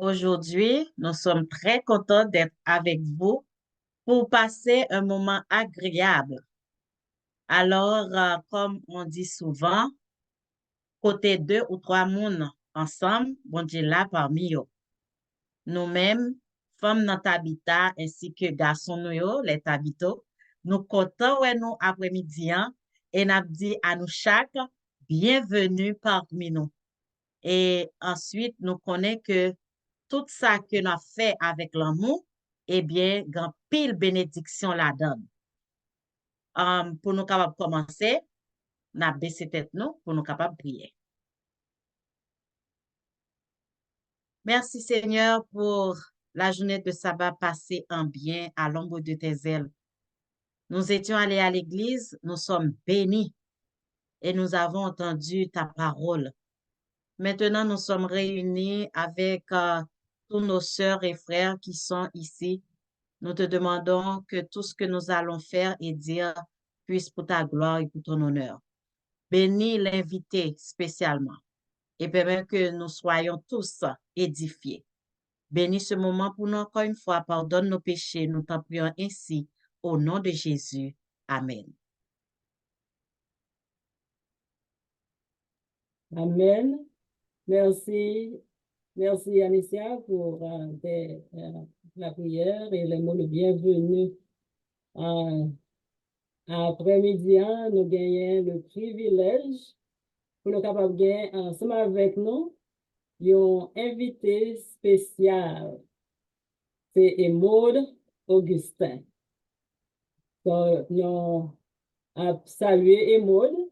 Aujourd'hui, nous sommes très contents d'être avec vous pour passer un moment agréable. Alors, comme on dit souvent, côté deux ou trois moun ensemble, bon Dieu là parmi eux. Nous-mêmes, femmes dans habitat ainsi que garçons nous yo, les habitants, nous comptons ouais nous après-midi hein, et n'a dit à nous chaque bienvenue parmi nous. Et ensuite, nous connaissons que tout ça que nous fait avec l'amour, eh bien, grand pile bénédiction la donne. Pour nous capables de commencer, nous baissé tête nous pour nous capables de prier. Merci Seigneur pour la journée de sabbat passée en bien à l'ombre de tes ailes. Nous étions allés à l'église, nous sommes bénis et nous avons entendu ta parole. Maintenant, nous sommes réunis avec tous nos sœurs et frères qui sont ici. Nous te demandons que tout ce que nous allons faire et dire puisse pour ta gloire et pour ton honneur. Bénis l'invité spécialement et permets que nous soyons tous édifiés. Bénis ce moment pour nous encore une fois. Pardonne nos péchés. Nous t'en prions ainsi au nom de Jésus. Amen. Amen. Merci. Merci, Anicia, pour la prière et les mots de bienvenue. Après-midi, nous gagnons le privilège pour nous capables de gagner ensemble avec nous un invité spécial. C'est Hemaude Augustin. Donc, nous avons salué Hemaude.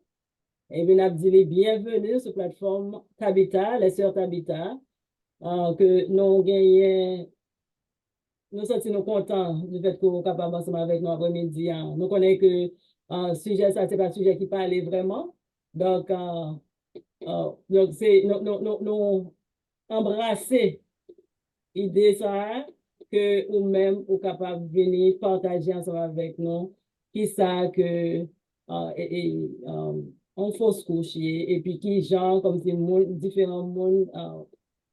Et bien, nous dit bienvenue sur la plateforme Tabita, les sœurs Tabita, que nous gagnons, nous sommes contents du fait que vous êtes capables ensemble avec nous après-midi. Nous connaissons que le sujet, ça, c'est pas un sujet qui parle vraiment. Donc, c'est nous embrasser l'idée ça, que vous-même, vous êtes capable de venir partager ensemble avec nous, qui ça que, en fausse couche et puis qui genre comme c'est différents mondes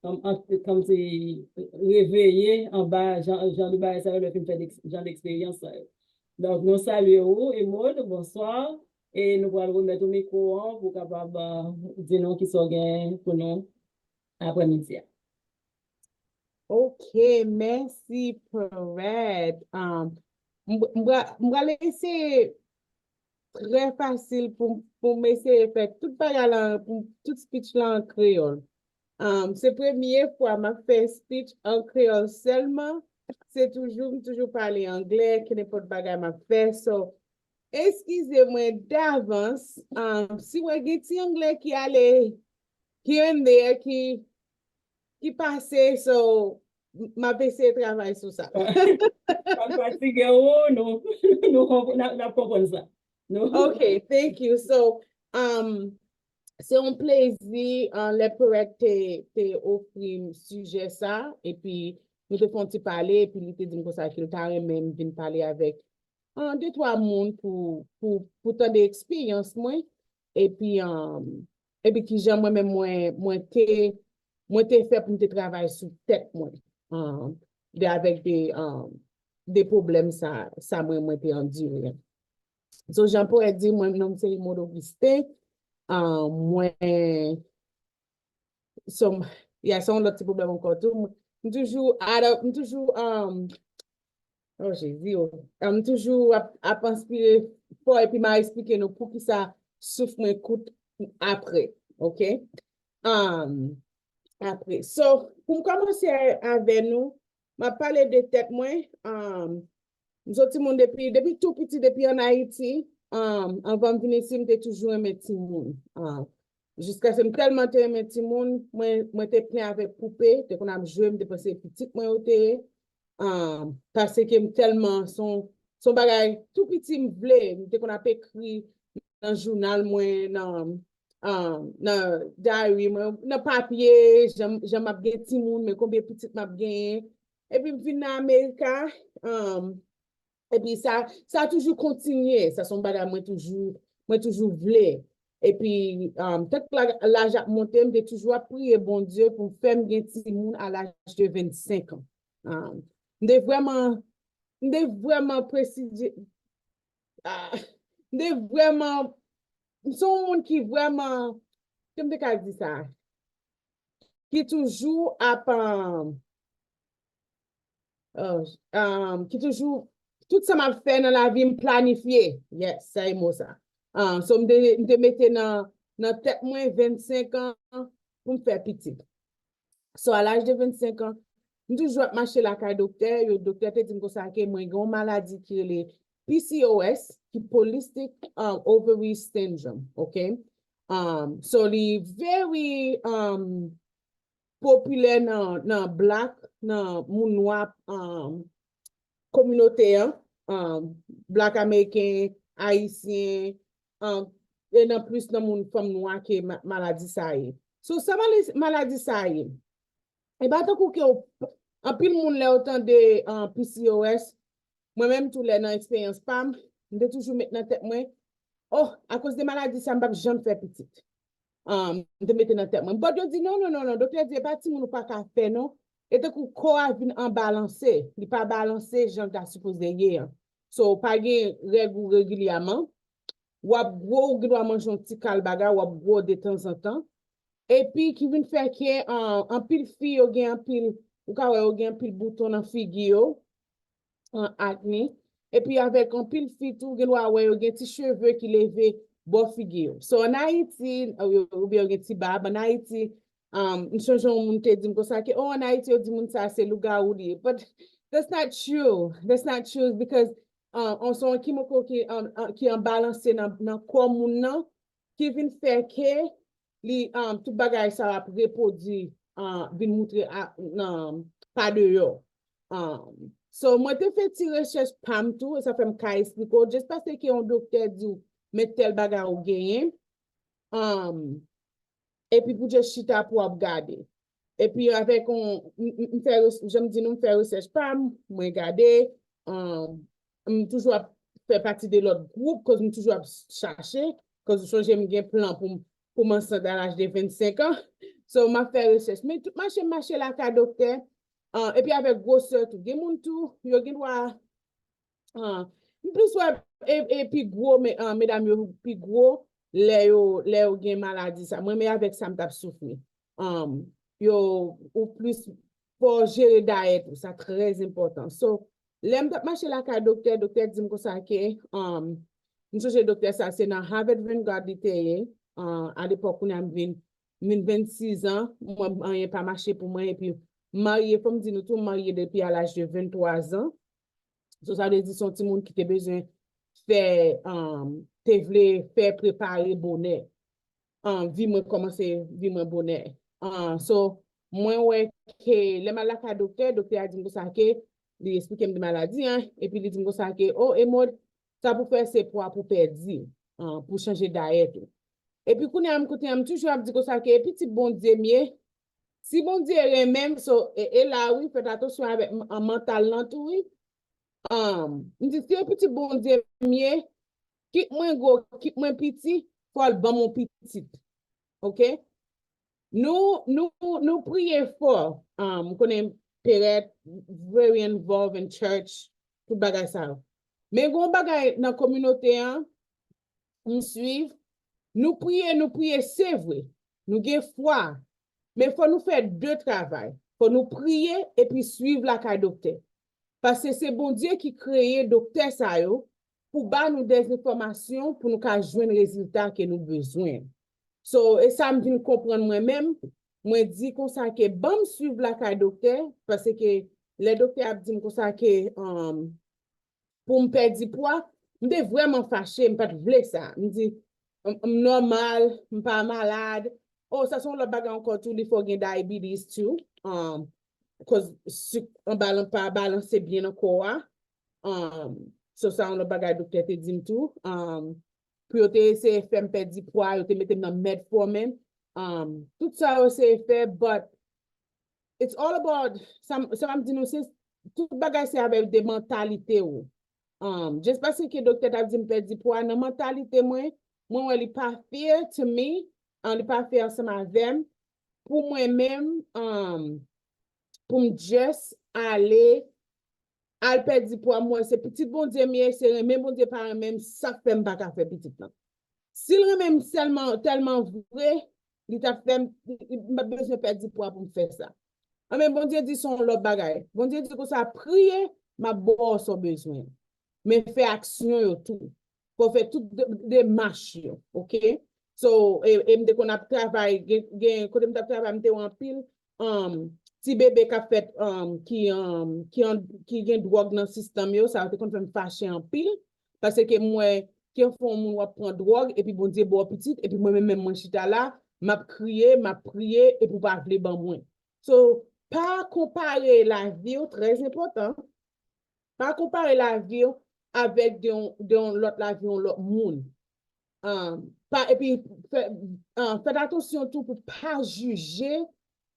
comme c'est réveillé en bas genre de bas ça le film fait genre d'expérience donc nous saluons et Maud bonsoir et nous allons remettre au micro pour capable dire nous qui sont gain pour nous après-midi. Ok, merci Fred. M'va laisser très facile pour m'essayer de faire tout bagage pour tout speech là en créole. C'est la première fois que je fais speech en créole seulement. C'est toujours parler anglais, que n'importe bagage m'a fait. So, excusez-moi d'avance. Si vous avez un anglais qui allait here and there, qui passait, so, m'a essayé de travailler sur ça. Pas fatigué, oh, non, nous comprenons ça. Okay, thank you. So, c'est un plaisir les pour te offrir sujet ça et puis nous te font parler et puis nous te dit comme ça qu'il t'a même vient parler avec deux trois monde pour tant d'expérience moi et puis qui j'aime moi même moi te fait pour te travailler sur tête moi avec des problèmes ça moi te enduré. So j'en pourrais dire moi nom c'est Hemaude Augustin. Moi, il y a son autre problème encore tout. Toujours, oh Jésus, toujours à penser fort et puis m'a expliqué nous pour qui ça souffre moi écoute après, ok? Après, so pour commencer avec nous, m'a parlé de tête moi, nous autres monde depuis tout petit depuis en Haïti. Avant de venir ici, j'étais toujours un petit monde. Jusqu'à ce que tellement un petit monde, moi t'ai plein avec poupée, t'es qu'on a joué, m'étais passé petit moi parce que tellement son bagage tout petit me voulait, m'étais qu'on a écrit dans le journal moi dans diary moi dans papier, j'aime bien petit monde mais combien petit m'a bien et puis vinn en Amérique et puis ça a toujours continué, ça son bagage moi toujours voulais. Et puis, peut-être que l'âge a monté, je toujours prier bon Dieu pour faire un petit monde à l'âge de 25 ans. Je vraiment préciser, je vraiment, son monde qui vraiment, comme je dis ça, qui toujours qui toujours, tout ça m'a fait dans la vie, me planifier. Yes, c'est mot ça. So, me mettre dans tête moins 25 ans pour me faire petit. So, à l'âge de 25 ans, je toujours marcher la carte docteur, le docteur te dit que moi, j'ai une maladie qui est le PCOS, qui est Polycystic Ovary Syndrome, OK? So, li very populaire dans black, dans moun noir communauté, black américain, haïtien, et dans plus dans moun femme noire qui maladie ça y. So, ça maladie ça y. Et bien, tant que en pile moun lè autant de PCOS, moi-même tout les dans expérience PAM, je toujours mettre dans tête moi, oh, à cause de maladie ça m'a jamais fait petite. De mettre dans tête moi. Bon, je dis non, docteur dit pas si moun pas ka faire non. Et tant que corps vient en balancer, il pas balancer, j'en t'a supposé hier. So, pas gen règle régulièrement. Ou ap gros, ou doit manger un petit calbaga, ou ap gros de temps en temps. Et puis, qui vient faire que en pile fille, ou gen en pile, ou gen pile bouton en figure, en acné. Et puis, avec un pile fille, tout, gen ou gen petit cheveux qui levent bon figure. So, en Haïti, ou bien gen petit barbe, en Haïti, nous changeons moun te dit ça que oh en Haïti on dit moun ça c'est luga ou li. But that's not true. That's not true because on son qui en balancé dans corps moun nan qui vient faire que li tout bagay ça va reproduire vient montrer non pas de yo. So moi te fait ti recherche pam tout ça fait me ka expliquer juste parce que un docteur dit met tel bagay ou gagner. Et puis pour juste chita pour regarder. Et puis avec je me dis nous faire recherche pas moi regarder toujours faire partie de l'autre groupe que je toujours chercher que je change mon plan pour m'en à l'âge de 25 ans. So m'a fait recherche mais tout marché la ka docteur et puis avec grosseur tout gen moun tout yo gen droit plus et puis gros mesdames yo puis gros les yo gen maladie ça moi mais avec ça me tape souffrir yo ou plus pour gérer diète ça très important so l'aime tape marcher la carte docteur dit me ça que nous docteur ça c'est dans Harvard Vanguard à l'époque on a 26 ans moi rien pas marché pour moi et puis marié comme dit nous tout marié depuis à l'âge de 23 ans so ça veut dire son petit monde qui a besoin faire te vle faire préparer bonheur vie moi commencer vie moi bonheur so moi ouais que les malaka docteur a dit ça que il expliquer me maladie et puis il dit ça que oh Hemaude ça pour faire c'est pour perdre pour changer diète et puis quand on côté am toujours dit ça que petit bon Dieu mieux si bon Dieu est même so et là oui faites attention avec en mental là tout oui me dit si petit bon Dieu mieux quitte moins gros, quitte moins petit, faut le bon mon petit. OK? Nous prions fort. Nous connaissons période very involved in church, tout bagay ça. Mais gon bagay dans communauté on suit, nous prions, c'est vrai. Nous avons foi. Mais faut nous faire deux travail. Faut nous prier et puis suivre la carte docteur. Parce que c'est bon Dieu qui crée docteur ça yo. Pour ba nous des informations pour nous jouer le résultat que nous besoin. So, et ça me vient comprendre moi-même. Moi, dis qu'on ça que bon suivre la carte docteur parce que les docteurs a dit qu'on ça que pour me perdre du poids, je suis vraiment fâché, je ne pas vouloir ça. Je dis normal, je ne pas malade. Oh, ça sont le bagage encore tout, il faut gagner diabetes tout. Parce on balance pas balancer bien encore. So ça on le bagage docteur te dit tout pour te essayer faire perdre du poids te mettre dans metformin tout ça c'est fait but it's all about ça me dit nous c'est tout bagage c'est avec des mentalités ou juste parce que docteur t'a dit me perdre du poids dans mentalité moi Moi, il pas fair to me, il pas fair ensemble avec pour moi-même, pour me juste aller al perdre pour moi, c'est petit bon Dieu, mais c'est même bon Dieu par même, ça fait pas qu'à faire petit plan. S'il est même tellement vrai, il t'a fait, il m'a besoin de perdre pour me faire ça. Mais bon Dieu dit son l'autre bagaille. Bon Dieu dit que ça prier, ma bon son besoin. Mais fait action yo tout. Pour faire toutes des marches, OK? So, et me qu'on a travaillé, quand me travaillé en pile, petit bébé qui a fait, qui gen drogue dans le système yo, ça a été qu'on fait fâcher en pile, parce que moi, qui font mon prendre drogue, et puis bon Dieu, bon petit, et puis moi-même, moi, chita là, m'a prié, et pour pas appeler ban moi. So, pas comparer la vie, très important, pas comparer la vie avec l'autre la vie, l'autre monde. Et puis, faites attention tout pour pas juger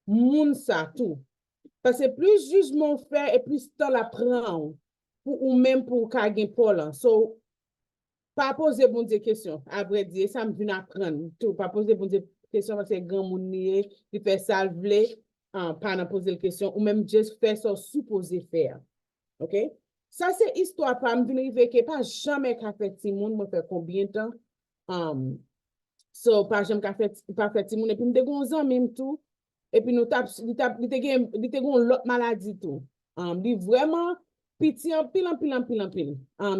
monde ça tout. Parce que plus jugement fait et plus temps la prend ou même pour gagner Paul. So, pas poser bon Dieu question. À vrai dire, ça me vient apprendre tout. Pas poser bon Dieu question parce que grand monde il fait ça pas poser la question ou même juste faire ça supposé faire. OK? Ça, c'est histoire pas me venir que pas jamais qu'a fait Timon, moi fait combien de temps? So, pas jamais qu'a fait Timon, et puis me dégonzant même tout, et puis nous il te l'autre maladie tout. Li vraiment pitié en pile.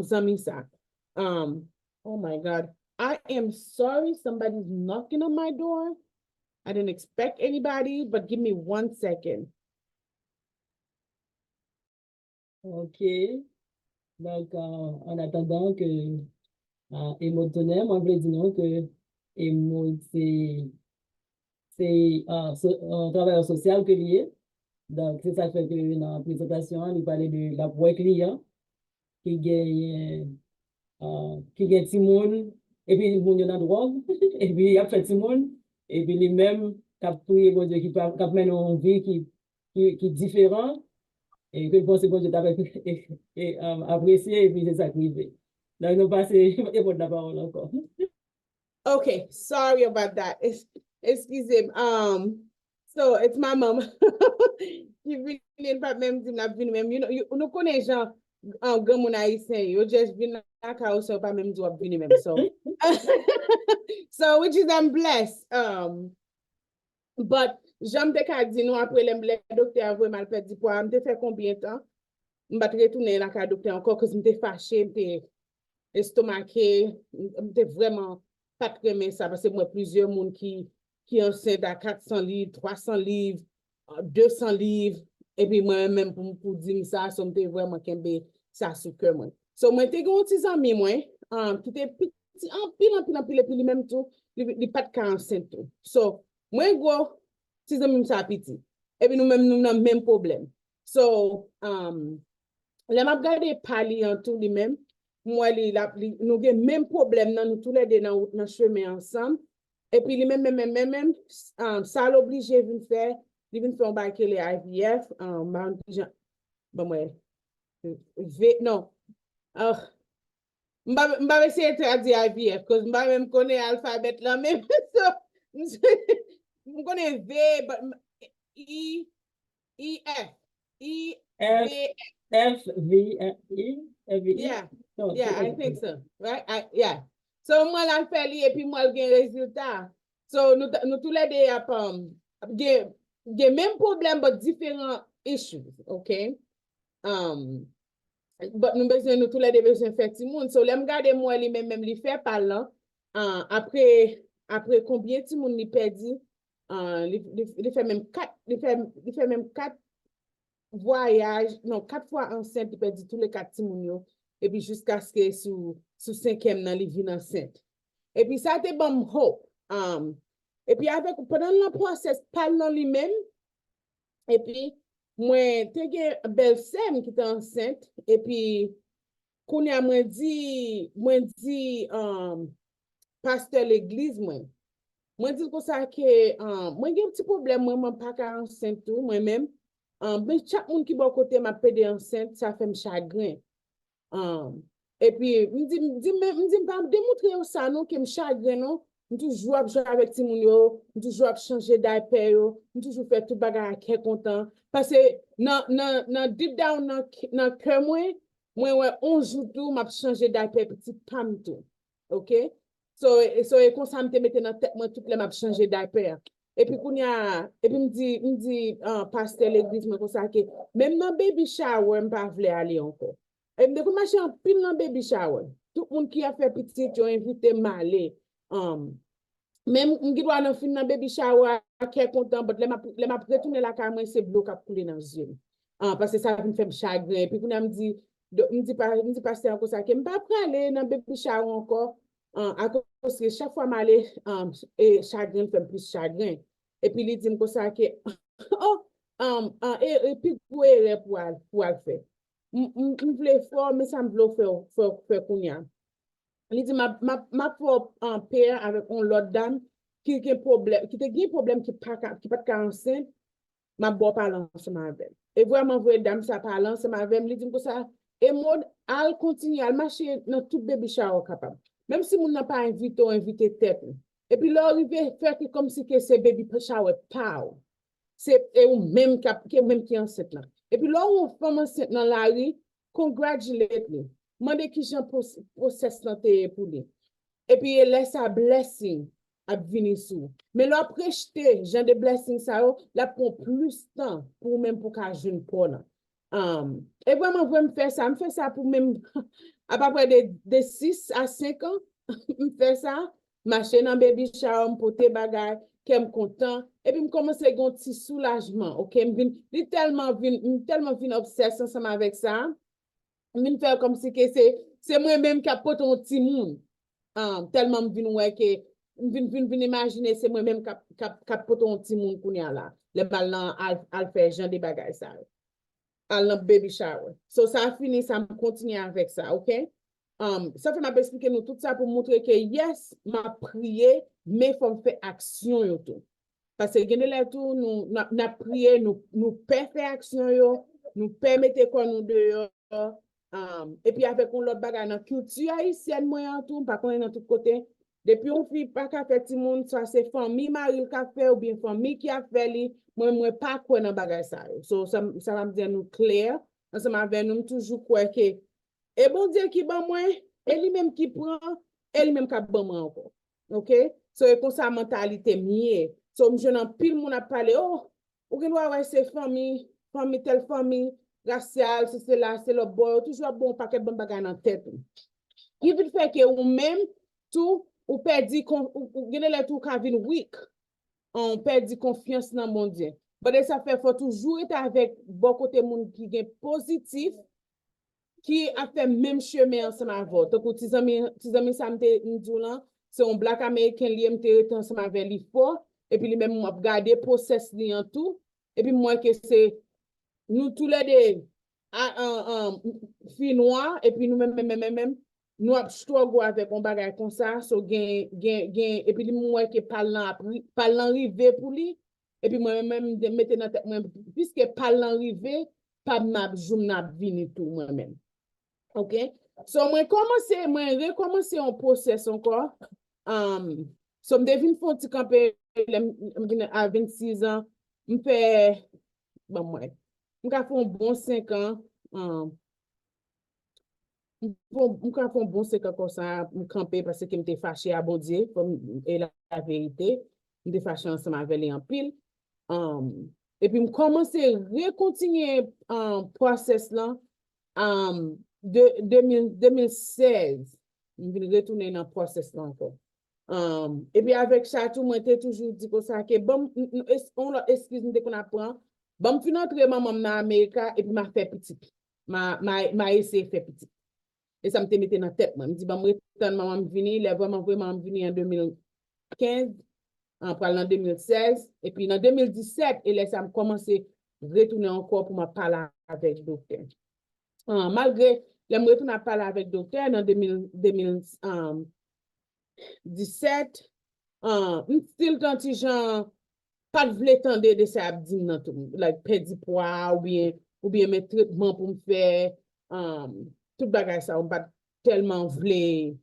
Zami ça. Oh my God. I am sorry, somebody's knocking on my door. I didn't expect anybody, but give me 1 second. OK. Donc, en attendant que Hemaude tonnerre, moi, je voulais dire non que Hemaude, c'est un travailleur social que lié. Donc, c'est ça fait que dans la présentation, il parlait de la pour client qui gagne Timon, et puis il y a une drogue, et puis il a fait Timon, et puis lui-même, qui a prié, bon Dieu, qui mène une vie qui est différente, et que je pense que bon Dieu t'a apprécié, et puis c'est ça qui fait. Donc, nous passons, et pour la parole encore. Okay, sorry about that. Excuse me. So it's my mom. Qui vient pas même dire la vinn même. You know, nous connaît gens grand mon haïtien. You just vinn la ka so pas même dire vinn même. So so which is I'm blessed. But j'aime te ka di nou après le docteur vraiment perdu poids. Me fait combien de temps? M'ba retourner la ka docteur encore cause me fâché, me estomaqué, me vraiment pas très bien ça parce que moi plusieurs monde qui enceinte à 400 livres, 300 livres, 200 livres et puis moi même pour dire ça ça me vraiment kembe ça sous cœur moi. So moi t'ai gon petit ami moi qui était petit en pile et puis lui même tout il pas de enceinte tout. So moi gros petit ami ça petit et puis nous avons même problème. So les m'a regardé parler en tout lui même moi nous avons même problème nous tous les deux dans le chemin ensemble et puis même ça l'oblige de faire il vient faire un bac les IVF bon moi non m'ba essayer de traduire IVF parce que m'ba même connaît alphabet là même me connais V I F I V FVI. Yeah, Non, yeah, I think so. Right? Yeah. So, moi, la fait li, et puis moi, le résultat. So, nous tous les deux, gen même problème, but différents issues, okay? But nous besoin, nous tous les deux besoin faire petit monde. So, l'aime garder moi, li même li fait par là. Après combien de monde li perdu? Li fait même 4 voyage, non, 4 fois enceinte, il perdu tous les 4 timounios, et puis jusqu'à ce que sous 5e, nan, il vient enceinte. Et puis ça te bon hope. Et puis pendant le process, parlant lui-même, et puis, moi, te gen belle sœur qui était enceinte, et puis, qu'on a dit, pasteur l'église, moi dis comme ça que, moi j'ai un petit problème, moi, pas qu'à enceinte tout, moi-même. Mais chaque monde qui est à côté m'a pédé enceinte, ça fait me chagrin. Et puis, me pas démontrer ça, non, que me chagrin, non. Je toujours jouer avec Timoun yo, je toujours changer diaper yo, je toujours faire tout bagage qui est content. Parce que, deep down, dans cœur, moi, ouais, 11 jours tout, m'a changé diaper petit pam tout. OK? Et comme ça, me mette dans tête, moi, toutes les m'a changé diaper. Et puis, et puis, me dit, pasteur l'église, moi, comme ça, que même dans baby shower, je pas voulu aller encore. Et me dit, comment je suis en pile dans baby shower? Tout le monde qui a fait petit, tu as invité m'aller. Même on doit dans fin dans baby shower qui est content mais les m'a retourner la caméra c'est bloc à couler dans les yeux parce que ça me fait chagrin et puis on me dit pasteur encore ça que me pas aller dans baby shower encore à cause que chaque fois m'aller et chagrin fait plus chagrin et puis il dit comme ça que oh et puis pour le faire on voulait fort mais ça me veut faire kounya. Il dit ma propre père avec une autre dame qui a un problème, qui pas enceinte, m'a beau parler ensemble avec. Et vraiment, vrai dame, ça parle ensemble avec, il dit que ça, et moi, elle continue à marcher dans tout baby shower capable. Même si mon n'a pas invité tête. Et puis là, il veut faire comme si que c'est baby shower pow. C'est même qui est enceinte là. Et puis là, on femme enceinte dans la rue, congratulate lui. Demandez qui j'en process santé pour lui. Et puis, il laisse sa blessing à venir sous. Mais là, prêcher, j'ai des blessings, ça, là, prend plus de temps pour même pour qu'un jeune prenne. Et vraiment, je me faire ça. Je me fais ça pour même, à peu près de 6 à 5 ans. Je me fais ça. Marcher dans baby shower, pour tes bagages, qui est content. Et puis, je commence à avoir un petit soulagement. OK? Je tellement vin obsession ensemble avec ça. Je me fais comme si c'est moi-même qui a porté un petit monde. Tellement je viens que je imaginer c'est moi-même qui a porté un petit monde pour là. Le ballon al fait genre des bagages ça. Al baby shower. So ça a fini, ça me continue avec ça, OK? Ça fait m'a expliquer nous tout ça pour montrer que yes, m'a prié, mais faut faire action yo tout. Parce que là tout nous n'a prié, nous faire action yo, nous permettre quoi nous dehors. Et puis avec on l'autre bagage dans culture haïtienne moi en tout pas connaître dans tout côté depuis on fait pas qu'à faire tout monde ça c'est famille mari qui a fait ou bien famille qui a fait li moi pas quoi dans bagage ça so ça va me dire nous clair ensemble avec nous toujours quoi que et bon Dieu qui ban moi et lui même qui prend et lui même qui ban moi encore OK so et comme ça mentalité mieux so je n'en pile mon a parlé oh ou que doit ouais c'est famille telle famille racial, c'est là, c'est le boy, toujours bon paquet bon bagage dans tête. Qui veut faire que ou même tout ou perdit ou gagner les tout quand vient weak. On perdit confiance dans mon Dieu. Mais ça fait faut toujours être avec bon côté monde qui est positif qui a fait même chemin ensemble avec vous. Donc tes amis ça me dit là, c'est un black américain li me ensemble avec lui fort et puis lui même m'a regarder process li en tout et puis moi que c'est nous tous les deux filles noires et puis nous même nous struggle avec un bagage comme ça so gain et puis moi qui parlant rivé pour lui et puis moi même mettre dans tête moi puisque parlant rivé pas m'a journée venir tout moi même OK so moi recommencer un process encore so me devine font petit camper à 26 ans me fait bon moi je fait un bon 5 ans. Je fait un bon 5 ans comme ça, je camper parce que je m'étais fâché à bon Dieu, comme et la vérité. Je m'étais fâché ensemble avec les en pile. Et puis, je commence à recontinuer le process là de 2016. Je vais retourner dans le process là encore. Et puis, avec ça, tout le monde était toujours dit que ça, que bon, excuse-moi qu'on apprend. Bon, je suis entré maman en Amérique et puis m'a fait petit. M'a essayé de faire petit. Et ça me mis dans la tête. Je me dis, bon, je maman venir, il est vraiment venir en 2015, en parlant en 2016. Et puis en 2017, et là, ça me commencé à retourner encore pour me parler avec le docteur. Malgré, je me retourne à parler avec le docteur en 2017, je still quand gens pas de vle tendre de ça abdim nan tout like perdre poids ou bien mes traitements pour me faire tout bagage ça on pas tellement vle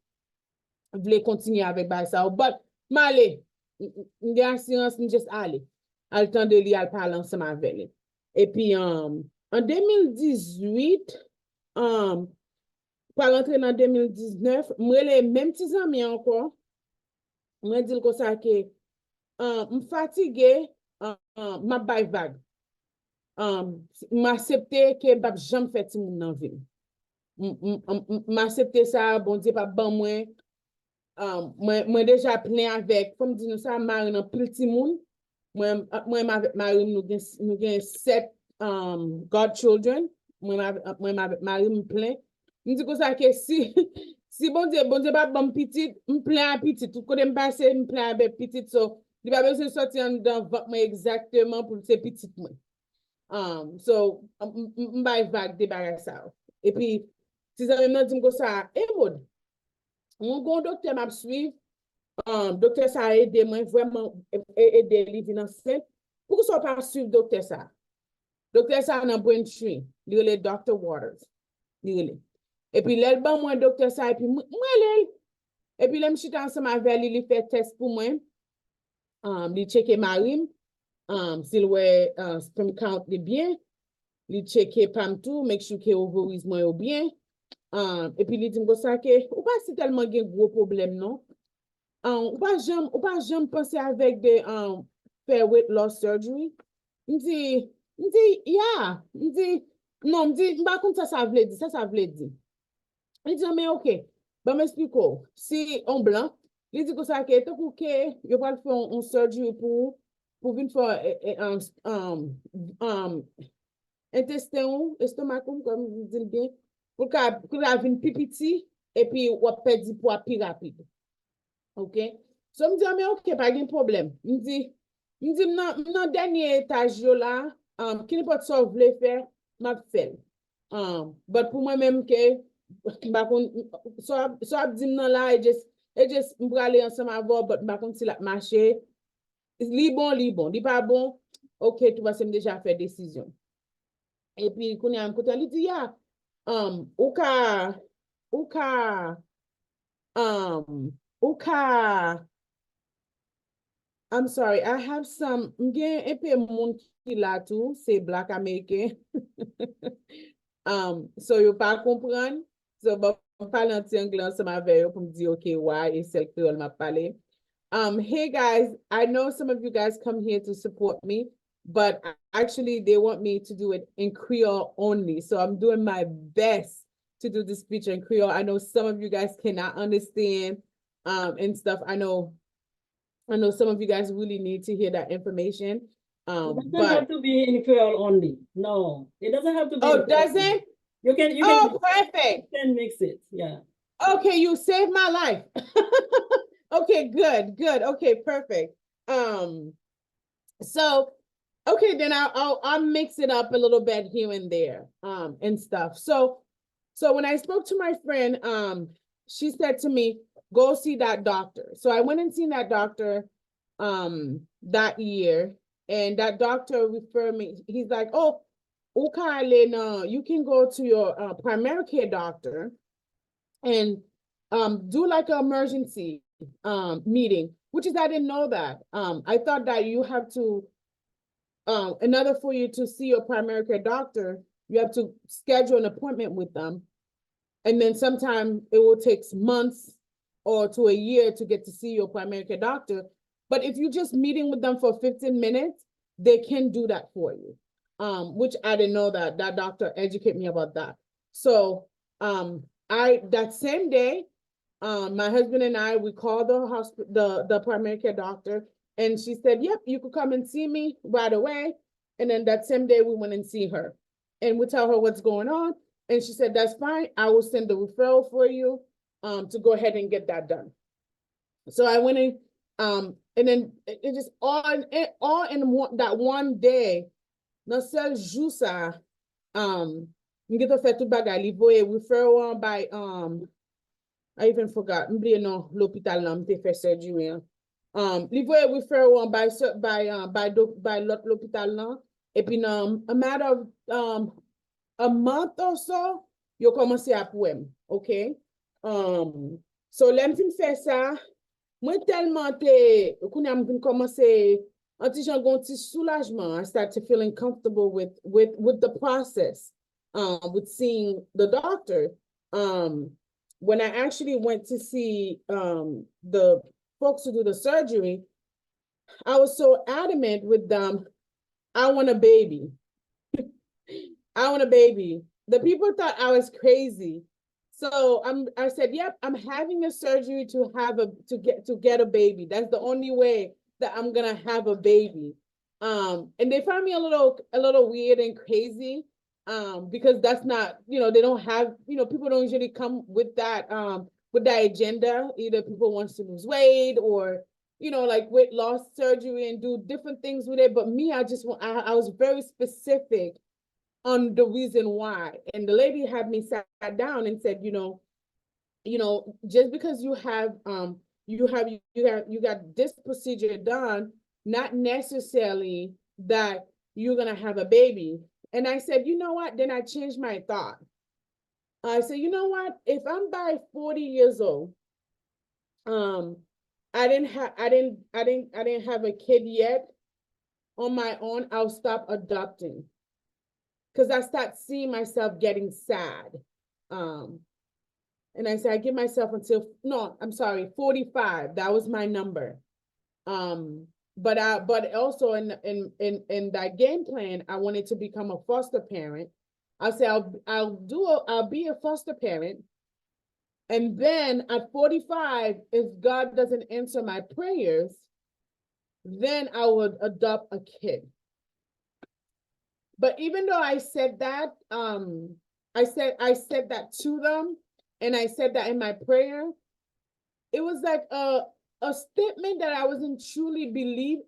continuer avec bay ça. But, m'ale, m'ge assurance, m'just ale. Al temps de li al parler ensemble avec lui. Et puis, en 2018, pour rentrer dans 2019, moi, les mêmes petits amis encore, moi, dis comme ça que, m'fatigué, m'a bay vague. M'accepter que m'pa jamais fait ti moun nan ville. M'accepter ça, bon Dieu, pas ban moi. Moi déjà plein avec, comme dit nous ça, mari nan pile ti moun. Moi avec mari nous gen 7 godchildren. Moi avec mari me plein. Me dit comme ça que si si bon Dieu pas bon petit, me plein à petit. Tout côté me passer, me plein avec petit, so il pas besoin sortir dans moi exactement pour ces petites moi. So, m'bay vague débarrasse ça. Et puis, si ça me dit comme ça, Hemaude, mon bon docteur m'a suivi, docteur ça a aidé moi vraiment aider lui venir enceinte. Pourquoi ça pas suivre docteur ça? Docteur ça dans Braintree, il est Dr. Waters. Et puis l'elle ban moi docteur ça et puis moi l'elle. Et puis là me chita ensemble avec lui, il fait test pour moi. Il checker Marim. S'il ouais sperm count est bien, il checker pam tout, make sure que ovaries moi bien. Et puis il dit comme ça que ou pas si tellement un gros problème non. Ou pas jamais penser avec des faire weight loss surgery. Il dit yeah, il dit non, il dit pas comme ça veut dire, ça veut dire. Il dit mais OK. Ben m'explique si on blanc, il dit comme ça que tant que il va faire un surgery pour venir faire intestin, estomac, comme vous dites bien, pour qu'il vienne plus petit et puis on perd du poids plus rapide. OK? So, je me dis, mais OK, pas de problème. Je me dis, non, dernier étage là, qui n'est pas de ça, vous voulez faire, m'a fait. But pour moi-même, que, soit dit non là, et juste, m'braler ensemble avant, but par contre, si la marché, li bon, li pas bon, OK, tu vas déjà faire décision. Et puis, quand il y a un côté, il dit, yeah, I'm sorry, I have some, m'gen un peu moun ki la tout, c'est black American. So you pas comprendre. So, bon, on parle en anglais ensemble avec eux pour me dire, OK, why, et c'est le créole m'a parlé. Hey guys, I know some of you guys come here to support me, but actually they want me to do it in Creole only. So I'm doing my best to do the speech in Creole. I know some of you guys cannot understand and stuff. I know some of you guys really need to hear that information. It doesn't have to be in Creole only. No, it doesn't have to be. Oh, doesn't? You can perfect. You can mix it. Yeah. Okay, you saved my life. Okay, good. Okay, perfect. So, okay, then I'll mix it up a little bit here and there, and stuff. So when I spoke to my friend, she said to me, go see that doctor. So I went and seen that doctor, that year, and that doctor referred me. He's like, oh, okay, no, you can go to your primary care doctor and do like an emergency meeting, which is, I didn't know that. I thought that you have to, in order for you to see your primary care doctor, you have to schedule an appointment with them. And then sometimes it will take months or to a year to get to see your primary care doctor. But if you're just meeting with them for 15 minutes, they can do that for you. Which I didn't know that doctor educated me about that. So that same day, my husband and I, we called the hospital, the primary care doctor, and she said, yep, you could come and see me right away. And then that same day we went and see her and we tell her what's going on. And she said, that's fine. I will send the referral for you to go ahead and get that done. So I went in, and then it just all in that one day, dans seul jour ça, we get to fait tout bagay, li voye referral by, I even forgot, m'bliye non, l'hôpital nan, m'te fait surgery. Li voye referral by l'hôpital nan, et puis nan, a matter of, a month or so, yo commencé à pouem, okay? So lèm fin fè sa, mwen telman te, kounè m fin komanse, an ti jan gon ti soulajman. I started feeling comfortable with the process, with seeing the doctor. When I actually went to see the folks who do the surgery, I was so adamant with them, I want a baby. I want a baby. The people thought I was crazy. So I said, yep, I'm having a surgery to get a baby. That's the only way that I'm gonna have a baby. And they found me a little weird and crazy, because that's not, they don't have, people don't usually come with that agenda. Either people wants to lose weight or, like weight loss surgery and do different things with it. But me, I was very specific on the reason why. And the lady had me sat down and said, just because you got this procedure done, not necessarily that you're gonna have a baby. And I said, you know what? Then I changed my thought. I said, you know what? If I'm by 40 years old, I didn't have a kid yet on my own, I'll stop adopting. Because I start seeing myself getting sad. And I said, I give myself until, no, I'm sorry, 45. That was my number. But also in that game plan, I wanted to become a foster parent. I said, I'll be a foster parent. And then at 45, if God doesn't answer my prayers, then I would adopt a kid. But even though I said that, I said that to them, and I said that in my prayer, it was like a statement that I didn't truly believe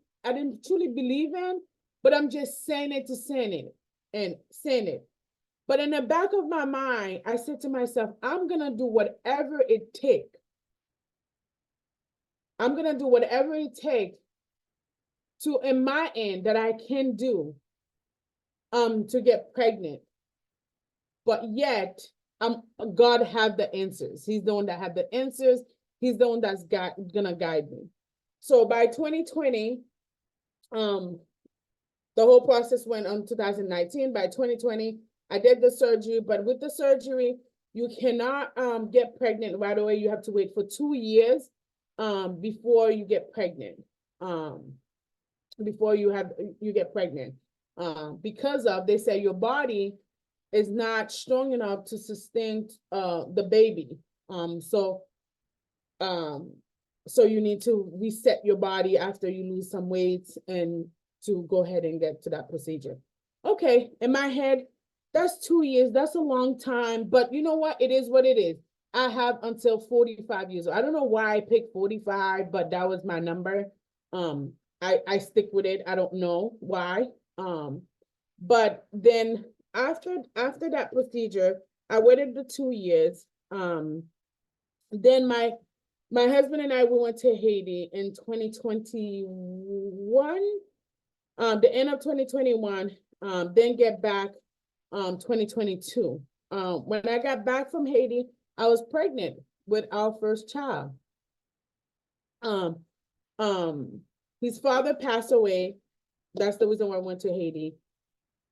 in, but I'm just saying it to saying it. But in the back of my mind, I said to myself, I'm gonna do whatever it takes. I'm gonna do whatever it takes to, in my end, that I can do to get pregnant. But yet, God have the answers. He's the one that had the answers. He's the one that's gonna guide me. So by 2020, the whole process went on 2019. By 2020, I did the surgery, but with the surgery, you cannot get pregnant right away. You have to wait for 2 years before you get pregnant. Before you get pregnant. Because they say your body is not strong enough to sustain the baby. So you need to reset your body after you lose some weight and to go ahead and get to that procedure. Okay, in my head, that's 2 years. That's a long time, but you know what? It is what it is. I have until 45 years old. I don't know why I picked 45, but that was my number. I stick with it. I don't know why. But then after that procedure, I waited the 2 years. Then my husband and I, we went to Haiti in 2021, the end of 2021, then get back 2022. When I got back from Haiti, I was pregnant with our first child. His father passed away. That's the reason why I went to Haiti.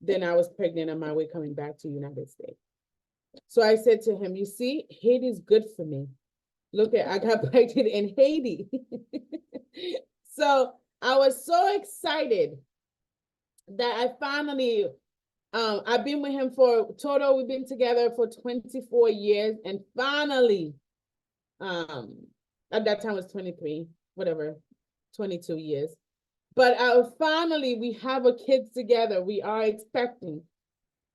Then I was pregnant on my way coming back to the United States. So I said to him, you see, Haiti's good for me. Look I got pregnant in Haiti. So I was so excited that I finally, I've been with him we've been together for 24 years. And finally, at that time it was 23, whatever, 22 years. But finally, we have a kid together. We are expecting.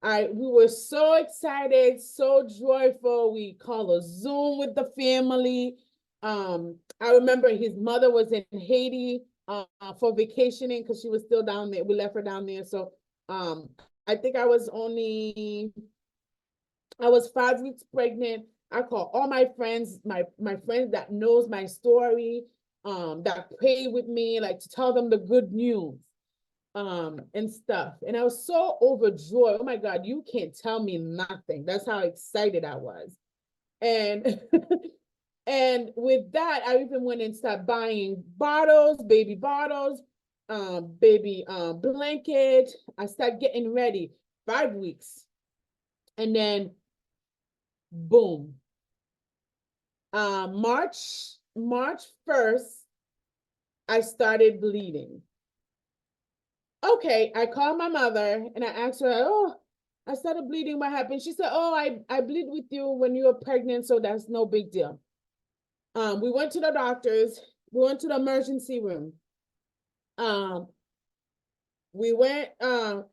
We were so excited, so joyful. We called a Zoom with the family. I remember his mother was in Haiti for vacationing because she was still down there. We left her down there. So I think I was 5 weeks pregnant. I called all my friends, my friends that knows my story, that pray with me, like to tell them the good news, and stuff. And I was so overjoyed. Oh my God, you can't tell me nothing. That's how excited I was. And and with that, I even went and started buying bottles, baby bottles, baby blanket. I started getting ready. 5 weeks. And then boom. March 1st, I started bleeding. Okay, I called my mother and I asked her, oh, I started bleeding. What happened? She said, oh, I bleed with you when you were pregnant, so that's no big deal. We went to the doctors. We went to the emergency room. We went, and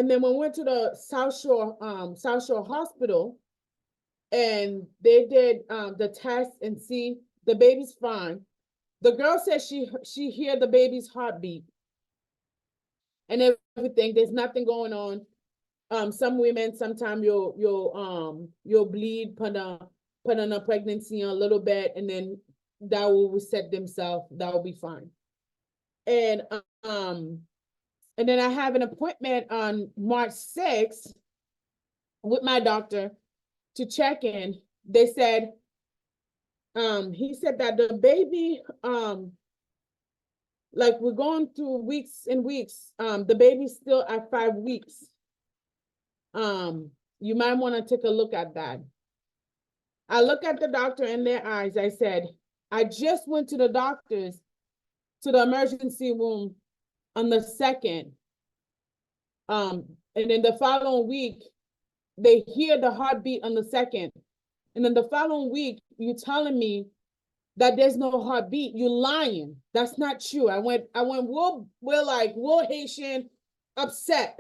then we went to the South Shore Hospital, and they did the test and see the baby's fine. The girl said she hear the baby's heartbeat and everything. There's nothing going on. Some women, sometimes you'll bleed, put on a pregnancy a little bit, and then that will reset themselves. That will be fine. And then I have an appointment on March 6th with my doctor to check in. They said, he said that the baby, like we're going through weeks and weeks. The baby's still at 5 weeks. You might want to take a look at that. I look at the doctor in their eyes. I said, I just went to the doctors, to the emergency room on the 2nd. And then the following week, they hear the heartbeat on the 2nd. And then the following week, you're telling me that there's no heartbeat. You're lying. That's not true. I went, we're like, we're Haitian, upset.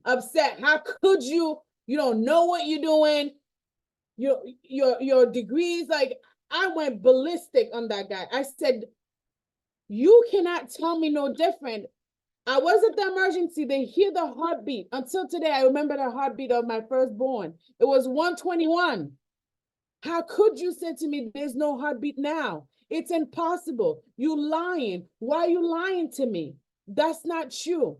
Upset. How could you? You don't know what you're doing. Your degrees, like, I went ballistic on that guy. I said, you cannot tell me no different. I was at the emergency. They hear the heartbeat. Until today, I remember the heartbeat of my firstborn. It was 121. How could you say to me, there's no heartbeat now? It's impossible. You lying. Why are you lying to me? That's not true.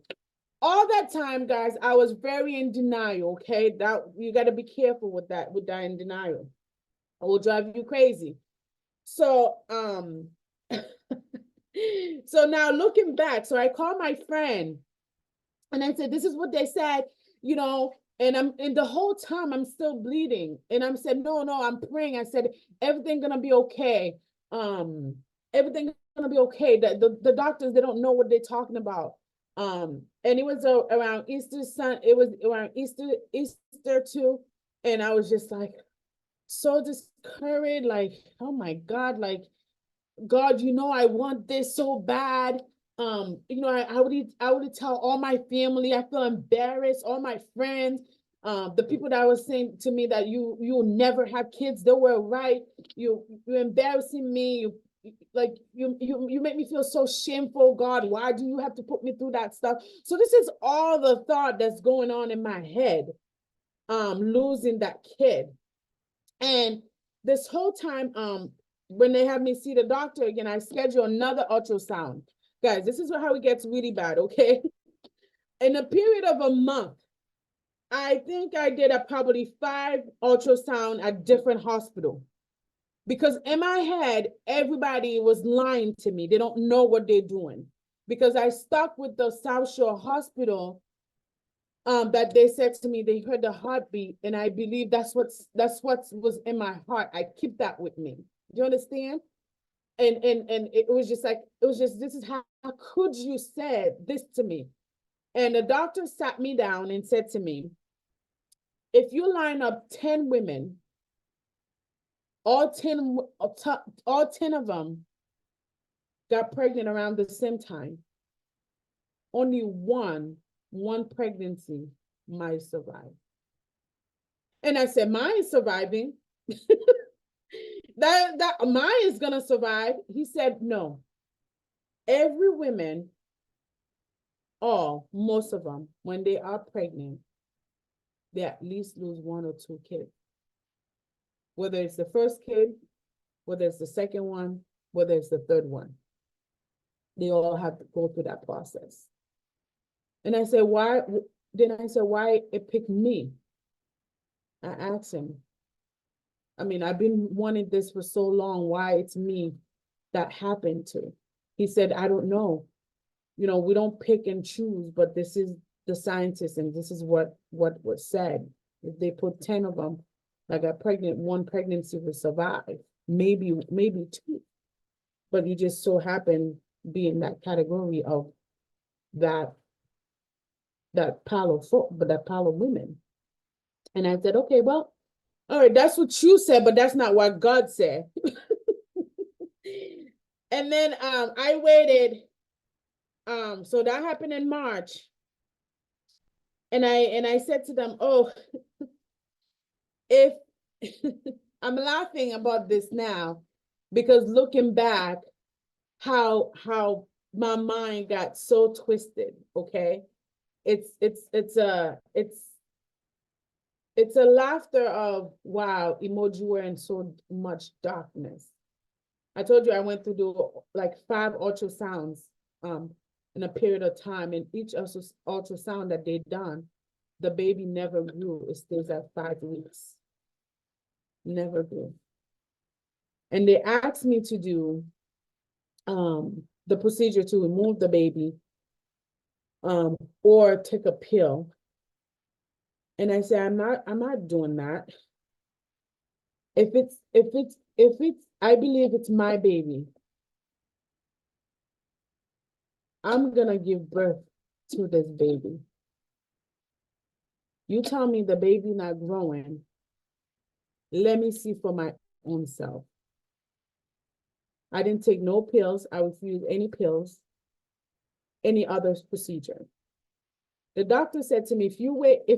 All that time, guys, I was very in denial, okay? That you got to be careful with that in denial. It will drive you crazy. So, so now looking back, so I called my friend and I said, this is what they said, and the whole time I'm still bleeding. And I said, no, I'm praying. I said, everything's gonna be okay. Everything's gonna be okay. The doctors, they don't know what they're talking about. And it was around Easter it was around Easter too. And I was just like, so discouraged, like, oh my God, like, God, I want this so bad. I would tell all my family. I feel embarrassed, all my friends, the people that were saying to me that you'll never have kids, they were right. You're embarrassing me. You make me feel so shameful. God, why do you have to put me through that stuff? So this is all the thought that's going on in my head, losing that kid. And this whole time, when they have me see the doctor again, I schedule another ultrasound. Guys, this is how it gets really bad, okay? In a period of a month, I think I did probably 5 ultrasound at different hospitals. Because in my head, everybody was lying to me. They don't know what they're doing. Because I stuck with the South Shore Hospital, that they said to me, they heard the heartbeat, and I believe that's what was in my heart. I keep that with me. Do you understand? And it was just like, this is how could you say this to me? And the doctor sat me down and said to me, if you line up 10 women, all 10 of them got pregnant around the same time, only one pregnancy might survive. And I said, mine is surviving. that mine is gonna survive. He said, no. Every woman, most of them, when they are pregnant, they at least lose 1 or 2 kids. Whether it's the first kid, whether it's the second one, whether it's the third one, they all have to go through that process. And I said, why? Then I said, why it picked me? I asked him. I mean, I've been wanting this for so long. Why it's me that happened to? He said, I don't know. You know, we don't pick and choose, but this is the scientists, and this is what was said. If they put 10 of them, like a pregnant, one pregnancy will survive, maybe two, but you just so happen be in that category of that pile of women. And I said, okay, well, all right, that's what you said, but that's not what God said. And then I waited. So that happened in March. And I said to them, oh, if I'm laughing about this now, because looking back, how my mind got so twisted, okay? It's a laughter of, wow, Hemaude, you were in so much darkness. I told you I went through like 5 ultrasounds in a period of time, and each ultrasound that they done, the baby never grew. It stays at 5 weeks. Never grew. And they asked me to do the procedure to remove the baby or take a pill. And I said, I'm not doing that. If it's I believe it's my baby, I'm gonna give birth to this baby. You tell me the baby not growing, let me see for my own self. I didn't take no pills. I refused any pills, any other procedure. The doctor said to me, if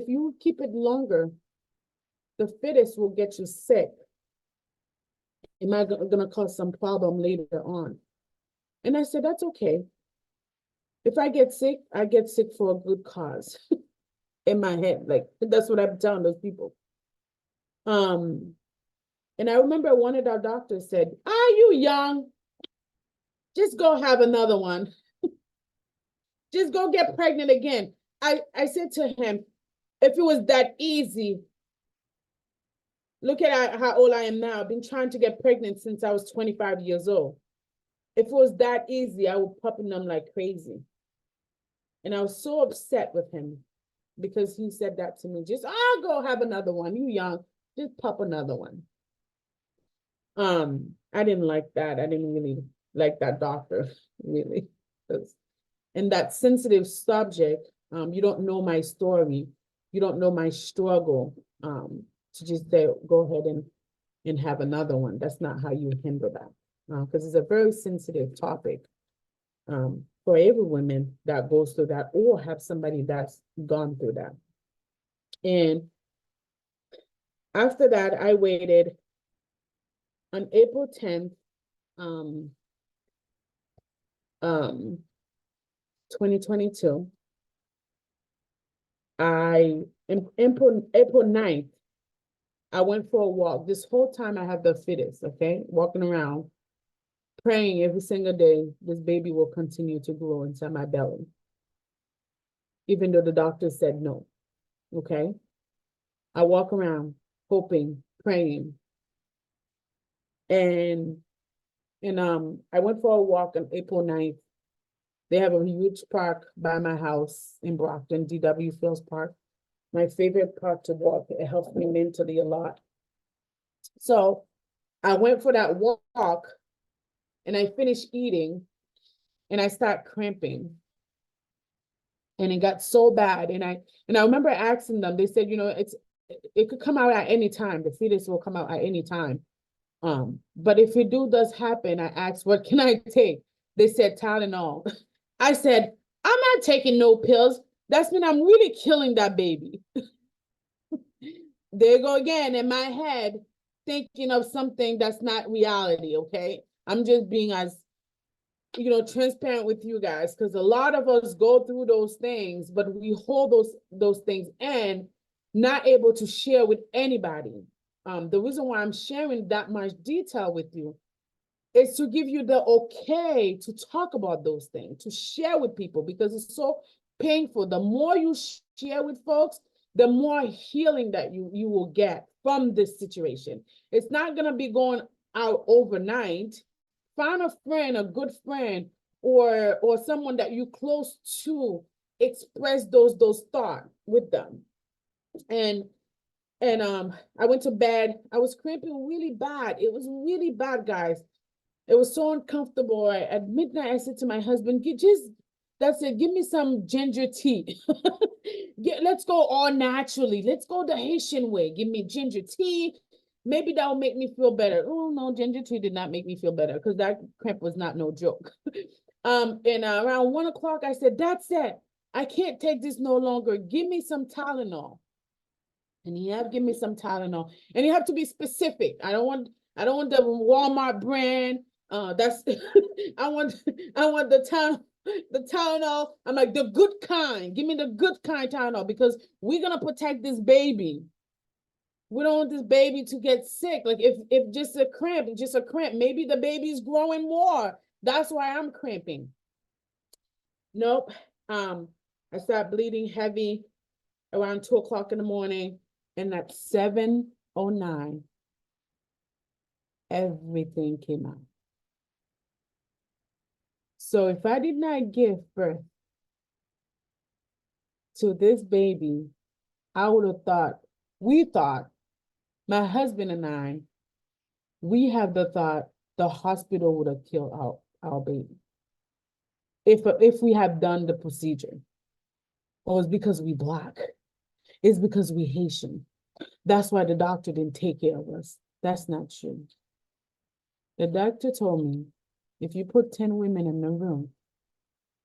you keep it longer, the fetus will get you sick. Am I gonna cause some problem later on? And I said, that's okay. If I get sick for a good cause. In my head, like that's what I'm telling those people. And I remember one of our doctors said, are you young? Just go have another one. Just go get pregnant again. I said to him, if it was that easy, look at how old I am now. I've been trying to get pregnant since I was 25 years old. If it was that easy, I would popping them like crazy. And I was so upset with him because he said that to me. Just, I'll go have another one. You young, just pop another one. I didn't like that. I didn't really like that doctor, really. And that sensitive subject, you don't know my story. You don't know my struggle, to just say, go ahead and have another one. That's not how you handle that. Because it's a very sensitive topic for every woman that goes through that or have somebody that's gone through that. And after that, I waited on April 10th, 2022. April 9th, I went for a walk. This whole time I have the fetus, okay? Walking around, praying every single day, this baby will continue to grow inside my belly. Even though the doctor said no, okay? I walk around hoping, praying. And I went for a walk on April 9th. They have a huge park by my house in Brockton, D.W. Fields Park. My favorite park to walk. It helps me mentally a lot. So I went for that walk and I finished eating and I started cramping. And it got so bad. And I remember asking them, they said, it could come out at any time. The fetus will come out at any time. But if it does happen, I asked, what can I take? They said Tylenol. I said, I'm not taking no pills. That's mean I'm really killing that baby. There you go again in my head, thinking of something that's not reality, okay? I'm just being as, transparent with you guys, because a lot of us go through those things, but we hold those things and not able to share with anybody. The reason why I'm sharing that much detail with you is to give you the okay to talk about those things, to share with people, because it's so painful. The more you share with folks, the more healing that you will get from this situation. It's not going to be going out overnight. Find a friend, a good friend, or someone that you close to, express those thoughts with them. And I went to bed. I was cramping really bad. It was really bad, guys. It was so uncomfortable. At midnight, I said to my husband, that's it, give me some ginger tea. Let's go all naturally. Let's go the Haitian way. Give me ginger tea. Maybe that will make me feel better. Oh, no, ginger tea did not make me feel better because that cramp was not no joke. And around 1 o'clock, I said, that's it. I can't take this no longer. Give me some Tylenol. And he had to give me some Tylenol. And you have to be specific. I don't want the Walmart brand. That's I want the Tylenol. I'm like, the good kind. Give me the good kind Tylenol, because we're gonna protect this baby. We don't want this baby to get sick. Like if just a cramp, maybe the baby's growing more. That's why I'm cramping. Nope. I started bleeding heavy around 2 o'clock in the morning, and at 7:09, everything came out. So if I did not give birth to this baby, I would have we thought, my husband and I, we have the thought the hospital would have killed our baby. If we have done the procedure. Or it's because we Black. It's because we Haitian. That's why the doctor didn't take care of us. That's not true. The doctor told me, if you put 10 women in the room,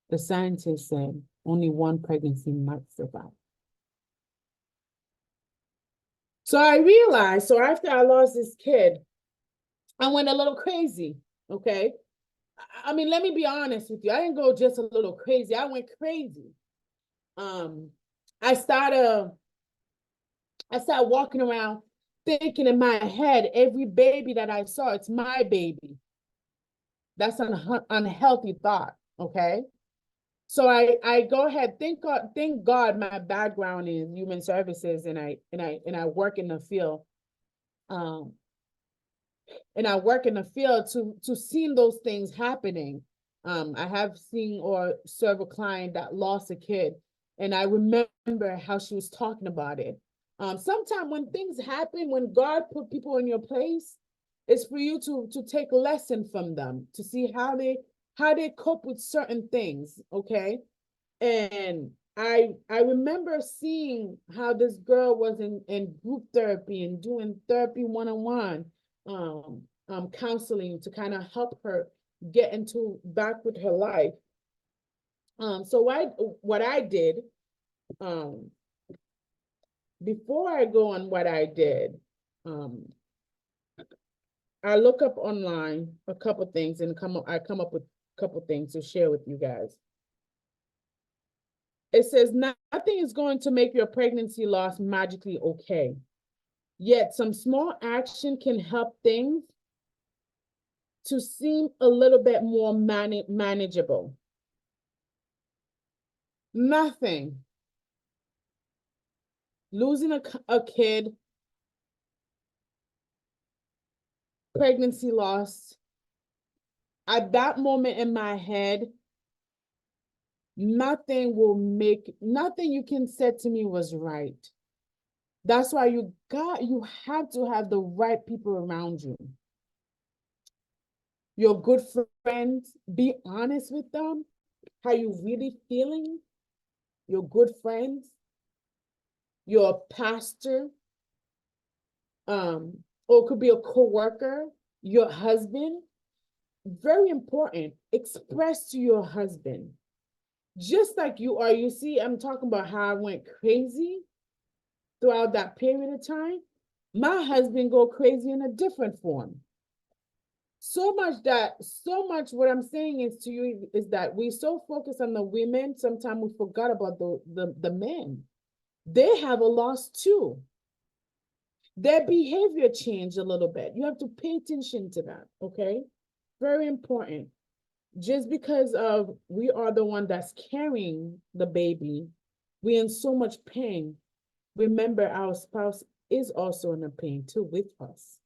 the scientist said only one pregnancy might survive. So I realized, after I lost this kid, I went a little crazy, okay? I mean, let me be honest with you. I didn't go just a little crazy. I went crazy. I started walking around thinking in my head, every baby that I saw, it's my baby. That's an unhealthy thought, okay? So I go ahead, thank God my background is human services, and I work in the field. And I work in the field to see those things happening. I have seen or served a client that lost a kid, and I remember how she was talking about it. Sometimes when things happen, when God put people in your place, it's for you to take a lesson from them, to see how they cope with certain things, okay? And I remember seeing how this girl was in group therapy and doing therapy one-on-one, counseling to kind of help her get back with her life. So what I did, before I go on what I did, I look up online a couple things and I come up with a couple things to share with you guys. It says nothing is going to make your pregnancy loss magically okay. Yet some small action can help things to seem a little bit more manageable. Nothing. Losing a kid, pregnancy loss, at that moment in my head, nothing you can say to me was right. That's why you have to have the right people around you. Your good friends, be honest with them, how you really feeling. Your good friends, your pastor, or it could be a coworker, your husband. Very important. Express to your husband, just like you are. You see, I'm talking about how I went crazy throughout that period of time. My husband go crazy in a different form. So much what I'm saying is to you is that we so focused on the women, sometimes we forgot about the men. They have a loss too. Their behavior changed a little bit. You have to pay attention to that, okay? Very important. Just because we are the one that's carrying the baby, we're in so much pain. remember our spouse is also in a pain too with us.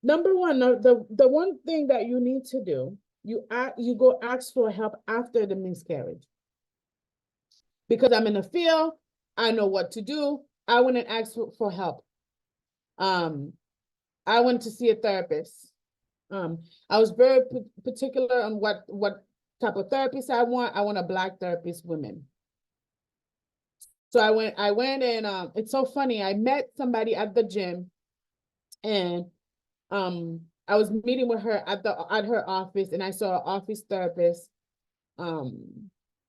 Number one, the one thing that you need to do, you go ask for help after the miscarriage. Because I'm in the field, I know what to do. I went and asked for help. I went to see a therapist. I was very particular on what type of therapist I want. I want a Black therapist, women. So I went and it's so funny. I met somebody at the gym, and I was meeting with her at her office, and I saw an office therapist.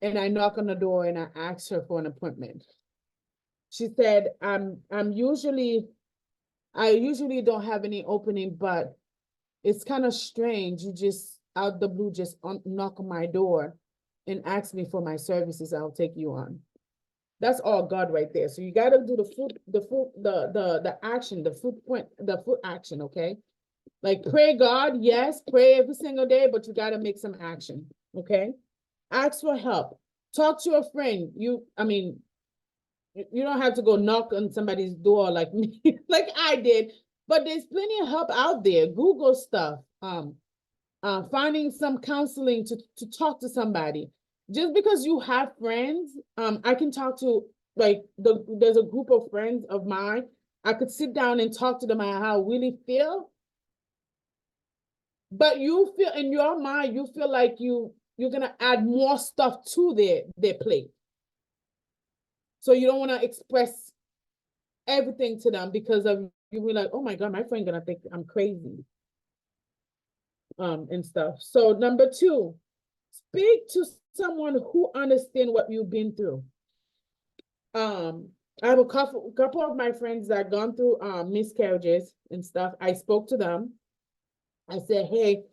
And I knock on the door and I asked her for an appointment. She said, I usually don't have any opening, but it's kind of strange. You just out the blue just knock on my door and ask me for my services. I'll take you on. That's all God right there. So you got to do the action, the foot action. Okay. Like pray God. Yes. Pray every single day, but you got to make some action. Okay. Ask for help. Talk to a friend. You don't have to go knock on somebody's door like me, like I did, but there's plenty of help out there. Google stuff, finding some counseling to talk to somebody. Just because you have friends, I can talk to, like, there's a group of friends of mine. I could sit down and talk to them about how I really feel. But you feel in your mind, you feel like you're gonna add more stuff to their plate. So you don't want to express everything to them because of you be like, oh my God, my friend gonna think I'm crazy. And stuff. So number two, speak to someone who understands what you've been through. I have a couple of my friends that gone through miscarriages and stuff. I spoke to them. I said, hey,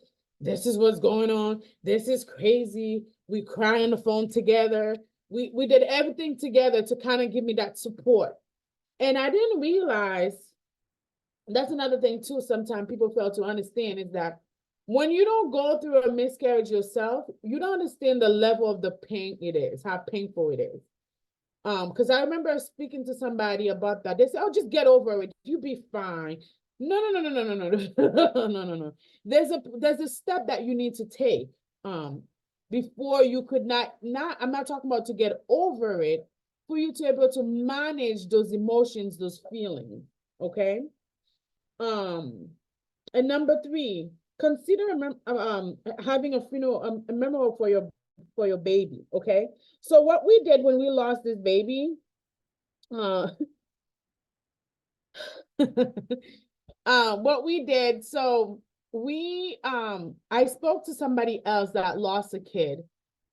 this is what's going on. This is crazy. We cry on the phone together. We did everything together to kind of give me that support. And I didn't realize, that's another thing too, sometimes people fail to understand, is that when you don't go through a miscarriage yourself, you don't understand the level of the pain it is, how painful it is. Because I remember speaking to somebody about that. They said, oh, just get over it. You'll be fine. No. No. There's a step that you need to take. Before you could I'm not talking about to get over it, for you to be able to manage those emotions, those feelings. Okay. And number three, consider having a funeral, a memorial for your baby. Okay. So what we did when we lost this baby, what we did, so we I spoke to somebody else that lost a kid,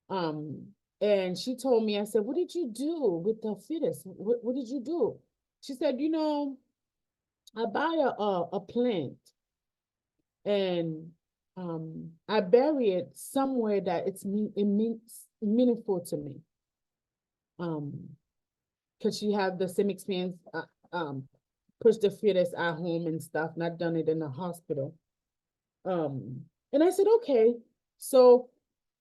and she told me, I said, what did you do with the fetus? What did you do? She said, I buy a plant and I bury it somewhere that it means meaningful to me. Because she had the same experience, push the fetus at home and stuff, not done it in the hospital. And I said, okay. So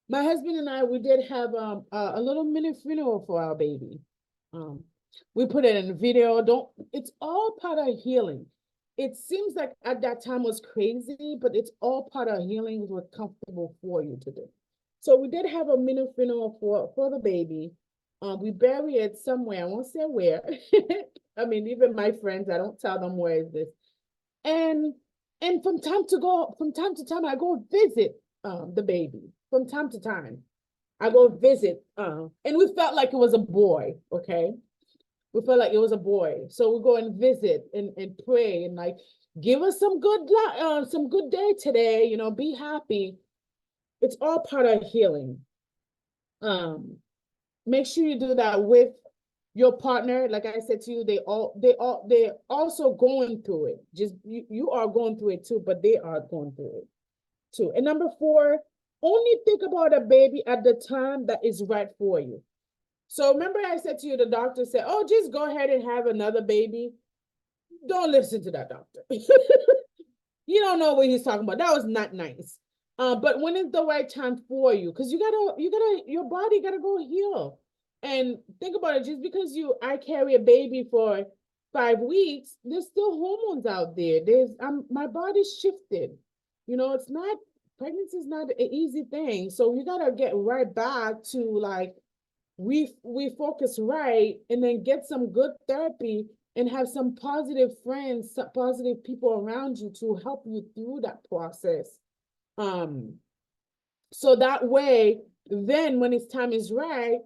my husband and I, we did have a little mini funeral for our baby. We put it in a video. It's all part of healing. It seems like at that time was crazy, but it's all part of healing, was comfortable for you to do. So we did have a mini funeral for the baby. We bury it somewhere. I won't say where. I mean, even my friends, I don't tell them where is this. And from time to time, I go visit the baby. From time to time, I go visit. And we felt like it was a boy, okay? We felt like it was a boy. So we go and visit and pray and like, give us some good day today, be happy. It's all part of healing. Make sure you do that with your partner. Like I said to you, they're also going through it. Just you are going through it too, but they are going through it too. And number four, only think about a baby at the time that is right for you. So remember I said to you, the doctor said, oh, just go ahead and have another baby. Don't listen to that doctor. You don't know what he's talking about. That was not nice. But when is the right time for you? Because your body gotta go heal. And think about it, just because I carry a baby for 5 weeks, there's still hormones out there. My body's shifted. It's not, pregnancy is not an easy thing. So you gotta get right back to like, we focus right, and then get some good therapy and have some positive friends, some positive people around you to help you through that process. So that way, then when its time is right,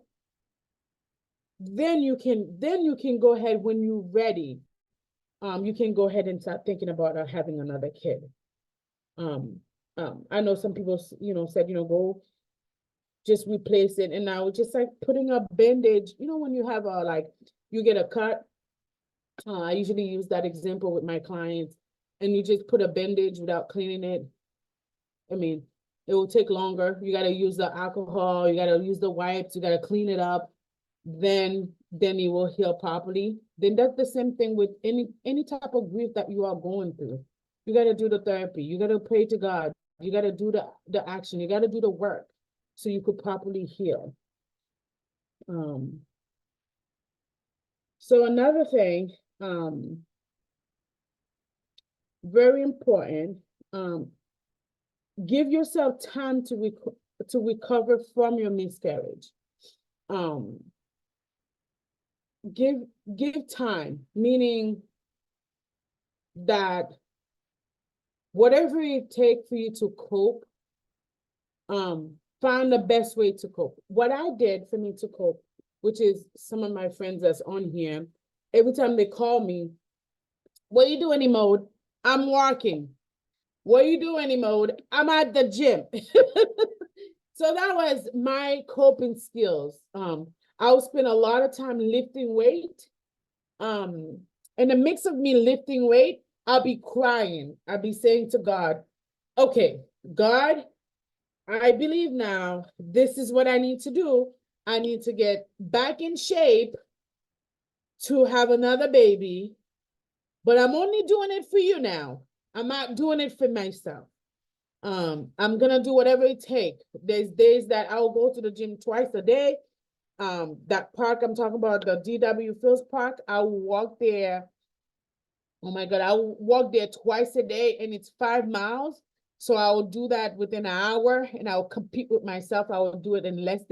then you can go ahead when you're ready. You can go ahead and start thinking about having another kid. I know some people, said, go just replace it. And now just like putting a bandage, when you have you get a cut. I usually use that example with my clients, and you just put a bandage without cleaning it. I mean, it will take longer. You got to use the alcohol, you got to use the wipes, you got to clean it up. Then it will heal properly. Then that's the same thing with any type of grief that you are going through. You got to do the therapy. You got to pray to God. You got to do the action. You got to do the work so you could properly heal. So another thing, very important, give yourself time to recover from your miscarriage. Give time, meaning that whatever it takes for you to cope, find the best way to cope. What I did for me to cope, which is some of my friends that's on here, every time they call me, what are you doing, Hemaude? I'm working. What are you doing, Hemaude? I'm at the gym. So that was my coping skills. I would spend a lot of time lifting weight. In the mix of me lifting weight, I'll be crying. I'll be saying to God, okay, God, I believe now this is what I need to do. I need to get back in shape to have another baby, but I'm only doing it for you now. I'm not doing it for myself. I'm gonna do whatever it takes. There's days that I'll go to the gym twice a day. That park I'm talking about, the DW Fields Park, I'll walk there. Oh my God, I'll walk there twice a day, and it's 5 miles. So I will do that within an hour, and I'll compete with myself. I will do it in less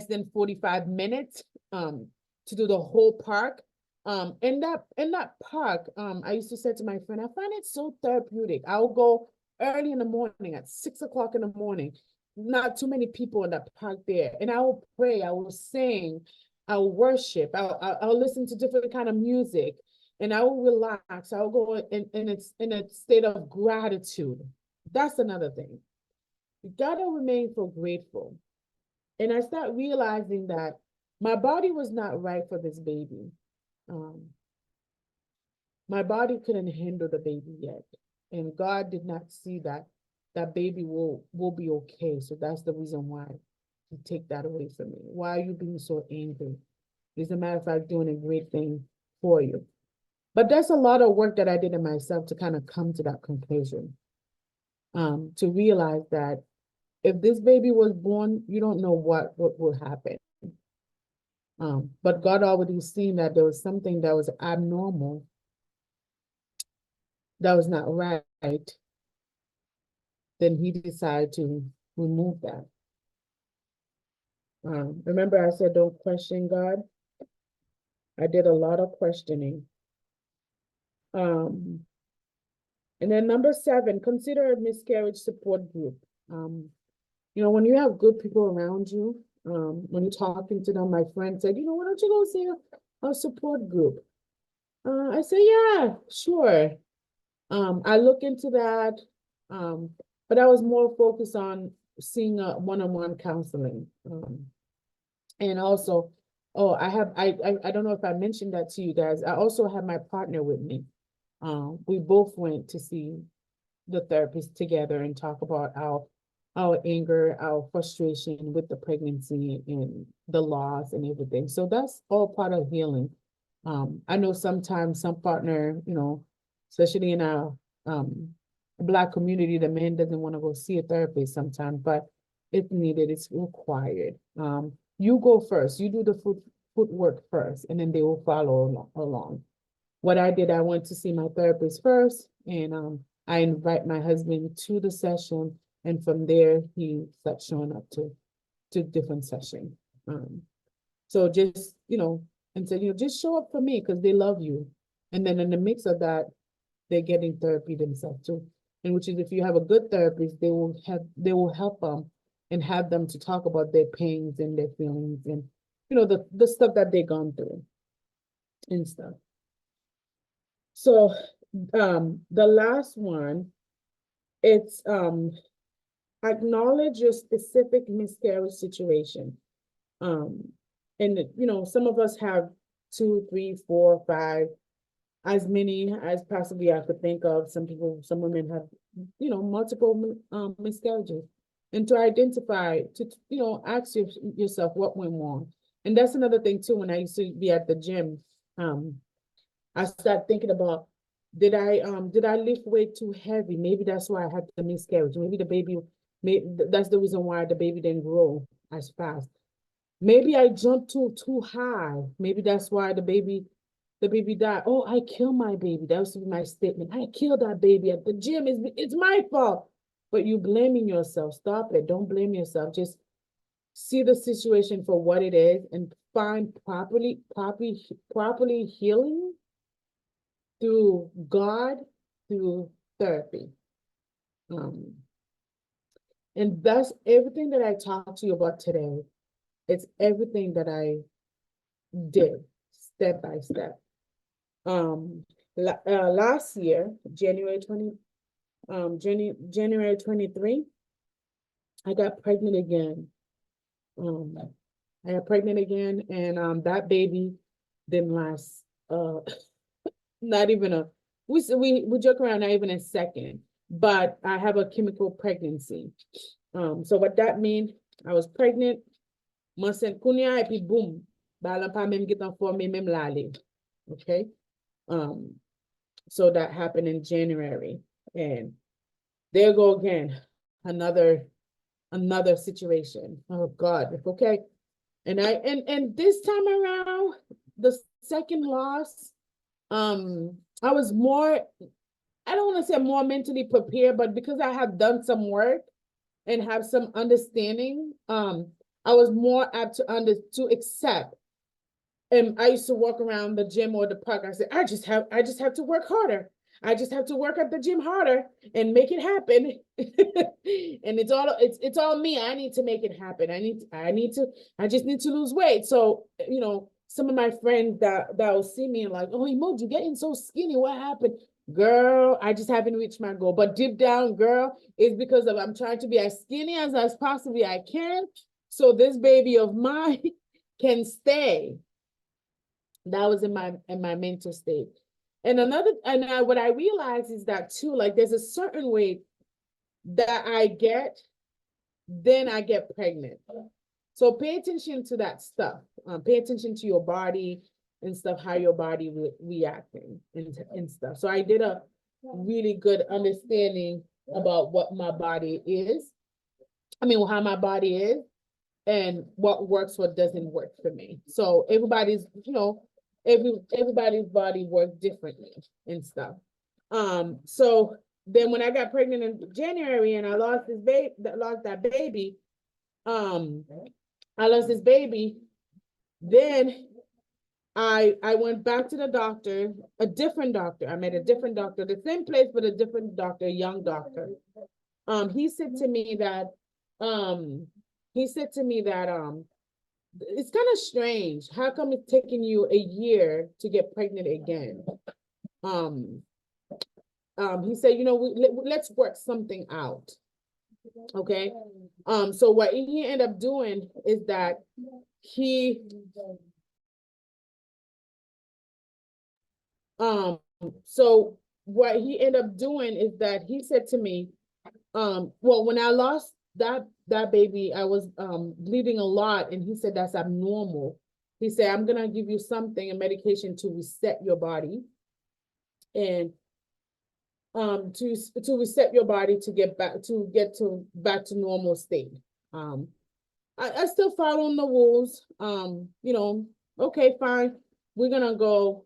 than 45 minutes to do the whole park. In that park, I used to say to my friend, I find it so therapeutic. I'll go early in the morning at 6 o'clock in the morning. Not too many people in that park there. And I will pray, I will sing, I will worship, I'll listen to different kind of music, and I will relax. I'll go in a state of gratitude. That's another thing. You gotta remain so grateful. And I start realizing that my body was not right for this baby. My body couldn't handle the baby yet. And God did not see that baby will be okay. So that's the reason why He take that away from me. Why are you being so angry? As a matter of fact, doing a great thing for you. But there's a lot of work that I did in myself to kind of come to that conclusion. To realize that if this baby was born, you don't know what will happen. But God already seen that there was something that was abnormal, that was not right. Then He decided to remove that. Remember I said, don't question God. I did a lot of questioning. And then number 7, consider a miscarriage support group. When you have good people around you, when you're talking to them, my friend said, why don't you go see a support group? I said, yeah, sure. I look into that, but I was more focused on seeing a one-on-one counseling. And also, I don't know if I mentioned that to you guys. I also have my partner with me. We both went to see the therapist together and talk about our anger, our frustration with the pregnancy and the loss and everything. So that's all part of healing. I know sometimes some partner, especially in our Black community, the man doesn't want to go see a therapist sometimes, but if needed, it's required. you go first. You do the footwork first, and then they will follow along. What I did, I went to see my therapist first, and I invite my husband to the session, and from there he starts showing up to different sessions. So just, and said, just show up for me because they love you. And then in the mix of that, they're getting therapy themselves too. And which is, if you have a good therapist, they will help them and have them to talk about their pains and their feelings and, the stuff that they've gone through and stuff. So, the last one, it's, acknowledge your specific miscarriage situation. And some of us have 2, 3, 4, 5, as many as possibly I could think of. Some women have, multiple miscarriages. And to identify, ask yourself what went wrong. And that's another thing too. When I used to be at the gym, I started thinking about, did I lift weight too heavy? Maybe that's why I had the miscarriage. Maybe the baby, that's the reason why the baby didn't grow as fast. Maybe I jumped too high. Maybe that's why the baby died. Oh, I killed my baby. That was my statement. I killed that baby at the gym. It's my fault. But you blaming yourself. Stop it. Don't blame yourself. Just see the situation for what it is and find properly healing through God, through therapy. And that's everything that I talked to you about today. It's everything that I did step by step. Last year, January 23, I got pregnant again. I got pregnant again, and that baby didn't last. Not even we joke around, not even a second. But I have a chemical pregnancy. So what that means, I was pregnant. Mansen kunya et puis boom, balan pa même get informé même lale. Okay. So that happened in January, and there go again, another situation. Oh God. Okay. And this time around, the second loss, I was more, I don't want to say more mentally prepared, but because I have done some work and have some understanding, I was more apt to accept. And I used to walk around the gym or the park. I said, I just have to work harder. I just have to work at the gym harder and make it happen. And it's all me. I need to make it happen. I just need to lose weight. So, some of my friends that will see me and like, oh, Hemaude, you're getting so skinny. What happened? Girl, I just haven't reached my goal. But deep down, girl, it's because I'm trying to be as skinny as possibly I can. So this baby of mine can stay. That was in my mental state. And what I realized is that too, like there's a certain weight that I get, then I get pregnant. So pay attention to that stuff. Pay attention to your body and stuff, how your body reacting and stuff. So I did a really good understanding about what my body is. How my body is and what works, what doesn't work for me. So everybody's, everybody's body works differently and stuff. So then when I got pregnant in January and I lost that baby, then I went back to the doctor, a different doctor. I met a different doctor, the same place, but a different doctor, a young doctor. He said to me that, it's kind of strange. How come it's taking you a year to get pregnant again? He said, let's work something out. Okay. So what he ended up doing is that he said to me, well, when I lost that baby, I was bleeding a lot, and he said that's abnormal. He said, I'm gonna give you a medication to reset your body, and to reset your body to get back to normal state. I still following the rules. You know, okay, fine. We're gonna go.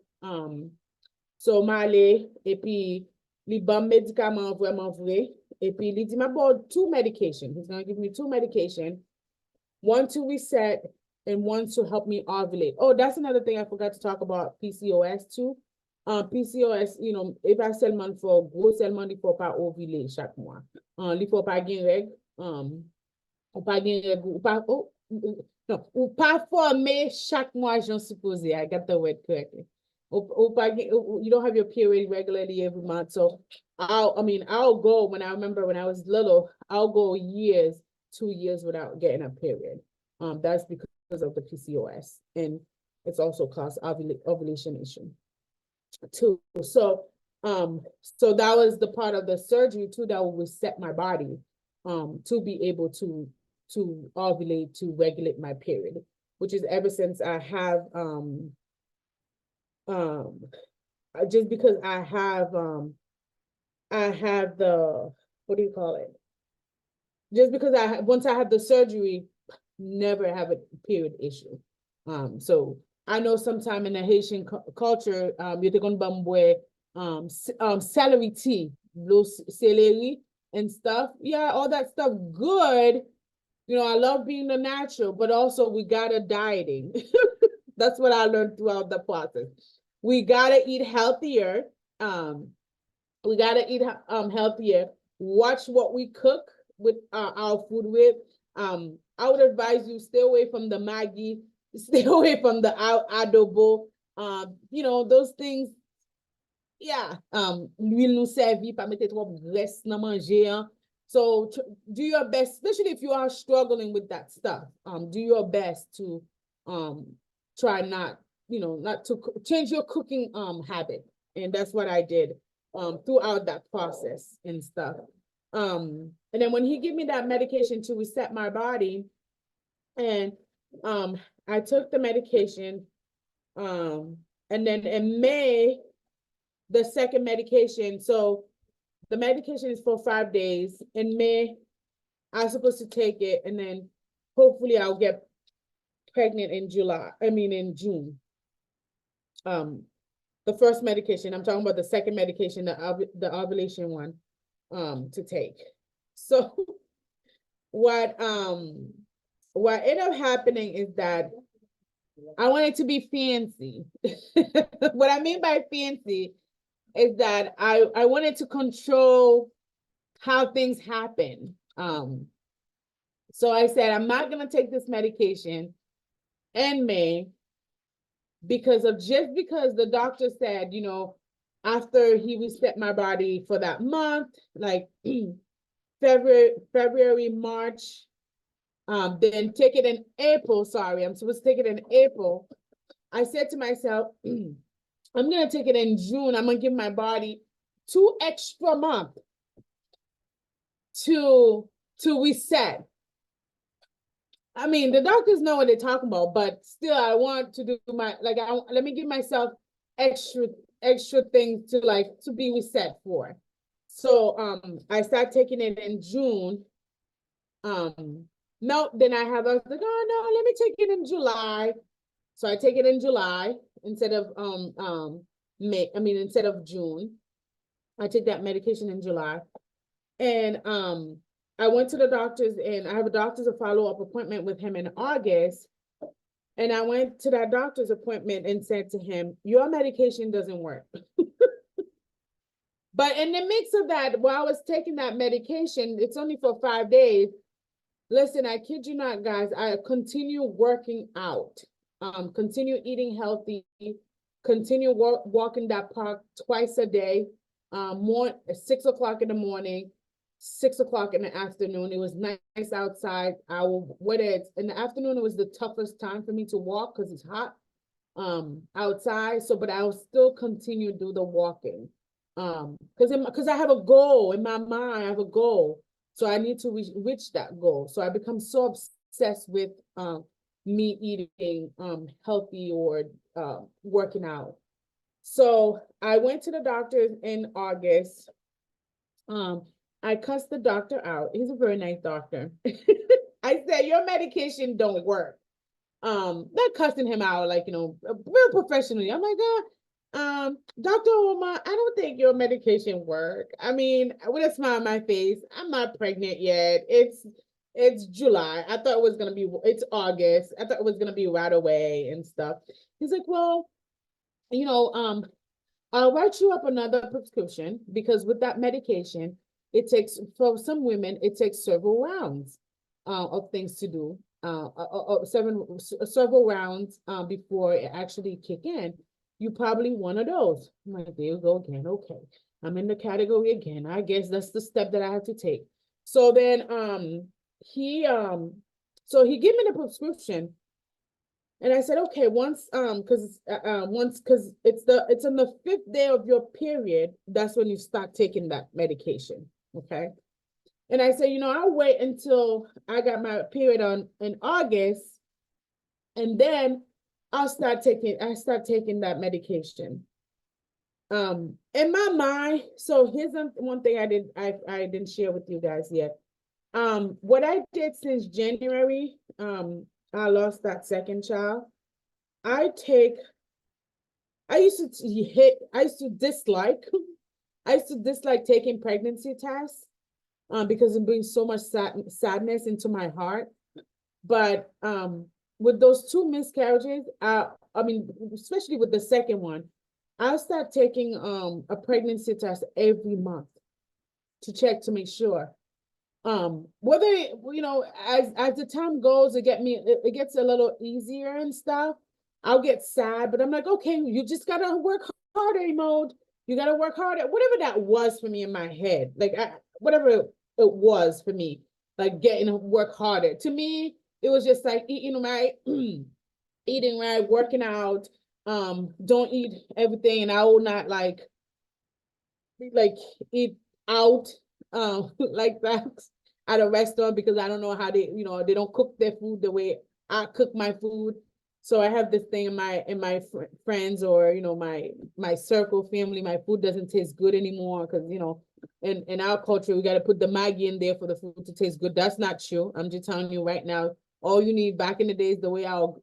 So m'aller et puis li bon médicament vraiment vrai. Et puis li dit about 2 medication. He's gonna give me 2 medication, one to reset and one to help me ovulate. Oh, that's another thing I forgot to talk about PCOS too. PCOS, you know, if I seulement for gros seulement il faut pas ovuler chaque mois. Il faut pas gen règle. Ou pas gen règle, ou pas non, ou pas former chaque mois j'en supposé. I got the word correctly. You don't have your period regularly every month. So I'll go when I was little, I'll go 2 years without getting a period. That's because of the PCOS, and it's also caused ovulation issue too. So that was the part of the surgery too that will reset my body to be able to ovulate, to regulate my period, which is ever since I have just because I have the, what do you call it? Just because once I have the surgery, never have a period issue. So I know sometime in the Haitian culture, you're going to celery tea, celery and stuff. Yeah, all that stuff good. You know, I love being a natural, but also we gotta dieting. That's what I learned throughout the process. We gotta eat healthier. We gotta eat healthier. Watch what we cook with our food with. I would advise you stay away from the Maggi, stay away from the adobo. You know, those things. Yeah. L'huile nous servit, pas mettre trop graisse dans manger. So do your best, especially if you are struggling with that stuff. Do your best to try not to change your cooking habit. And that's what I did throughout that process and stuff. And then when he gave me that medication to reset my body, and I took the medication, and then in May, the second medication, so the medication is for 5 days. In May, I'm supposed to take it, and then hopefully I'll get pregnant in June. The first medication, I'm talking about the second medication, the ovulation one, to take. So what ended up happening is that I wanted to be fancy. What I mean by fancy is that I wanted to control how things happen. So I said, I'm not going to take this medication in May because the doctor said, you know, after he reset my body for that month, like February, March, then take it in April. Sorry, I'm supposed to take it in April. I said to myself, I'm going to take it in June. I'm going to give my body 2 extra months to reset. I mean, the doctors know what they're talking about, but still I want to do let me give myself extra things to be reset for. So I start taking it in June. No, then I was like, oh no, let me take it in July. So I take it in July instead of instead of June. I take that medication in July. And I went to the doctor's, and I have a doctor's follow-up appointment with him in August. And I went to that doctor's appointment and said to him, your medication doesn't work. But in the mix of that, while I was taking that medication, it's only for 5 days. Listen, I kid you not, guys, I continue working out, continue eating healthy, continue walking that park twice a day, 6 o'clock in the morning, 6 o'clock in the afternoon. It was nice outside. In the afternoon, it was the toughest time for me to walk because it's hot outside. So, but I will still continue to do the walking because I have a goal in my mind. I have a goal. So I need to reach that goal. So I become so obsessed with me eating healthy or working out. So I went to the doctor in August. I cussed the doctor out. He's a very nice doctor. I said, your medication don't work. Not cussing him out, like, real professionally. I'm like, Dr. Omar, I don't think your medication work. I mean, with a smile on my face, I'm not pregnant yet. It's July. I thought it was gonna be, it's August. I thought it was gonna be right away and stuff. He's like, well, I'll write you up another prescription because with that medication, it takes, for some women, it takes several rounds of things to do, several rounds before it actually kick in. You probably one of those. I'm like, there you go again. Okay, I'm in the category again. I guess that's the step that I have to take. So then he gave me the prescription. And I said, okay, once because it's on the 5th day of your period, that's when you start taking that medication. Okay. And I said, I'll wait until I got my period in August, and then I start taking that medication. In my mind, so here's one thing I didn't share with you guys yet. What I did since January, I lost that second child. I used to dislike taking pregnancy tests because it brings so much sadness into my heart. But with those 2 miscarriages, especially with the second one, I'll start taking a pregnancy test every month to check to make sure. Whether as the time goes, it gets a little easier and stuff. I'll get sad, but I'm like, okay, you just gotta work harder, Hemaude. You gotta work harder. Whatever that was for me in my head, whatever it was for me, like getting to work harder. To me, it was just like eating right, eating right, working out. Don't eat everything, and I will not like eat out like that at a restaurant because I don't know how they don't cook their food the way I cook my food. So I have this thing in my friends or my circle family, my food doesn't taste good anymore because in our culture we got to put the Maggi in there for the food to taste good. That's not true. I'm just telling you right now. All you need back in the days, the way our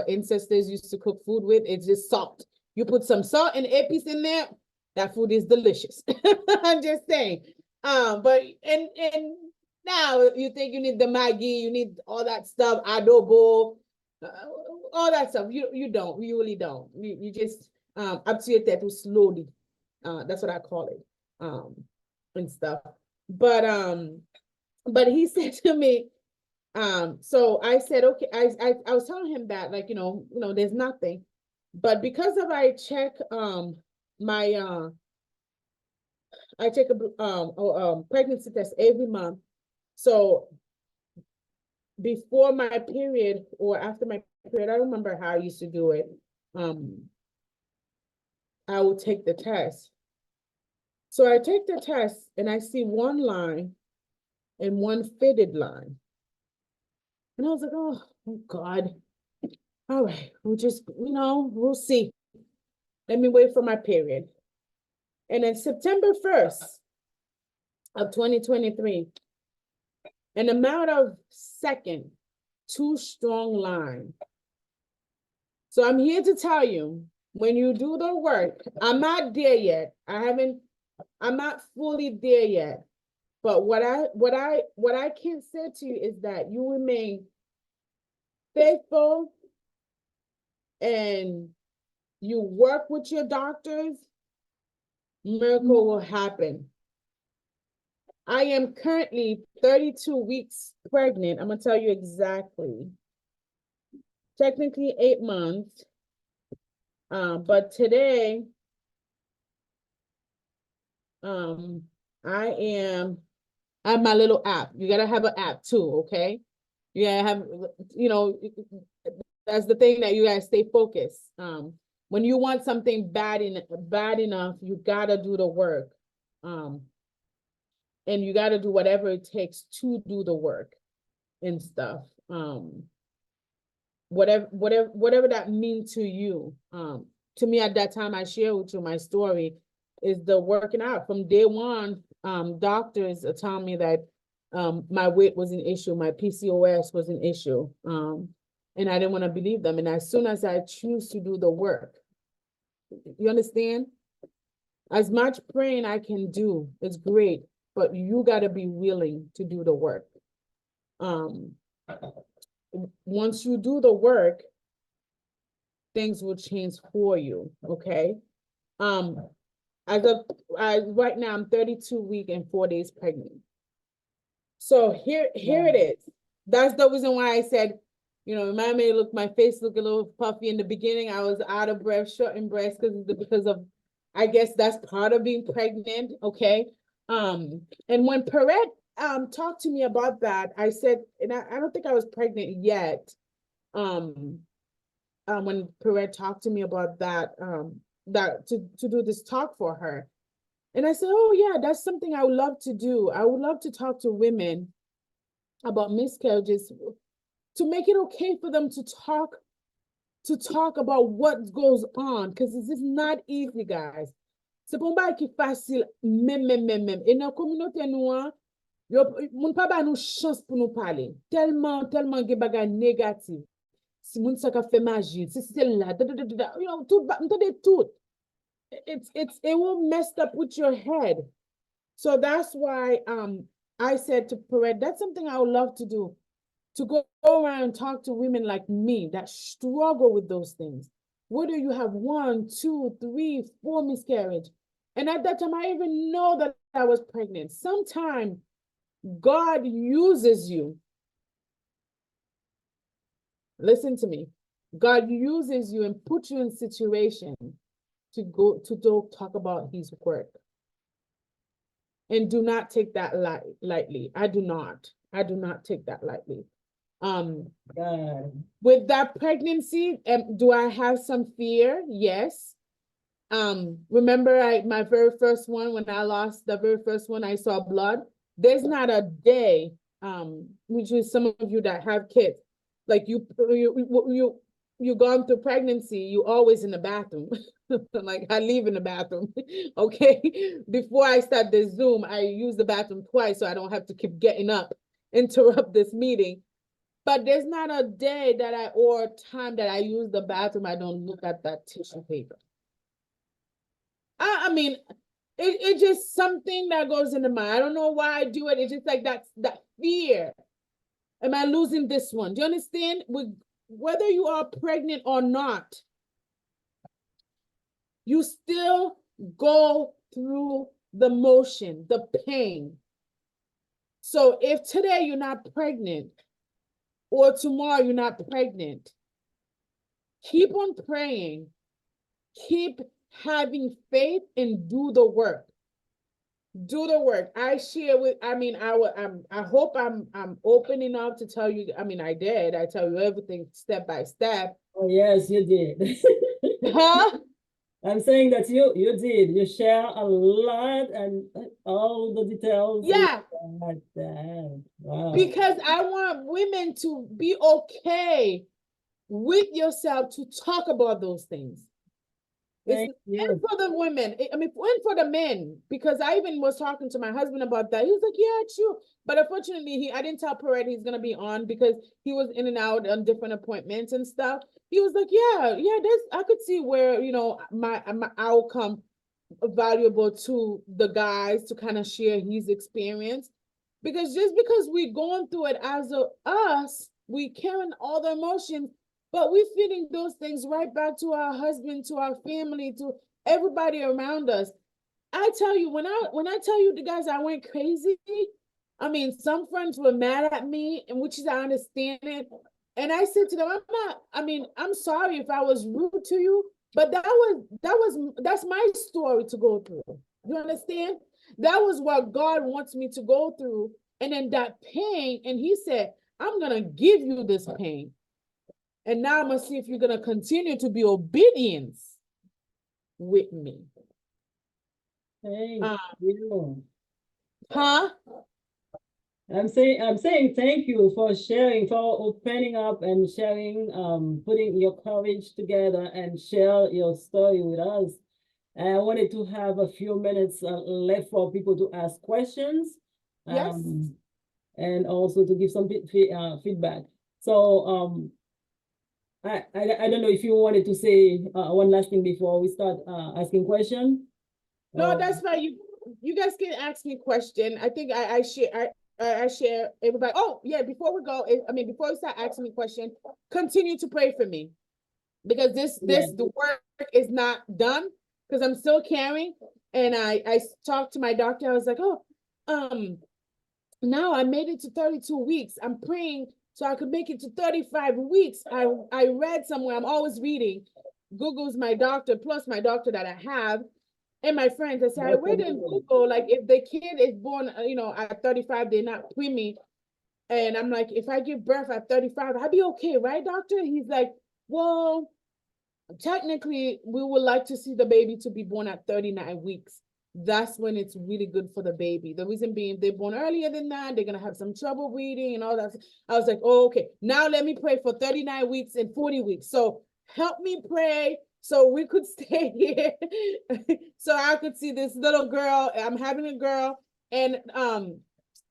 ancestors used to cook food with, it's just salt. You put some salt and epice in there, that food is delicious. I'm just saying. But now you think you need the Maggi, you need all that stuff, adobo, all that stuff. You don't. You really don't. You just up to your tattoo slowly. That's what I call it. And stuff. But he said to me, so I said, okay, I was telling him that there's nothing, but because of I check I take a pregnancy test every month. So before my period or after my period, I don't remember how I used to do it. I will take the test. So I take the test and I see one line and one fitted line. And I was like, oh God. All right, we'll just, we'll see. Let me wait for my period. And then September 1st of 2023, an amount of second, 2 strong line. So I'm here to tell you, when you do the work, I'm not there yet. I'm not fully there yet. But what I can say to you is that you remain faithful and you work with your doctors, miracle will happen. I am currently 32 weeks pregnant. I'm going to tell you exactly. Technically 8 months. But today, I have my little app. You got to have an app too, okay? You got to have, that's the thing that you got to stay focused. When you want something bad enough, you got to do the work. And you got to do whatever it takes to do the work and stuff. Whatever that means to you. To me at that time, I share with you my story is the working out. From day one, doctors are telling me that My weight was an issue. My PCOS was an issue. And I didn't want to believe them. And as soon as I choose to do the work, you understand? As much praying I can do, it's great, but you got to be willing to do the work. Once you do the work, things will change for you, okay? Right now I'm 32 weeks and 4 days pregnant. So here it is. That's the reason why I said, you know, my face looked a little puffy in the beginning. I was out of breath, short in breath because of, I guess that's part of being pregnant, okay? And when Perrette talked to me about that, I said, and I don't think I was pregnant yet. When Perrette talked to me about that, to do this talk for her. And I said, oh yeah, that's something I would love to do. I would love to talk to women about miscarriages, to make it okay for them to talk about what goes on, because this is not easy, guys. C'est pas un qui facile, même. Et dans la communauté noire, moun pa ba nou chance pour nous parler. Tellement ge bagay négatif. Si moun sa ka fait magie, si c'est là, you know, tout. It will mess up with your head. So that's why I said to Perrette, that's something I would love to do, to go around and talk to women like me that struggle with those things. Whether you have 1, 2, 3, 4 miscarriage. And at that time, I even know that I was pregnant. Sometimes God uses you. Listen to me. God uses you and puts you in situation to go talk about his work. And do not take that lightly. I do not take that lightly. With that pregnancy, do I have some fear? Yes. Remember my very first one, when I lost the very first one, I saw blood. There's not a day, which is some of you that have kids, like you gone through pregnancy, you always in the bathroom. Like I leave in the bathroom. Okay. Before I start the Zoom, I use the bathroom twice so I don't have to keep getting up, interrupt this meeting. But there's not a day or time that I use the bathroom, I don't look at that tissue paper. I mean, it's just something that goes in the mind. I don't know why I do it. It's just like that fear. Am I losing this one? Do you understand? Whether you are pregnant or not, you still go through the motion, the pain. So if today you're not pregnant, or tomorrow you're not pregnant, keep on praying, keep having faith, and do the work. Do the work. I hope I'm open enough to tell you. I mean, I tell you everything step by step. Oh yes, you did. Huh? I'm saying that you did. You share a lot and all the details. Yeah. Like that. Wow. Because I want women to be okay with yourself to talk about those things. And for the women, and for the men, because I even was talking to my husband about that. He was like, yeah, true. But unfortunately, I didn't tell Perrette he's going to be on because he was in and out on different appointments and stuff. He was like, yeah, I could see where, you know, my outcome valuable to the guys to kind of share his experience. Because just because we're going through it as us, we carrying all the emotions, but we're feeding those things right back to our husband, to our family, to everybody around us. I tell you, when I tell you the guys, I went crazy. I mean, some friends were mad at me, and which is I understand it. And I said to them, I'm sorry if I was rude to you, but that's my story to go through. You understand? That was what God wants me to go through. And then that pain, and he said, I'm gonna give you this pain. And now I'm going to see if you're going to continue to be obedient with me. Thank you. Huh? I'm saying thank you for sharing, for opening up and sharing, putting your courage together and share your story with us. And I wanted to have a few minutes left for people to ask questions. Yes. and also to give some feedback. So I don't know if you wanted to say one last thing before we start asking questions. No, that's fine. You guys can ask me question. I think I share everybody. Oh yeah, before we go, before we start asking me question, continue to pray for me, because the work is not done, because I'm still carrying. And I talked to my doctor. I was like, oh, now I made it to 32 weeks. I'm praying so I could make it to 35 weeks. I read somewhere, I'm always reading. Google's my doctor, plus my doctor that I have, and my friends. I said, I read in Google, like, if the kid is born, at 35, they're not preemie. And I'm like, if I give birth at 35, I'd be okay, right, doctor? He's like, well, technically, we would like to see the baby to be born at 39 weeks. That's when it's really good for the baby. The reason being, if they're born earlier than that, they're going to have some trouble breathing and all that. I was like, oh, okay. Now let me pray for 39 weeks and 40 weeks. So help me pray so we could stay here. So I could see this little girl. I'm having a girl. And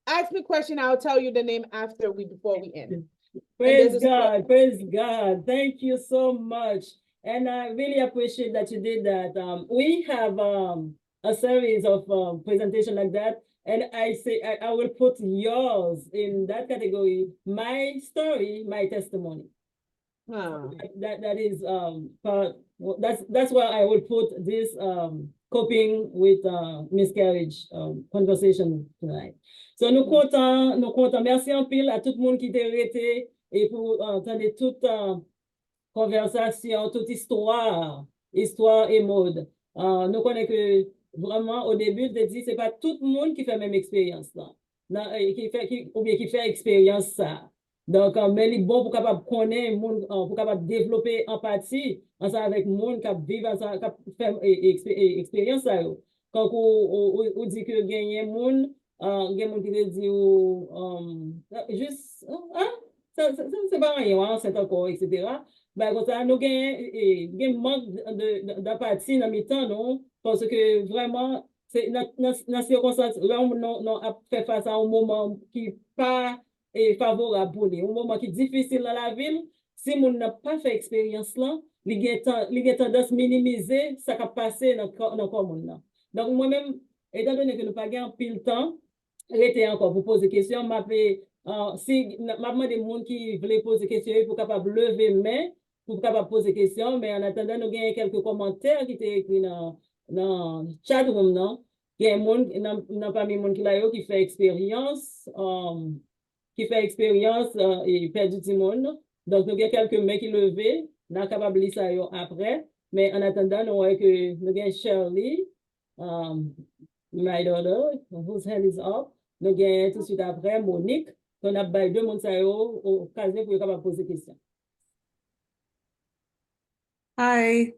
ask me a question. I'll tell you the name before we end. Praise God. Praise God. Thank you so much. And I really appreciate that you did that. We have a series of presentation like that. And I will put yours in that category, my story, my testimony. Wow. That is that's where I will put this coping with miscarriage conversation tonight. So nous comptons, merci en pile à tout le monde qui était arrêté et pour entendre toute conversation, toute histoire Hemaude. Nous connaissons que vraiment au début, je dis, c'est pas tout le monde qui fait la même expérience là, qui fait expérience ça. Donc, mais il est bon pour capable connaître, pour capable développer empathie ensemble avec le monde qui vit ensemble, qui fait expérience ça. Quand on dit que gagner monde, il y a monde qui te dit juste c'est pas rien, c'est encore, etc. Ben, comme ça, nous avons manque d'empathie dans mes temps, non? Parce que vraiment, c'est dans circonstance, là, on a fait face à un moment qui n'est pas favorable pour lui, un moment qui est difficile dans la ville. Si on n'a pas fait expérience là, il a tendance à minimiser ce qui a passé dans le commun. Donc, moi-même, étant donné que nous n'avons pas pile de temps, j'étais encore pour poser des questions. Si je demande des gens qui veulent poser des questions, pour capable lever main, pour capable poser des questions, mais en attendant, nous avons quelques commentaires qui étaient écrits dans le chat room. Non? Il y a des gens parmi les gens qui fait expérience, et perdu du monde. Donc, nous avons quelques mains qui levées, nous sommes capables de lire ça après. Mais en attendant, nous avons que Shirley, my daughter, whose hand is up. Nous avons tout de suite après Monique. On a deux personnes au cas pour capable poser des questions. Hi.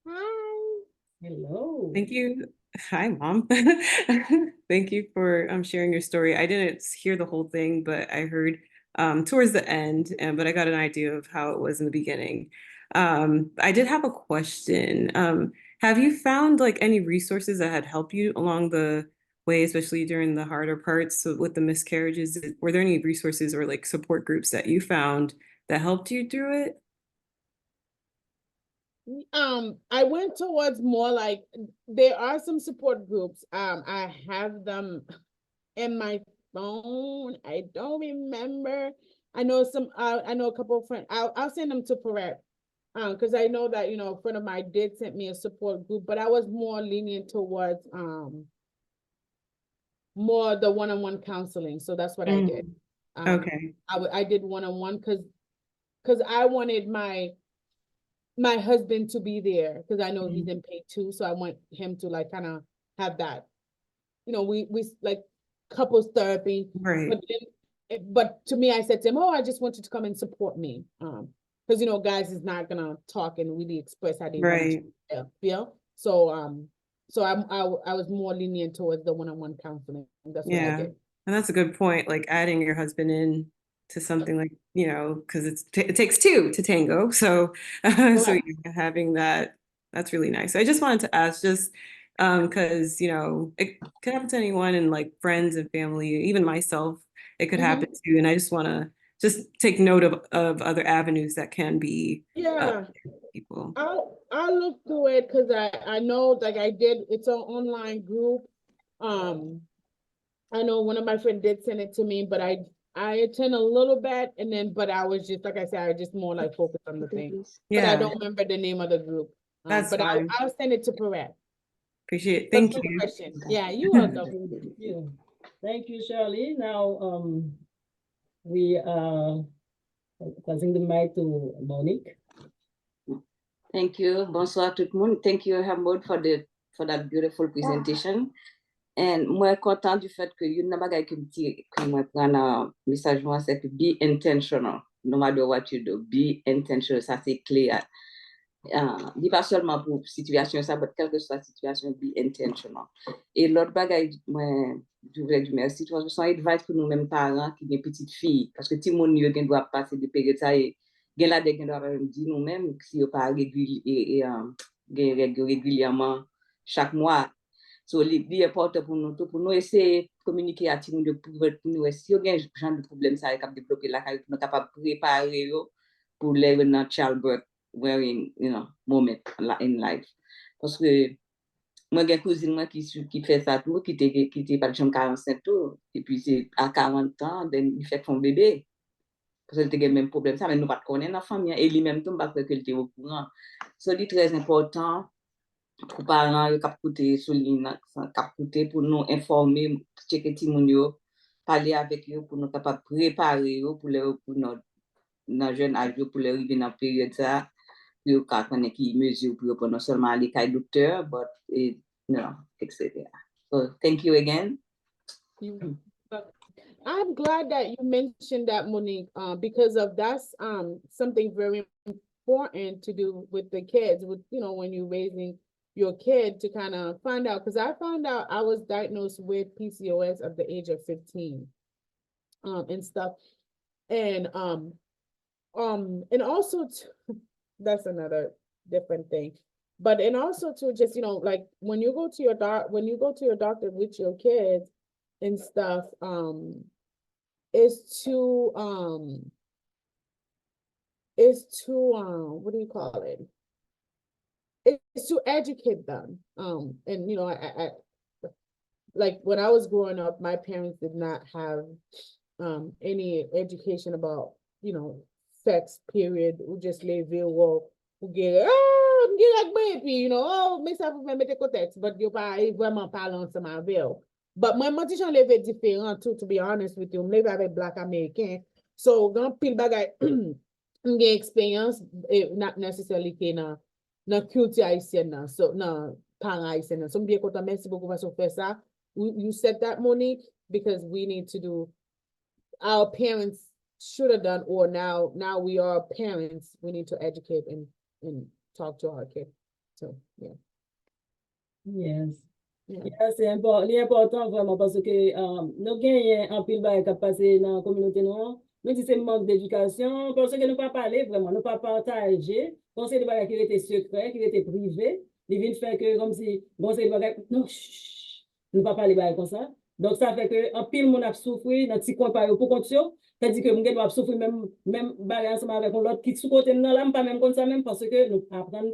Hi. Hello. Thank you. Hi, Mom. Thank you for sharing your story. I didn't hear the whole thing, but I heard towards the end, but I got an idea of how it was in the beginning. I did have a question. Have you found like any resources that had helped you along the way, especially during the harder parts with the miscarriages? Were there any resources or like support groups that you found that helped you through it? I went towards more like, there are some support groups. I have them in my phone. I don't remember. I know a couple of friends. I'll send them to Perret. Because I know that, a friend of mine did send me a support group, but I was more lenient towards more the one-on-one counseling. So that's what I did. Okay. I did one-on-one because I wanted my husband to be there, because I know he's in pain too. So I want him to like kind of have that, we like couples therapy. Right. But to me, I said to him, I just want you to come and support me. Because guys is not gonna talk and really express how they want to feel. So I was more lenient towards the one-on-one counseling. That's what I did. And that's a good point, like adding your husband in to something like, because it takes two to tango. So so having that's really nice. I just wanted to ask, just because it could happen to anyone, and like friends and family, even myself, it could happen to. And I just want to just take note of other avenues that can be people. I'll look through it because I know, like I did, it's an online group. I know one of my friends did send it to me, but I attend a little bit, and then, but I was just, like I said, I just more like focused on the thing. But I don't remember the name of the group. That's but fine. I'll send it to Perrette. Appreciate it. Thank you. Question. Yeah, you're welcome. Thank you, Shirley. Now, we are passing the mic to Monique. Thank you. Bonsoir tout le monde. Thank you, Hemaude, for that beautiful presentation. And moi, content du fait que you n'as pas que moi prendre message moi, c'est que be intentional. No matter what you do, be intentional. Ça, c'est clair. Dis pas seulement pour situation ça, mais quelle que soit la situation, be intentional. Et l'autre bagaille, moi, je voulais dire merci. Tu vois, je sens advice pour nous-mêmes parents qui ont des petites filles. Parce que tout le monde doit passer des périodes ça et il y a des gens qui doivent dire nous-mêmes si on pas régulièrement chaque mois. So, c'est important pour nous essayer de communiquer à tout le monde pour nous. Si on a un genre de problème, ça va développer la carrière, nous sommes capables de préparer pour les childbirth moment in life. Parce que moi, j'ai une cousine qui fait ça tout, qui était par exemple 45 ans, et puis c'est à 40 ans, il fait son bébé. Parce qu'elle a le même problème, ça, mais nous ne pas connaître la famille, et lui-même, tout, parce qu'elle était au courant. C'est très important. Pour parents qui écouter pour nous informer, checker ti moun yo, parler avec eux pour nous capable préparer pour notre jeune âge pour les arriver dans période ça pour connaître qui mesure pour non seulement aller chez docteur but etc. So thank you again. I'm glad that you mentioned that, Monique, because of that's something very important to do with the kids, with when you're raising your kid, to kind of find out, because I found out I was diagnosed with PCOS at the age of 15 and stuff, and also that's another different thing, but and also to just like when you go to your doctor with your kids and stuff, is to what do you call it? It's to educate them. And I like when I was growing up, my parents did not have any education about sex, period. We just live here, baby, mais ça vous mettre contexte, but you pas vraiment parler ensemble avec. But my motivation live different too, to be honest with you. Live avec black American, so grand pile bagay get experience, not necessarily na culture haïtienne, so na parents haïtienne. So bien content, merci beaucoup parce que faire ça. You said that, Monique, because we need to do, our parents should have done, or now we are parents, we need to educate and talk to our kids. So yeah. Yes. Yeah, c'est important vraiment parce que nous gagnons un pile bail qui passé dans la communauté noire. Nous disons c'est manque d'éducation parce que nous pas parler vraiment, nous pas partager. Conseil de bagages qui était secret, qui était privé, ils viennent faire que comme si conseil de bagages non, nous pas parler bail comme ça. Donc ça fait que un pile monde a souffert dans petit coin par pour compte yo, c'est-à-dire que nous doit souffrir même bagarre ensemble avec l'autre qui sous côté non là pas même comme ça même parce que nous apprendre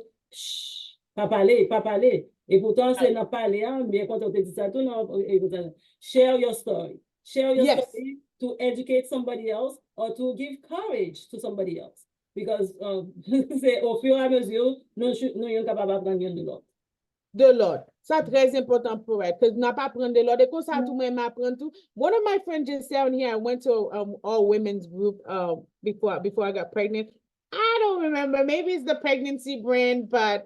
pas parler. Et pourtant, c'est n'a pas parler, bien quand on te dit ça, tout share your story. Share your story to educate somebody else or to give courage to somebody else. Because c'est au fur et à mesure, nous sommes capables d'apprendre de l'autre. De l'autre. C'est très important pour elle, because n'a pas apprendre de l'autre. Et comme ça, tout le monde apprend tout. One of my friends just down here, I went to all women's group before I got pregnant. I don't remember, maybe it's the pregnancy brand, but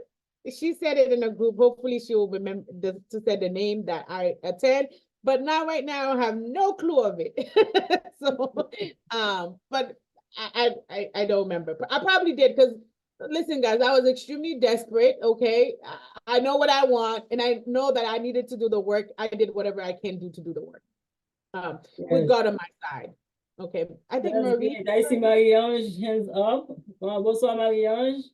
she said it in a group. Hopefully she will remember to say the name that I attend. But now, right now, I have no clue of it. So, but I don't remember. But I probably did, because listen, guys, I was extremely desperate. Okay, I know what I want, and I know that I needed to do the work. I did whatever I can do to do the work. With God on my side. Okay, I think Marie. I see Marie-Ange hands up. Bonsoir, Marie-Ange.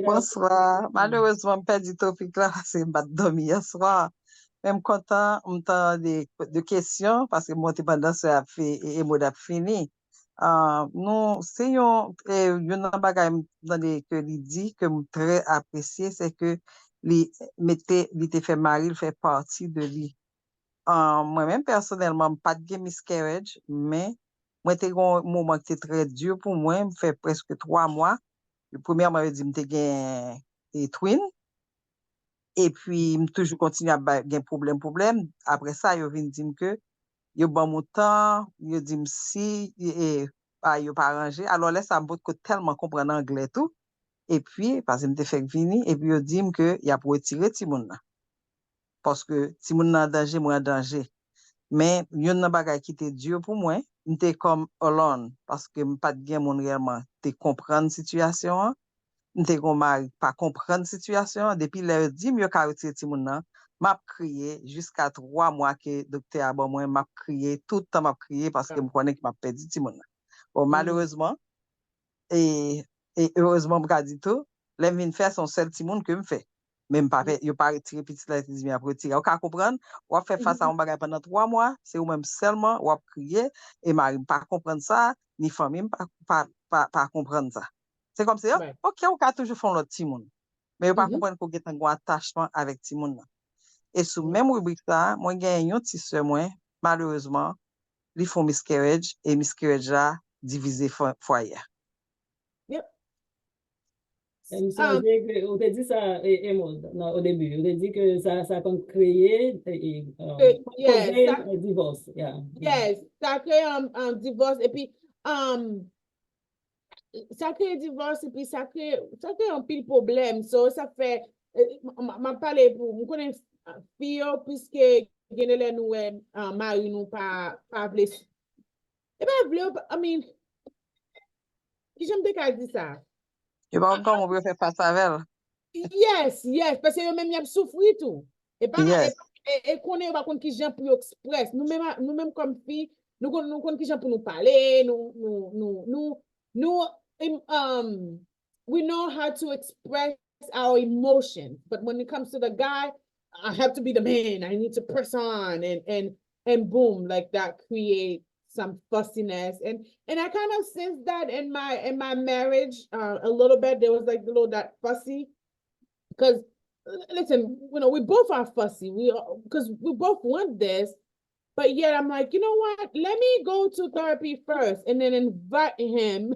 Bonsoir. Malheureusement, perdu topic là, c'est pas dormi hier soir. même content, de questions, parce que moi, pendant ce a fait, et moi, a fini. Non, c'est yon bagay que li dit que me très apprécié, c'est que li te fait mari, il fait partie de lui. Moi-même, personnellement, pas de miscarriage, mais moi, t'es un moment qui était très dur pour moi, me fait presque 3 mois. Le premier mois, il dit, me te des twins, et puis, me toujours continue à gagner problème. Après ça, il vient dire que, il bon mon temps, il dit si, et, il pas arrangé. Alors là, ça me que tellement comprendre anglais tout. Et puis, parce que me te fait venir, et puis, il dit que, il a pour retirer Timoun là. Parce que Timoun en danger, moi en danger. Mais, yon nan bagay qui était dur pour moi, m'était comme alone, parce que m'pas de gen moun réellement, te comprendre situation, m'te kon mari, pas comprendre situation, depuis l'heure dit, mieux ka retire ti moun nan, m'a crié jusqu'à 3 mois que docteur a bon moi, m'a crié, tout le temps m'a crié parce que me connais que m'a perdu ti moun nan. Bon, malheureusement, et, et heureusement, m'ka dit tout, les vin faire son seul ti moun que me fait. Même pas fait, yo pas retiré petit là, il dit, après retirer. Ou ka comprendre, ou fait face à un bagage pendant 3 mois, c'est ou même seulement, ou crier, et mari pas comprendre ça, ni famille pas comprendre ça. C'est comme ça, Right. ok, ou ka toujours font l'autre ti moun. Mais ou pas Mhm. comprendre qu'on a un attachement avec ti moun nan. Et sous Yeah. même rubrique ça, moi, j'ai un petit sœur, moi, malheureusement, ils font miscarriage, et miscarriage là, divisé foyer. Yep. Me semble que on te dit ça, Hemaude, non, au début. On te dit que ça a comme créé Yes, causer ça, un divorce. Yeah. yes, ça crée un divorce et puis ça crée un divorce et puis ça crée un pile problème. So, ça fait, m'a parlé pour, vous connaissez, fille, puisque genele nous, mari nous pas blessé. Et ben, I mean, qui j'aime te dire ça? Je pas encore, on veut faire face avec elle. Yes, parce que yo même y a souffri tout. Et pas Yes. et connaît pas contre qui gens pour express. Nous même comme filles, nous connaît qui gens pour nous parler, we know how to express our emotions. But when it comes to the guy, I have to be the man. I need to press on and boom, like that create some fussiness and I kind of sensed that in my marriage a little bit. There was like a little that fussy. Because listen, we both are fussy. Because we both want this, but yet I'm like, you know what? Let me go to therapy first and then invite him.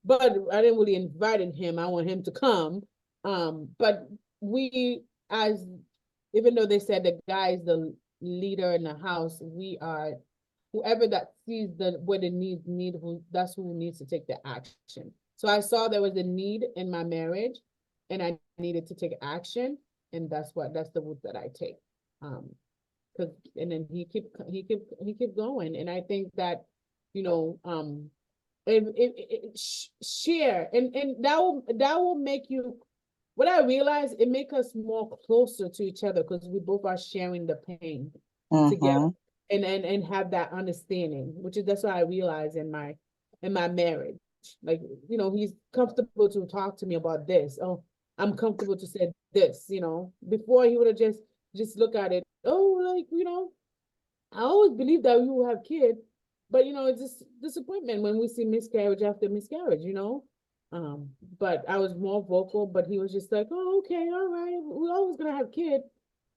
But I didn't really invite him. I want him to come. But even though they said the guy is the leader in the house, we are whoever that sees where the need, that's who needs to take the action. So I saw there was a need in my marriage, and I needed to take action, and that's the route that I take. And then he kept going, and I think that share and that will make you. What I realized, it make us more closer to each other because we both are sharing the pain together, and have that understanding, that's what I realized in my marriage. Like, he's comfortable to talk to me about this. Oh, I'm comfortable to say this, before he would have just look at it. Oh, like, I always believed that you will have kids, but it's just disappointment when we see miscarriage after miscarriage, but I was more vocal, but he was just like, oh, okay, all right, we're always gonna have kids.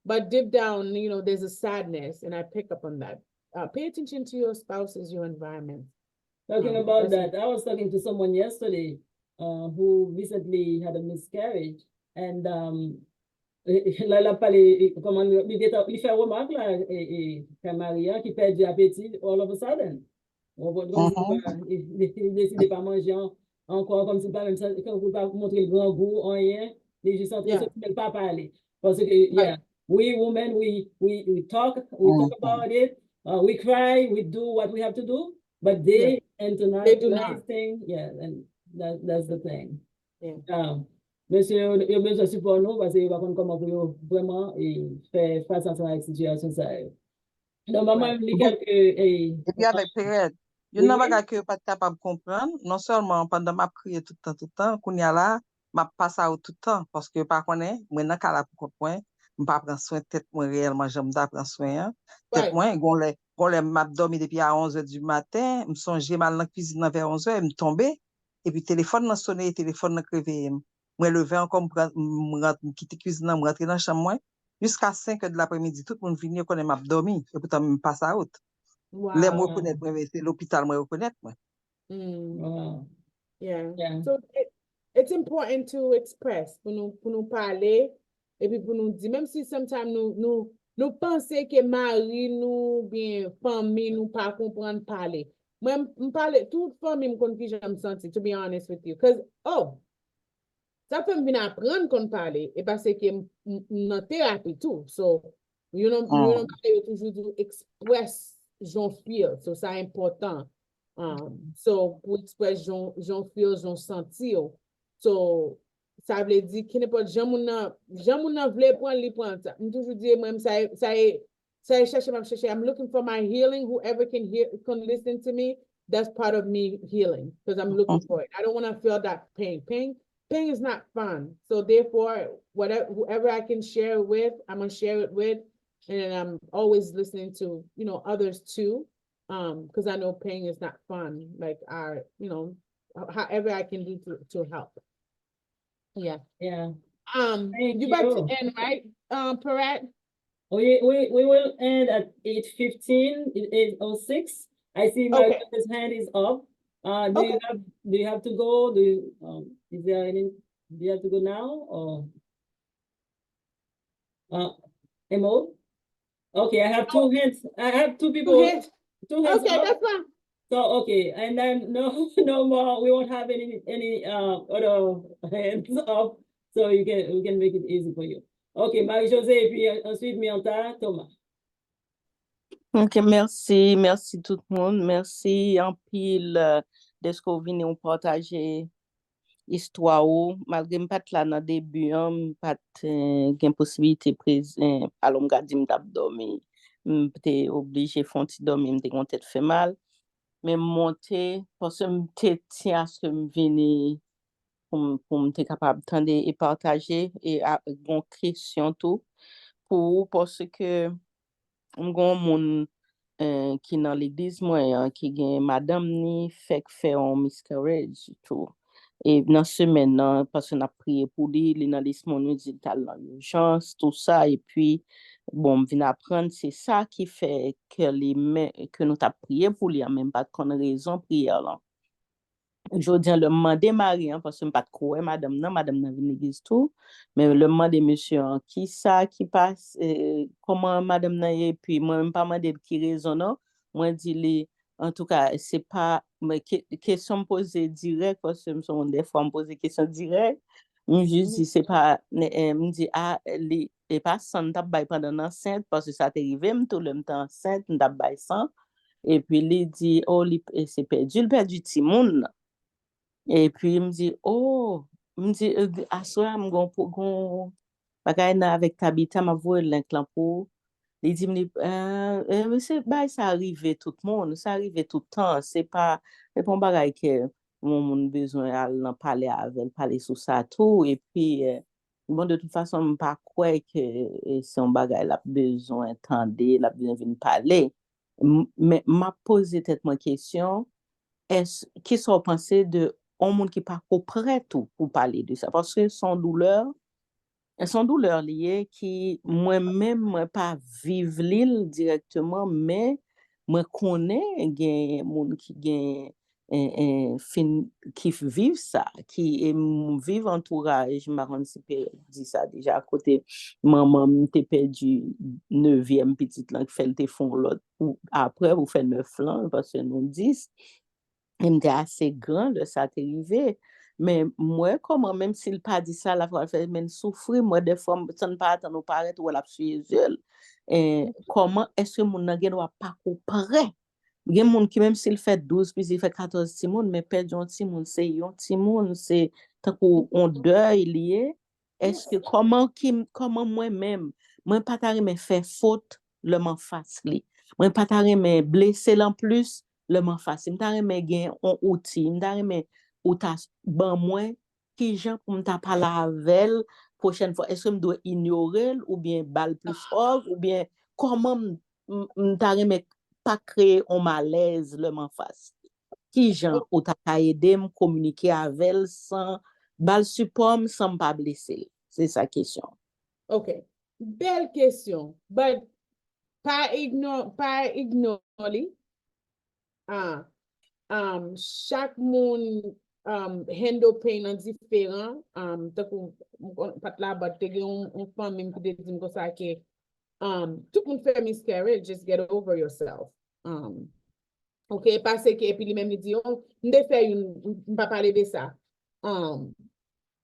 But deep down, there's a sadness, and I pick up on that. Pay attention to your spouses, your environment. Talking about that, I was talking to someone yesterday who recently had a miscarriage, and là, il a parlé, comment il fait remarque là, Maria qui perd du appétit all of a sudden. Il décide pas manger encore comme si pas même ça, quand vous pas montrer le grand goût, rien, il est juste en train de pas parler. Parce que, yeah, we women, we talk about it, we cry, we do what we have to do, but they internalize thing, yeah, and that's the thing. Yeah. Monsieur, il y a besoin de support nous parce qu'il va comprendre comment vous vraiment faire face à cette situation. Donc, maman, il y a quelques. Et puis avec période, il y a un bagage que pas capable de comprendre, non seulement pendant ma prière tout le temps, qu'on y a là, m'a pas ça tout le temps, parce que par contre, maintenant qu'à la pour point, m'pas prendre soin tête moi réellement, j'aime pas prendre soin. Tête Right. moi, gon les m'a dormi depuis à 11h du matin, me songer mal dans la cuisine vers 11h, me tomber et puis téléphone n'a sonné, téléphone n'a crevé. Moi lever encore me quitter cuisine, me rentrer dans chambre moi jusqu'à 5h de l'après-midi, tout le monde vient connaît m'a dormi et pourtant me passe à out. Les me Wow. reconnaître moi, c'est l'hôpital me reconnaître moi. Mm. Wow. Yeah. Yeah. So it's important to express pour nous parler et puis pour nous dire, même si sometimes nous pensons que mari nous bien famille nous pas comprendre parler. Moi, me parler toute famille me connaît qui j'aime sentir, to be honest with you, because ça fait me venir apprendre qu'on parler et parce que dans thérapie tout. So you know toujours do express j'en feel, so c'est important. So pour express j'en feel, j'en sentir. So ça veut dire qu'il n'est pas jamais vle prendre li prendre ça. Je toujours dire même ça chercher. I'm looking for my healing. Whoever can listen to me, that's part of me healing because I'm looking for it. I don't want to feel that pain. Pain is not fun. So therefore, whoever I can share it with, I'm gonna share it with, and I'm always listening to others too, because I know pain is not fun. Like however I can do to help. Yeah. Yeah. You Thank about to you. end, right, Parat? We will end at 8:15, 8:06. I see my Okay. brother's hand is up. Do Okay. you have to go? Is there any, do you have to go now or Hemaude? Okay, I have two hands. I have two people. hands. Two hands Okay, up. that's fine. So okay, and then no more. We won't have any other hands up. So we can make it easy for you. Okay, Marie-Josée, et puis ensuite Mianta, Thomas. Ok, merci tout le monde. Merci en pile de ce que vous venez nous partager histoire ou malgré me pas là dans début, pas gain possibilité présent alors me garder me t'a dormi. M'étais obligé font ti dormi, m'était con tête fait mal. Mais monter parce que m'était tiens à ce que me venir pour m'être capable d'entendre et partager et une question tout pour parce que m'gon moun qui dans l'église moi qui gen madame ni fait un miscarriage tout et dans semaine nan parce qu'on a prié pour lui dans liste mon nous dit dans l'urgence tout ça et puis bon vient apprendre c'est ça qui fait que nous t'a prié pour lui même pas qu'on raison prière là. Je dis le moment démarrer parce que pas de quoi madame nan vient l'église tout mais le moment de monsieur qui ça qui passe comment madame nan et puis moi même pas demander qui raison non moi dit les en tout cas c'est pas mais question posée direct parce que me des fois me poser question direct me juste dit c'est pas me dit les et pas sans t'a bail pendant enceinte parce que ça t'est arrivé me tout le temps enceinte t'a bail sans et puis il dit oh c'est perdu ti moun. Et puis, il me dit, oh, il me dit, à soir, je vais bagay nan avec Tabitha, m'a voulu l'inclan pour. Il dit, mais c'est, bah, ça arrive tout le monde, ça arrive tout le temps. C'est pas bagay que mon besoin d'en parler avec, parler sur ça tout. Et puis, bon, de toute façon, je ne pas croire que c'est un bagay la besoin d'entendre, la besoin de parler. Mais m'a posé cette question. Est-ce qui sont pensés de un monde qui pas prêt tout pour parler de ça parce que son douleur liée qui moi pas vivre l'île directement mais moi connais gen monde qui gen qui vivent ça qui vivent entourage marron si dit ça déjà à côté maman m'était perdu 9e petite là qui fait le fond l'autre après vous fait 9 ans parce que nous 10 il était assez grand de ça arrivé mais moi comment même s'il pas dit ça la fois fait mais souffrir moi des fois ça ne pas attendre paraître ou la suivre et comment est-ce que mon n'a doit pas prêt il y a monde qui même s'il fait 12 puis il fait 14 petit monde mais perdre un petit monde c'est tant qu'on deuil lié est-ce que comment moi-même moi pas me faire faute le m'en face li moi pas me blesser en plus le m'en face m'ta me gen un outil m'ta me ou ta ban moi qui gens pour m'ta parler avec prochaine fois, est-ce que je dois ignorer ou bien balle plus fort ou bien comment je pas créer un malaise le m'en face? Qui gens ou t'a aidé me communiquer avec elle sans balle support sans pas blesser? C'est sa question. OK. Belle question. But pas ignorer. Chaque monde handle pain en différent. Pat la but te gen on femme même qui te dit comme ça que tout le monde fait miscarriage, just get over yourself. OK, parce que et puis lui même il dit on ne fait une pas parler de ça.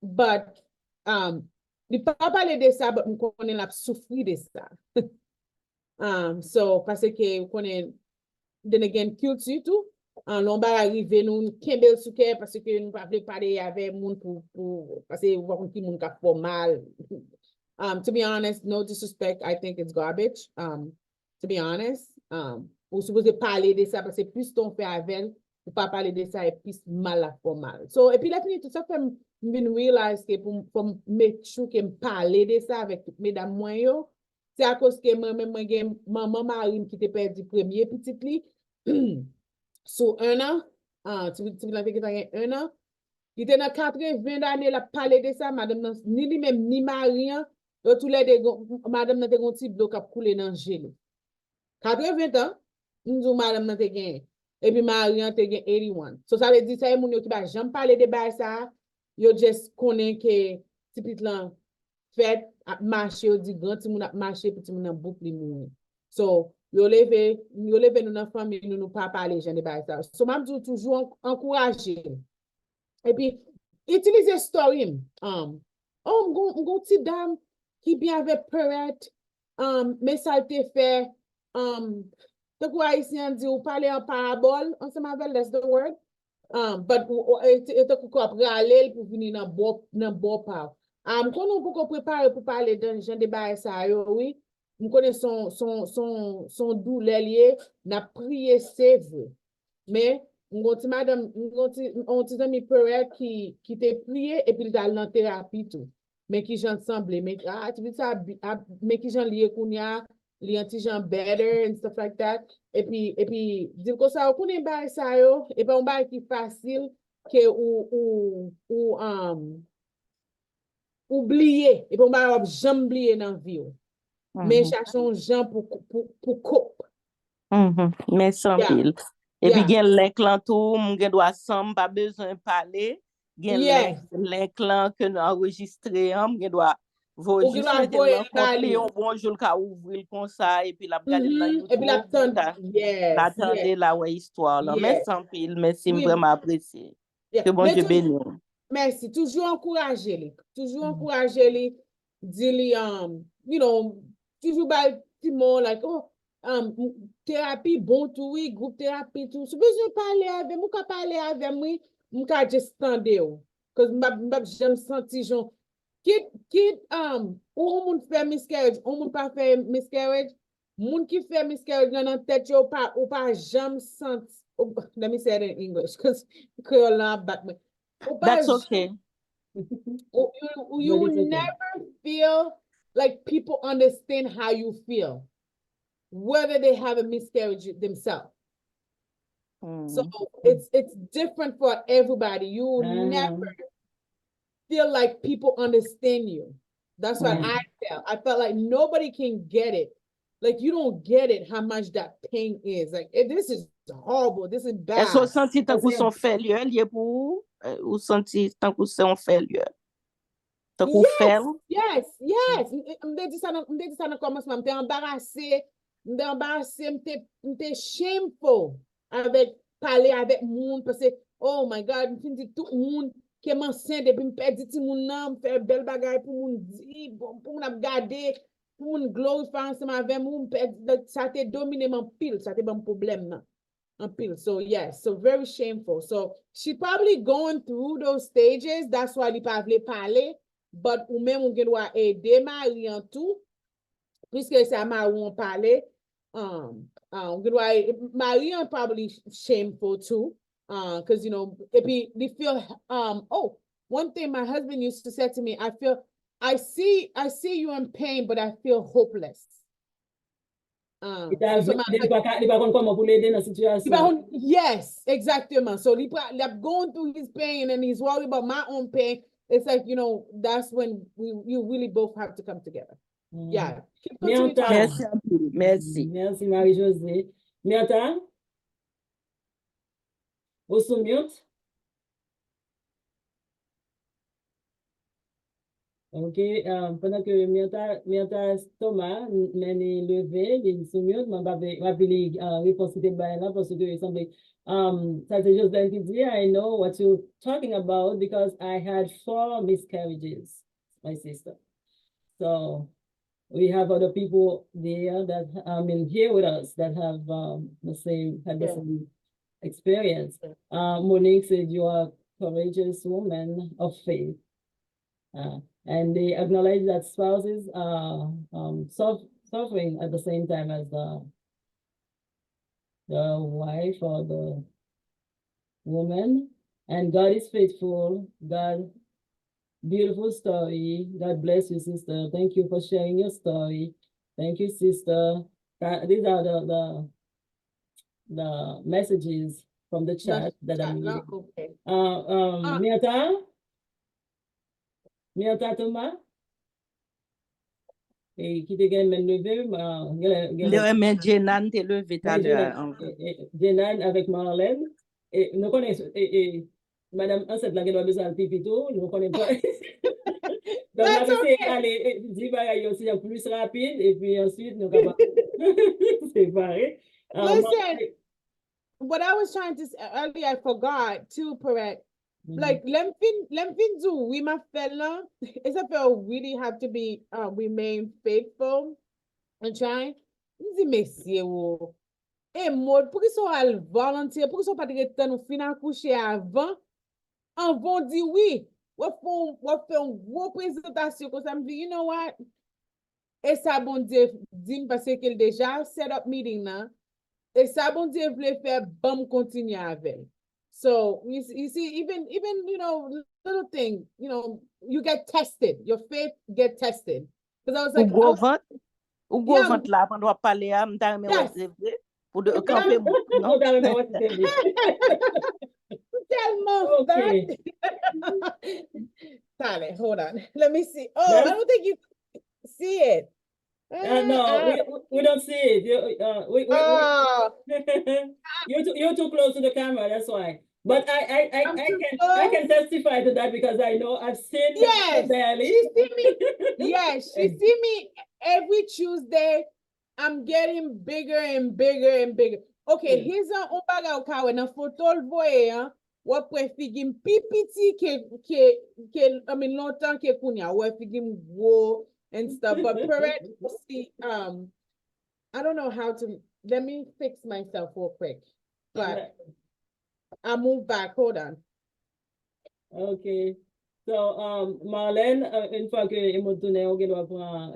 But il pas parler de ça, but on connaît la souffrir de ça. So parce que on connaît then again culture tout. L'on va arriver nous kembel souke parce que nous pas parler avec moun pour parce que on qui moun ka fò mal. To be honest, no disrespect, I think it's garbage. To be honest, ou supposé parler de ça parce que plus ton fait avec ou pas parler de ça et plus mal à fò mal. So et puis la fini tout ça fait me realize que pour make sure que me parler de ça avec mesdames moi yo, c'est à cause que moi même maman Marie qui te perdu premier petit li. So un an, tu l'as fait un an, il était dans 80 années, la parler de ça, madame, ni lui-même, ni Marian, tous les deux, madame, n'a pas un petit bloc à couler dans le gel. 80 ans, nous disons, madame, n'a pas gagné. Et puis Marian, n'a gagné 81. So ça veut dire, ça, mon yo qui va jamais parler de ça, yo just connaît que, petit là, fait, marcher, yo dit, grand, ti moun a marché, petit moun a boucle, moun. So, yo leve nous dans famille nous pas parler gens de ça. So m'a toujours encourager. Et puis utiliser story. M'gon petite dame qui bien avec perrette mais ça te fait de quoi ici on dit ou parler en parabole, on se m'appelle that's the word. But et quoi aller pour venir dans bon part. Quand on peut préparer pour parler de gens de ça oui. Je connais son douleur lié, n'a prié, c'est vrai. Mais, madame, on dit ami peut-être qui t'a prié et puis il a en thérapie tout. Mais qui j'en semble, mais tu veux ça, mais qui j'en lié qu'on y a, li anti j'en better and stuff like that. Et puis, dire que ça, on connaît pas ça yo, et puis on va qui facile que ou oublier, et puis on va jamais oublier dans la vie. Mais cherchons gens pour coupe. Mais sans pile. Et puis, gen l'inclan tout, gen doit sam, pas besoin de parler. Gen l'inclan que nous enregistrons, gen doit vous juste mettre l'encontre, on bonjour ka ouvrir comme ça, et puis la regarder dans YouTube. Et puis l'attendre la ouais histoire là. Mais sans pile, merci, vraiment apprécié. Que bon Dieu bénisse. Merci, toujours encourager les. Toujours encourager les. Dis-les, you know, toujours bah petit mot like thérapie bon tout oui groupe thérapie tout si besoin parler avec moi ka parler avec moi moi ka just stand cause m'a j'aime senti genre qui ou moun fait miscarriage ou moun pas fait miscarriage moun qui fait miscarriage dans tête ou pas jamais senti let me say it in English cause Creole back me that's okay. You will never feel like people understand how you feel, whether they have a miscarriage themselves. So it's different for everybody. You will never feel like people understand you. That's what I felt. I felt like nobody can get it. Like you don't get it how much that pain is. Like this is horrible. This is bad. Est-ce que vous sentez tant que son failure lié pour ou sentez tant que c'est un failure? Yes. M'de dit ça dans commencement, m'te embarrassé, m'te shameful avec parler avec moun parce que oh my God, m'fin dit tout moun qui m'enceinte depuis m'perdi ti moun nan, faire belle bagaille pour moun di, pour moun ap gade, pour moun glorify ensemble avec moun, ça te dominé mon pile, ça te bon problème nan. So yes, so very shameful. So she probably going through those stages. That's why li pa vle parler. But ou même on doit aider Marie en tout, puisque c'est à Marie on parler. Marie is probably shameful too, because you know, et puis they feel oh, one thing my husband used to say to me, I feel I see you in pain, but I feel hopeless. Yes, exactement. So he's going through his pain and he's worried about my own pain. It's like, you know, that's when you really both have to come together. Yeah. Merci. Merci. Merci, Marie-Josée. Miata? Vous sous mute? OK. Pendant que Miata Thomas m'a levé, il est sous mute, m'a pas réponse de là parce que il semblait ça c'est juste qui dit, I know what you're talking about because I had 4 miscarriages, my sister. So we have other people there that here with us that have the same experience. Monique said you are a courageous woman of faith. And they acknowledge that spouses are suffering at the same time as the wife or the woman. And God is faithful. God, beautiful story. God bless you, sister. Thank you for sharing your story. Thank you, sister. These are the messages from the chat that I'm reading. Okay. Miata Thomas? Et qui te gagne men levé, Jenan te levé tout à l'heure. Jenan avec Marlène. Et nous connaissons, Madame Ansette, là, qui doit besoin de pipi tout, nous ne connaissons pas. Donc, on va essayer d'aller dire aussi plus rapide, et puis ensuite, nous sommes séparer. Listen, what I was trying to say earlier, I forgot to correct. Like Lemfin do we my fella. It's a feel really have to be remain faithful and trying. Nzi mesye wo. Hemaude, pour qu'ils soient volontaires, pour qu'ils soient pas de temps nous finir coucher avant. En vont dire oui. On fait une grosse présentation comme ça me dit, you know what? Et ça bon Dieu dit parce qu'il déjà set up meeting là. Et ça bon Dieu voulait faire bon continuer avec. So you see, even you know, little thing, you know, you get tested. Your faith get tested. Because I was like, ou go vent là pendant parler à m'ta mais pour de camper non. Tale, hold on. Let me see. Oh, I don't think you see it. No, we don't see it. You're too close to the camera, that's why. But I can testify to that because I know I've seen yes, belly. She see me. Yes, she see me every Tuesday. I'm getting bigger and bigger and bigger. Okay, here's an baga ukawe na photo voye wa prefigim PPT ke I mean longtemps ke kunya wa figim wo and stuff. But correct, see, I don't know how to. Let me fix myself real quick. But I'll move back. Hold on. Okay. So, Marlène, une fois que Hemaude tourne, on va prendre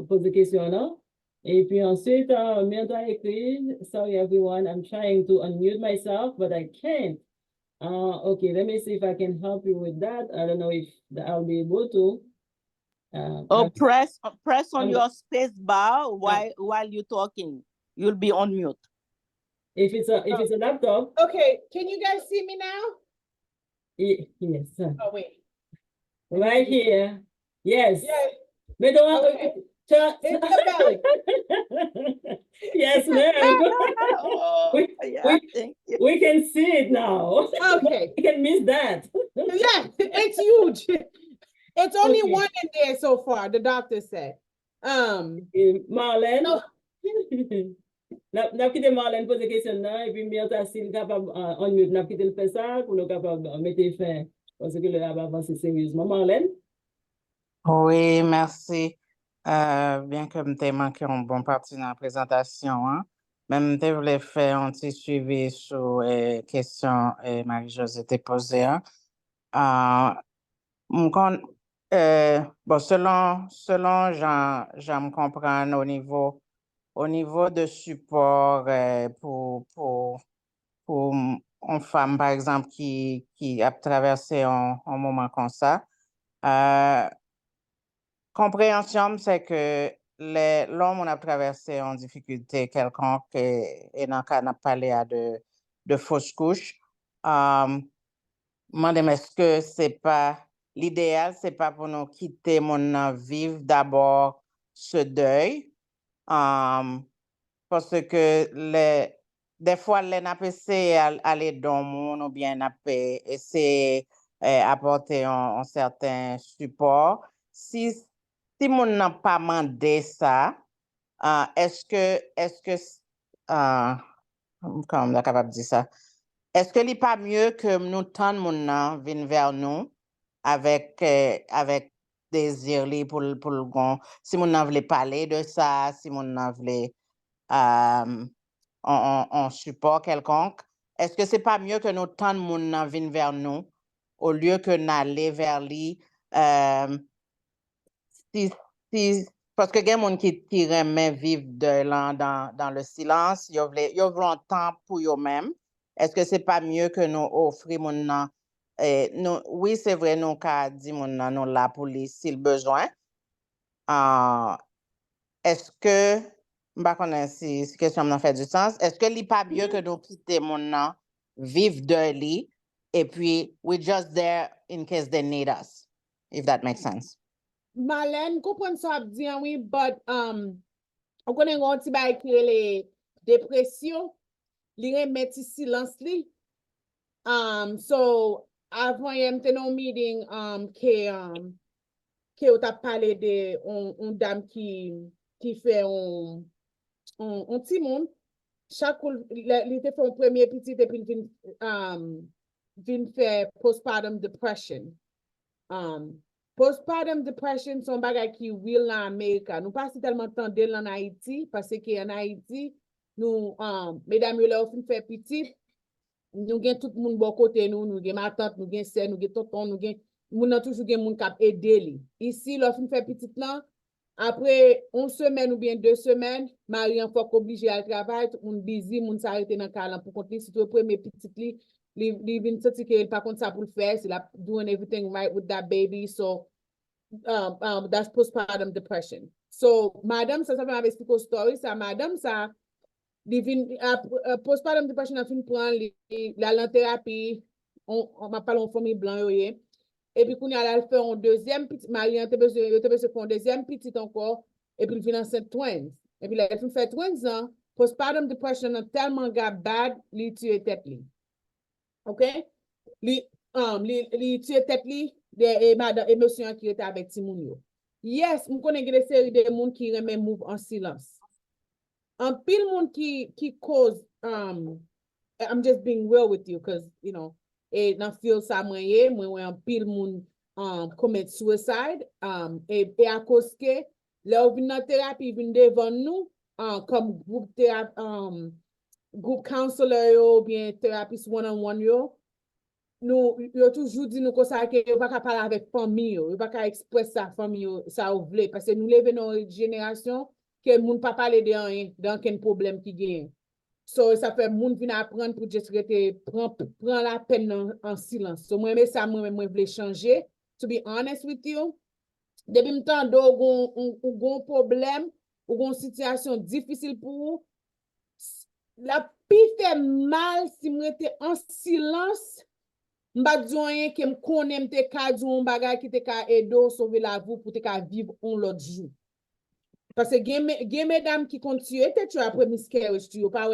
poser question là. Et puis ensuite, Miata écrit, sorry everyone, I'm trying to unmute myself, but I can't. Okay, let me see if I can help you with that. I don't know if I'll be able to. Press on your space bar while you're talking. You'll be on mute. If it's a laptop. Okay, can you guys see me now? Yes. Oh wait. Right here. Yes. Yes. But don't it's the belly. Yes, ma'am. We can see it now. Okay. We can miss that. Yeah, it's huge. It's only one in there so far, the doctor said. Marlène. N'a quitté Marlène poser question là et puis Miata s'il capable on mute n'a quitté le faire ça pour nous capable mettre fin parce que le va avancer sérieusement. Marlène. Oui, merci. Bien que je manqué un bon parti dans la présentation, hein. Même je voulais faire un petit suivi sur les questions que Marie-Josée t'a posées. Hein. Bon, selon j'en comprends au niveau de support pour une femme, par exemple, qui a traversé un moment comme ça, Compréhension, c'est que l'homme on a traversé en difficulté quelconque et dans le cas, on a parlé de fausse couche. Est-ce que c'est pas l'idéal, c'est pas pour nous quitter mon vivre d'abord ce deuil, parce que des fois, les n'a pas essayé aller dans le monde ou bien n'a pas essayé apporter un certain support. Si mon n'a pas demandé ça, est-ce que comment on est capable de dire ça? Est-ce que n'est pas mieux que nous tant de monde vienne vers nous avec désir pour le si mon voulait parler de ça, si mon voulait en support quelconque, est-ce que c'est pas mieux que nous tant de monde vienne vers nous au lieu que n'aller vers lui si parce que il y a des gens qui aiment vivre dans le silence, ils veulent un temps pour eux-mêmes. Est-ce que c'est pas mieux que nous offrir oui, c'est vrai, nous avons dit nous là pour lui s'il besoin. Est-ce que, je ne sais pas si cette question m'a fait du sens, est-ce que n'est pas mieux que nous quitter vivre de lui et puis we're just there in case they need us, if that makes sense? Marlène, comprendre ça bien, oui, but, on connaît un petit bail qui est les dépressions, les remettre silence li. So, avant, il y a un meeting, que on t'a parlé de, une dame qui fait un petit monde. Chaque, il était fait un premier petit, et puis il fait postpartum depression. Postpartum depression, son bagay qui will en Amérique. Nous passons tellement de temps en Haïti, parce qu'en Haïti, nous, mesdames, nous avons fait petit, nous avons tout le monde bon côté, nous avons ma tante, nous avons sœur, nous avons tonton, nous avons toujours des gens qui ont aidé. Ici, lorsqu'on fait petit là, après 1 semaine ou bien 2 semaines, Marie en fois obligé à travailler, tout le monde busy, tout le monde s'arrête dans le calme pour compter. Si tu veux premier petit li, li vient sortir que par contre ça pour le faire, c'est la doing everything right with that baby. So that's postpartum depression. So madame, ça fait avec expliquer story, ça madame ça postpartum depression a fin prendre la thérapie, on m'a parlé en famille blanc et puis qu'on a fait un deuxième petit Marie a besoin faire un deuxième petit encore et puis il vient enceinte twins et puis là il fait twins ans postpartum depression a tellement bad li tue tête li. OK, li tue tête li et madame émotion qui était avec Timoun yo. Yes, on connaît des séries de monde qui remet move en silence. Un pile monde qui cause I'm just being real with you because you know et dans feel ça moi un pile monde commit suicide et à cause que là on vient thérapie vient devant nous comme groupe counselor ou bien thérapeute one-on-one nous yo toujours dit nous comme ça que yo pas parler avec famille yo pas exprimer sa famille ça ou vle parce que nous lever dans génération que moun pas parler de rien dans quel problème qui gagne. So ça fait moun vient apprendre pour juste prend la peine en silence. So moi mais ça moi voulais changer. To be honest with you, depuis m'tend gon problème ou gon situation difficile pour vous, la pi fait mal si moi était en silence. M'ba di rien que me connais m'te ka di un bagay qui te ka aider sauver la vie pour te ka vivre un l'autre jour. Parce que gen mesdames qui continuent te tu après miscarriage tu yo pas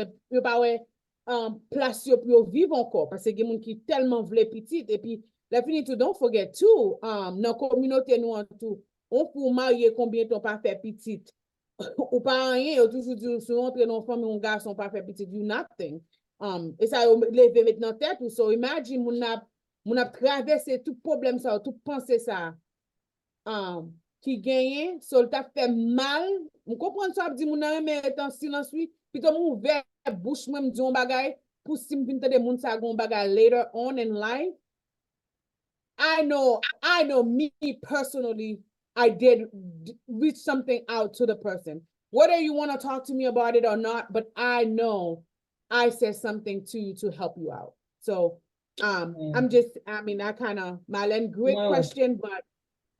place pour vivre encore parce que gen moun qui tellement vle petite et puis la fini tout don't forget too dans communauté nous en tout on pour marier combien de temps pas faire petite ou pas rien toujours dit si on entre dans famille un garçon pas faire petite you nothing et ça lever maintenant tête ou so imagine moun a traversé tout problème ça tout penser ça qui gagne, so t'a fait mal. On comprend ça, dit mon mais en silence oui, puis comme ouvert bouche même dit on bagay pour si me vinn de moun sa gon bagay later on in life. I know me personally I did reach something out to the person. Whether you want to talk to me about it or not, but I know I said something to you to help you out. So I'm just I mean I kind of Marlene great question but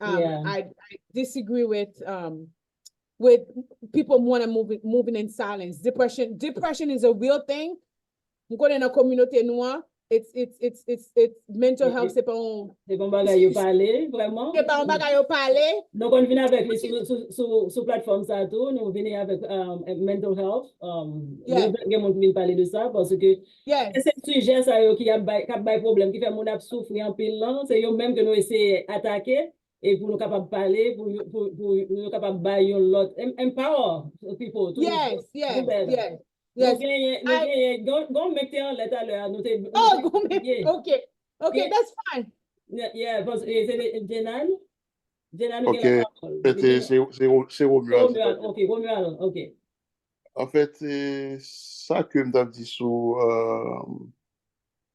Yeah. I disagree with people want to moving in silence. Depression is a real thing. Mwen in a communauté noire, it's mental health, c'est pas un... C'est comme bagay yo parler, vraiment. C'est pas un bagay yo parler. Donc, on vient avec les sur plateforme ça tout, nous venons avec mental health. Yeah. Nous avons vient parler de ça parce que Yes. c'est un sujet ça yo qui a bay problème qui fait mon ap souffrir en pile là, c'est yo même que nous essayer attaquer et pour nous capable parler pour nous capable bay yon lot empower people to Yes, yes, better. yes. Yes. Go make the letter there. Oh, go make, okay. Okay, Yeah. that's fine. Yeah, parce que c'est Jenan. Jenan, Ok, c'est Romuald. Ok, Romuald, ok. En fait, ça que je dit sur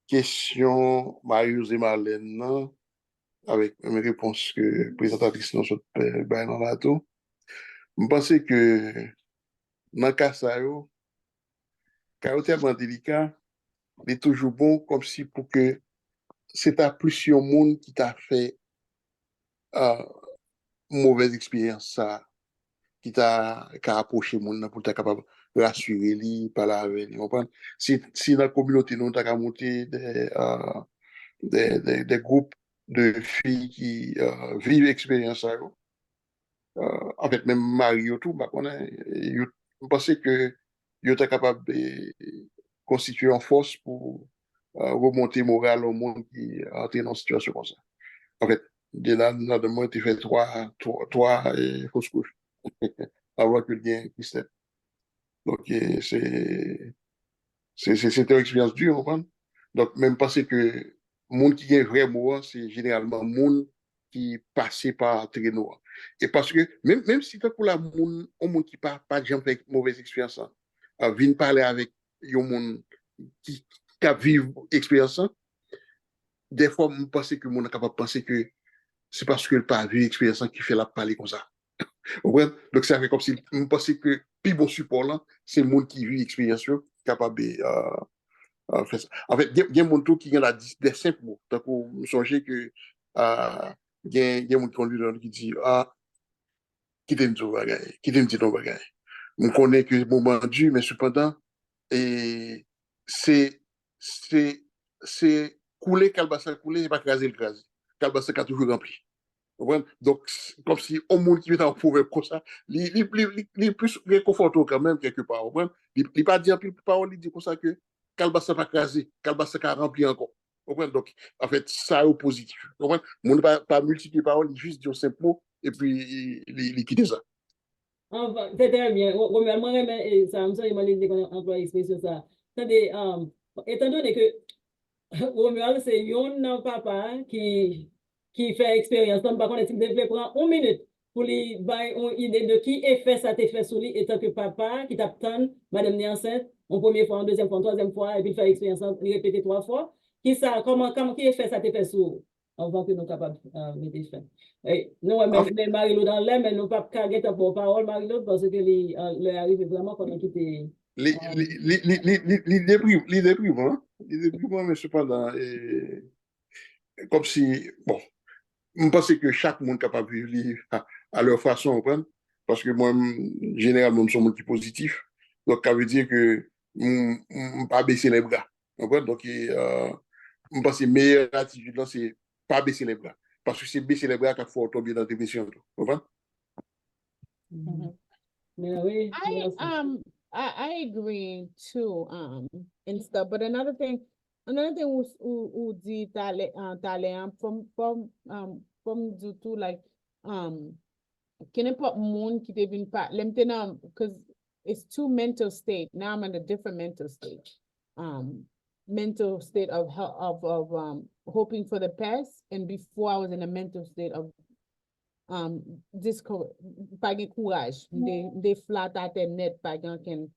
question Marius et Marlène, nan, avec mes réponses que présentatrice nous a dans la tout, je pense que dans le cas ça, car tellement délicat, il est toujours bon comme si pour que c'est à plus un monde qui t'a fait mauvaise expérience ça, qui t'a approché monde pour être capable de rassurer lui, parler avec lui. Si dans la communauté nous t'as monté des groupes de filles qui vivent l'expérience ça, en fait même Mario tout, bah je pense que ils sont capables de constituer une force pour remonter moral au monde qui est entré dans une situation comme ça. En fait, là, de moi, tu fais trois fausses couches avant que le gain qui step. Donc, c'est une expérience dure, vous comprenez? Donc, même parce que le monde qui est vraiment, c'est généralement le monde qui passe par très noir. Et parce que, même si tu as un monde qui n'a pas jamais fait mauvaise expérience, vient parler avec un monde qui a vécu l'expérience, des fois, je pense que le monde est capable de penser que c'est parce que le pas vu l'expérience qui fait la parler comme ça. Donc, ça fait comme si je pense que le plus bon support là, c'est le monde qui vit l'expérience capable de faire ça. En fait, il y a des gens qui ont des simples mots. Donc, vous songez que il y a des gens qui disent qui t'aime ton bagage, qui t'aime ton bagage. On connaît que le moment dur, mais cependant, et c'est couler, calbassa couler, c'est pas craser le crase. Calbassa a toujours rempli. Donc, comme si au monde qui est en problème comme ça, il est plus réconfortant quand même quelque part. Il n'est pas dit en plus parole, il dit comme ça que calbassa pas crasé, calbassa a rempli encore. Donc, en fait, ça est positif. On ne peut pas multiplier paroles, il juste dit un simple mot et puis il quitte ça. Enfin, c'est très bien. Romuald, moi, ça me semble qu'il qu'on emploie l'expression ça. Attendez, étant donné que Romuald, c'est un papa qui fait expérience. Donc, par contre, il devait prendre 1 minute pour lui donner une idée de qui effet ça t'a fait sur lui, étant que papa qui t'attend, madame n'est enceinte, en première fois, en deuxième fois, en troisième fois, et puis il fait expérience, il répète 3 fois. Qui effet ça t'a fait sur avant que nous sommes capables de mettre fin. Nous, mais Marie-Lou dans l'air, mais nous ne pouvons pas gagner pour parole, Marie-Lou, parce que le arrive vraiment quand on quitte. Les déprimants, mais cependant, comme si, bon, je pense que chaque monde est capable de vivre à leur façon, parce que moi, généralement, je suis un monde qui est positif. Donc, ça veut dire que je ne pas baisser les bras. Donc, je pense que la meilleure attitude, c'est pas baisser les bras. Parce que c'est baisser les bras qu'il faut tomber dans la dépression. I agree too, and stuff. But another thing who did talent from do too like can it put moon keep even part them because it's two mental state. Now I'm in a different mental state. Mental state of hoping for the best, and before I was in a mental state of pas gen courage, they flat at them net, pas gen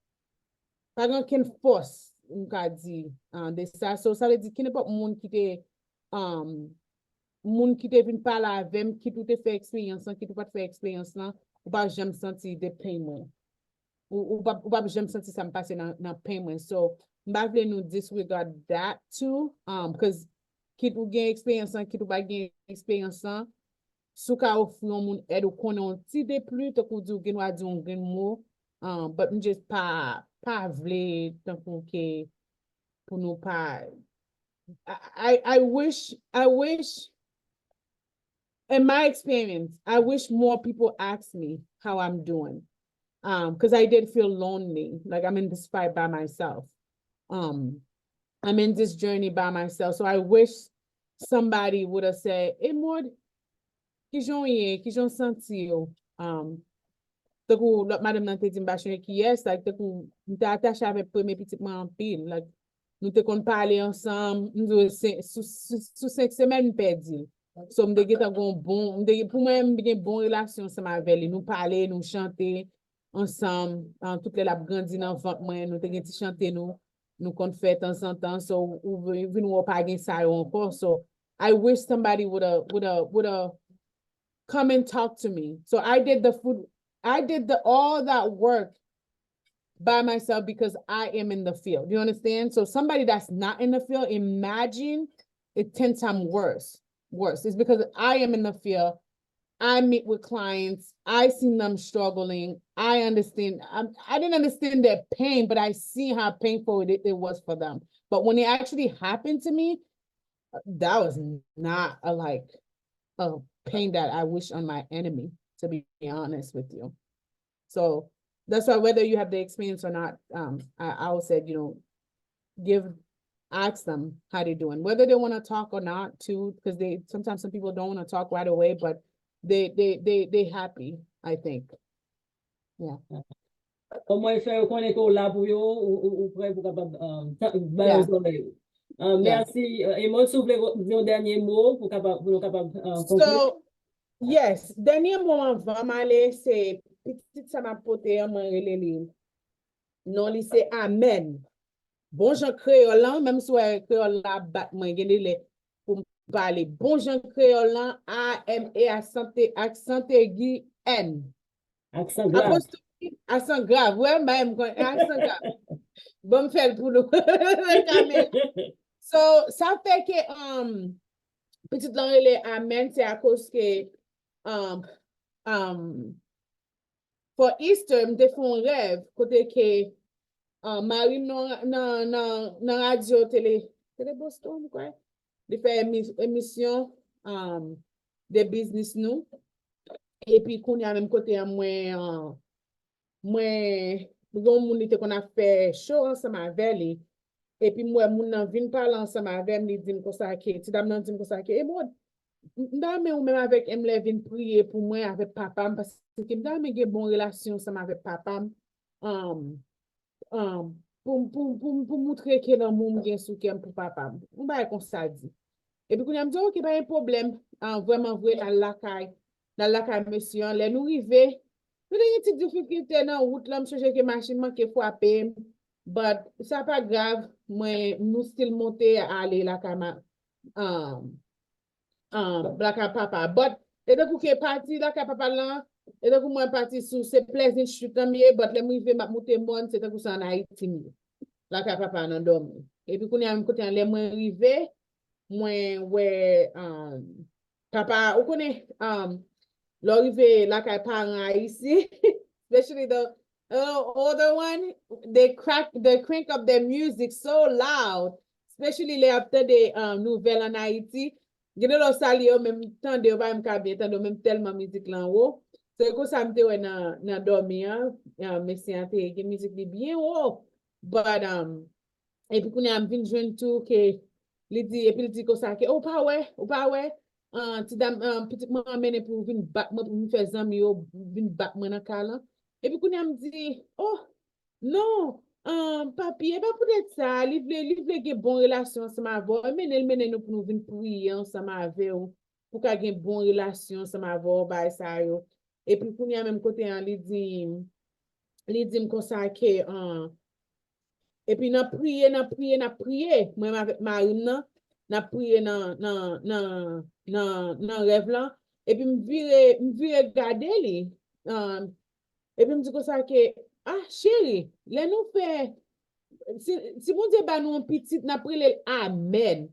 force, m'ka di, de ça. So, ça veut dire qu'il n'y a pas moun qui te vin parler avec, qui tout te fait expérience, qui tout pas fait expérience, ou pas jamais senti de pain, ou pas jamais senti ça me passer dans pain. So, m'ba vle nous disregard that too, because qui tout gen expérience, qui tout pas gen expérience, sou ka ofron moun aide ou konon ti de plus, te kou di ou gen wadi un gen mot, but m just pa vle, tan pou ke, pou nou pa, I wish, in my experience, I wish more people ask me how I'm doing. Because I did feel lonely, like I'm in this fight by myself. I'm in this journey by myself. So I wish somebody would have said, "Hey, Maud, ki jon senti yo?" Te kou, lot madame nan te di mba chone ki yes, like te kou, mte attache avek preme pitit mwen an pil, like, nou te kon pale ansam, sou 5 semen mpe di. So mde get a gon bon, pou mwen mbe gen bon relasyon sa ma veli, nou pale, nou chante ansam, tout le lap grandi nan vant mwen, nou te gen ti chante nou kon fet an san tan, so ou vin wop agen sa yo ankon, so I wish somebody would have come and talk to me. So I did all that work by myself because I am in the field. You understand? So somebody that's not in the field, imagine it 10 times worse. It's because I am in the field. I meet with clients. I see them struggling. I understand. I didn't understand their pain, but I see how painful it was for them. But when it actually happened to me, that was not a pain that I wish on my enemy, to be honest with you. So that's why whether you have the experience or not, I would say, ask them how they're doing, whether they want to talk or not too, because sometimes some people don't want to talk right away, but they happy, I think. Yeah. Comment faire connaître qu'on là pour yo ou prêt pour capable Yeah. merci. Et moi, si vous voulez dire un dernier mot pour capable conclure. So, yes, dernier moment vraiment c'est petit ça m'a porté en relé non li c'est amen. Bon Jean créole là, même si créole là bat moi gagner pour parler. Bon Jean créole là, accent aigu N. Accent grave. Accent grave, ouais, même accent grave. Bon me fait pour nous. So, ça fait que petite langue amen c'est à cause que for Easter me fait un rêve côté que Marie non radio télé Boston quoi. De faire émission de business nous et puis qu'on y a même côté moi bon moun était qu'on a fait show ensemble avec lui et puis moi moun nan vinn parler ensemble avec lui dit comme ça que ti dame nan dit comme ça que et moi m'dame ou même avec elle vinn prier pour moi avec papa parce que m'dame gen bon relation ensemble avec papa pour montrer que dans moun gen soukem pour papa on va comme ça dit et puis qu'on a me dit OK pas un problème vraiment vrai dans la caille monsieur les nous river nous avons une petite difficulté dans la route, là, je cherche que machine manque frapper, but ça pas grave, moi, nous still monter à aller la cama, la papa, but, et donc, que parti la papa là, et donc, moi, parti sous, c'est plaisir, je suis tombé, but, les mouillés, ma monter bon, c'est donc, ça en Haïti, la papa nan dormi. Et puis, qu'on y a un côté, les moins arrivés, moi, ouais, papa, vous connaissez, l'arrivée la parents ici, especially the older one, they crank up their music so loud, especially les after des nouvelles en Haïti. Gade lo sali yo même temps de ba m ka bien temps même tellement musique là haut. C'est comme ça m'te na dormi hein, mais c'est ante que musique li bien haut. But et puis qu'on a vinn joindre tout que li dit et puis il dit comme ça que ou pas ouais ti dame petit maman mène pour venir battre moi pour me faire zami yo venir battre moi dans calan et puis qu'on me dit oh non papier pas pour être ça li vle gen bon relation ensemble avec mène nous pour nous venir prier ensemble avec ou pour qu'a gen bon relation ensemble avec ba ça yo et puis qu'on a même côté li dit comme ça que et puis n'a prié moi avec Marine n'a prié dans rêve là et puis me vire regarder lui et puis me dit comme ça que chérie les nous fait si bon Dieu ba nous un petit n'a prié amen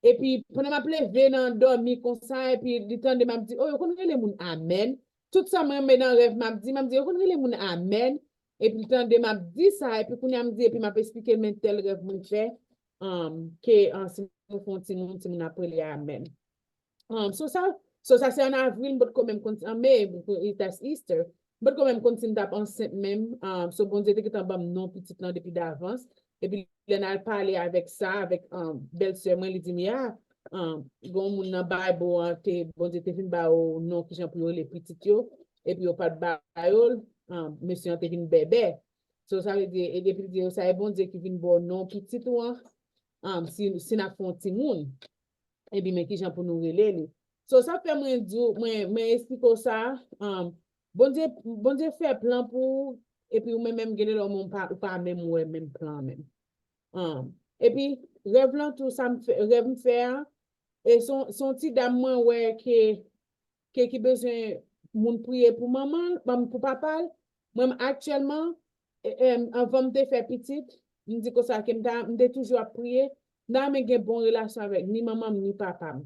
Et puis, pendant ma levé dans dormi comme ça, et puis, du temps de m'a dit, oh, vous connaissez les moun amen. Tout ça, moi, dans le rêve, m'a dit, vous connaissez les moun amen. Et puis, le temps de m'a dit ça, et puis, quand il m'a dit, et puis, m'a expliqué, mais tel rêve, mon fait, que, si nous font petit moun après les amen. So ça, c'est en avril, mais quand même, en mai, c'est Easter, mais quand même, continue d'être enceinte même. So, bon Dieu, que en bas, non, petit temps depuis d'avance. Et puis, il a parlé avec ça, avec belle-sœur, moi, il dit, mais bon, moun nan Bible, bon Dieu, te fin ba ou non qui j'en pour les petits yo, et puis, au pas de baïol, monsieur, te fin bébé. So, ça veut dire, et depuis, ça est bon Dieu qui vient bon non petit ou, si n'a font ti moun. Et puis, mais qui j'en pour nous relais. So, ça fait moi dire, moi explique ça, bon Dieu fait plan pour, et puis, ou même gagner là, ou pas même, ou même plan même. Et puis, rêve là, tout ça me fait, rêve me faire, et son petit dame, moi, ouais, qui besoin, moun prier pour maman, pour papa, moi, actuellement, avant de faire petite, je dis que ça, que je toujours à prier, n'a mais une bonne relation avec ni maman, ni papa.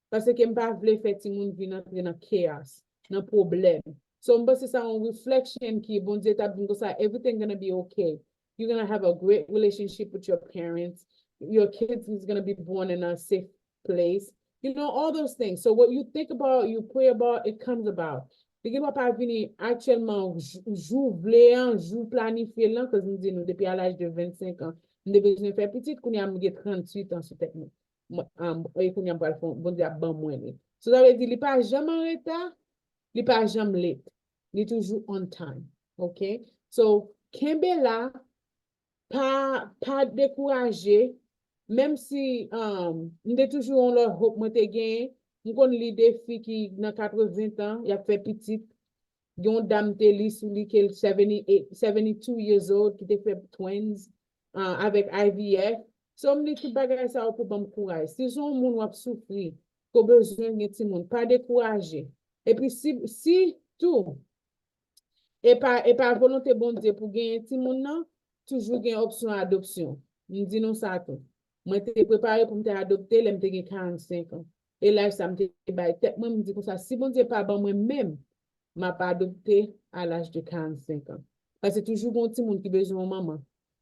Parce que je ne pas voulu faire que moun vient entrer dans chaos, dans problème. So, c'est ça, une reflection qui, bon Dieu, t'a dit que ça, everything gonna be okay. You're gonna have a great relationship with your parents. Your kids is gonna be born in a safe place. You know, all those things. So what you think about, you pray about, it comes about. Dès que pas venir actuellement, jour vléant, jour planifié là, que nous disons depuis à l'âge de 25 ans, nous devons faire petite, qu'on y a 38 ans sur tête. Et qu'on y a pas le fond, bon Dieu, bon moins. So ça veut dire, il n'est pas jamais en retard, il n'est pas jamais late. Il est toujours on time. OK? So, Kembe là, pas découragé, même si nous avons toujours leur hope, moi, nous connaissons des filles qui, dans 80 ans, il a fait petite, il y a une dame qui est 72 years old, qui a fait twins avec IVF. So, je dis tout bagage ça pour me courage. Si son monde a souffert, qu'on a besoin de petit monde, pas décourager. Et puis, si tout, et par volonté bon Dieu pour gagner petit monde, toujours gagne option adoption. Nous disons ça tout. Moi, je suis préparé pour me adopter, je suis 45 ans. Et là, ça me dit, moi, je me dis comme ça, si bon Dieu pas bon moi-même, je ne pas adopté à l'âge de 45 ans. Parce que toujours un petit monde qui a besoin de maman.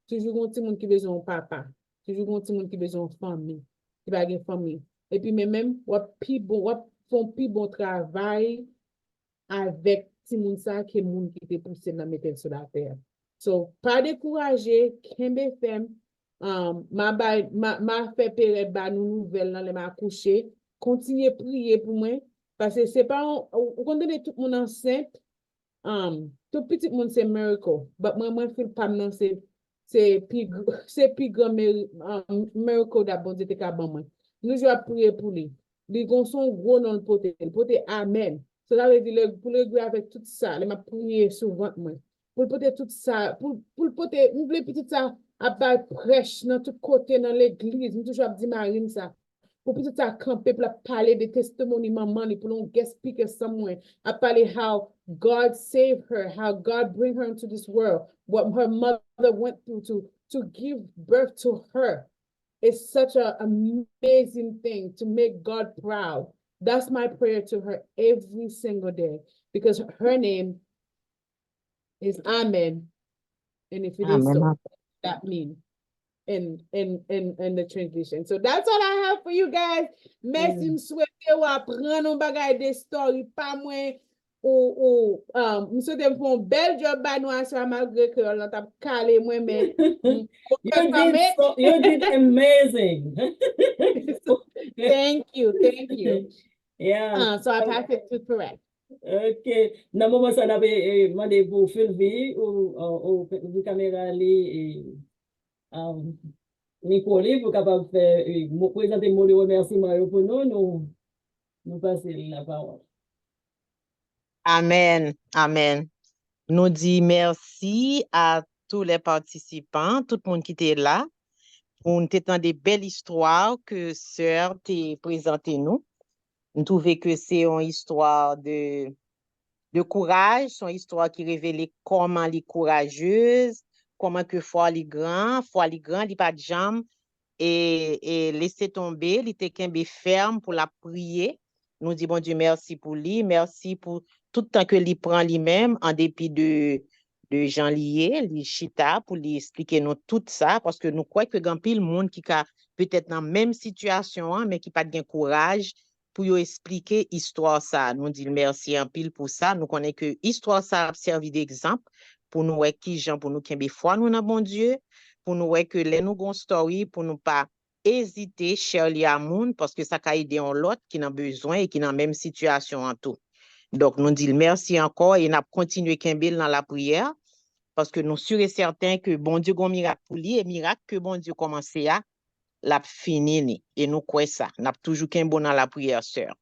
Toujours un petit monde qui a besoin de papa. Toujours un petit monde qui a besoin de famille. Qui va avoir famille. Et puis, même, on font plus bon travail avec petit monde ça que monde qui te poussé dans mettre sur la terre. So, pas décourager, Kembe femme, ma fait période ba nous nouvelle dans les ma coucher, continuer prier pour moi parce que c'est pas on connaît tout mon enceinte, tout petit monde c'est miracle, but moi feel pas non c'est plus grand miracle d'abord de ka ban moi. Nous je prier pour lui. Les gon son gros dans le poté amen. Cela veut dire pour le avec tout ça, les m'a prier souvent moi. Pour peut-être tout ça, pour peut-être, nous voulons petit ça, à pas prêche dans tout côté dans l'église, nous toujours dit Marine ça. Pour peut-être ça camper pour parler des testimonies maman, pour nous guest speaker somewhere, à parler how God saved her, how God bring her into this world, what her mother went through to give birth to her. It's such an amazing thing to make God proud. That's my prayer to her every single day because her name is Amen. And if it is so, that means in the translation. So that's all I have for you guys. Merci me souhaiter ou apprendre un bagage de story pas moins ou me souhaiter me faire un bel job ba nous asseoir malgré que on t'a calé moi mais you did amazing. Thank you. Yeah. So I pass it to correct. Ok, nan moment ça n'a pas demandé pour filmer ou caméra li Nicole pour capable faire présenter mot de remerciement pour nous passer la parole. Amen, amen. Nous dit merci à tous les participants, tout le monde qui était là, pour nous entendre des belles histoires que sœur t'a présenté nous. Nous trouvons que c'est une histoire de courage, c'est une histoire qui révèle comment les courageuses, comment que foi les grands, il pas de jambes, et laisser tomber, il était qu'un ferme pour la prier. Nous disons, bon Dieu, merci pour lui, merci pour tout le temps que lui prend lui-même, en dépit de gens liés, les chita, pour lui expliquer nous tout ça, parce que nous croyons que grand pile monde qui a peut-être dans la même situation, hein, mais qui pas de courage pour lui expliquer l'histoire ça. Nous disons merci en pile pour ça. Nous connaissons que l'histoire ça a servi d'exemple pour nous, qui gens, pour nous qui ont foi, nous, dans bon Dieu, pour nous, que les nous gon story, pour nous pas hésiter, chercher à monde, parce que ça a aidé en l'autre qui n'a besoin et qui dans la même situation en tout. Donc, nous disons merci encore et nous continuons Kimbel dans la prière parce que nous sommes sûrs et certains que bon Dieu a un miracle pour lui et miracle que bon Dieu commencé à l'a fini. Et nous croyons ça. Nous avons toujours Kimbel dans la prière, sœur.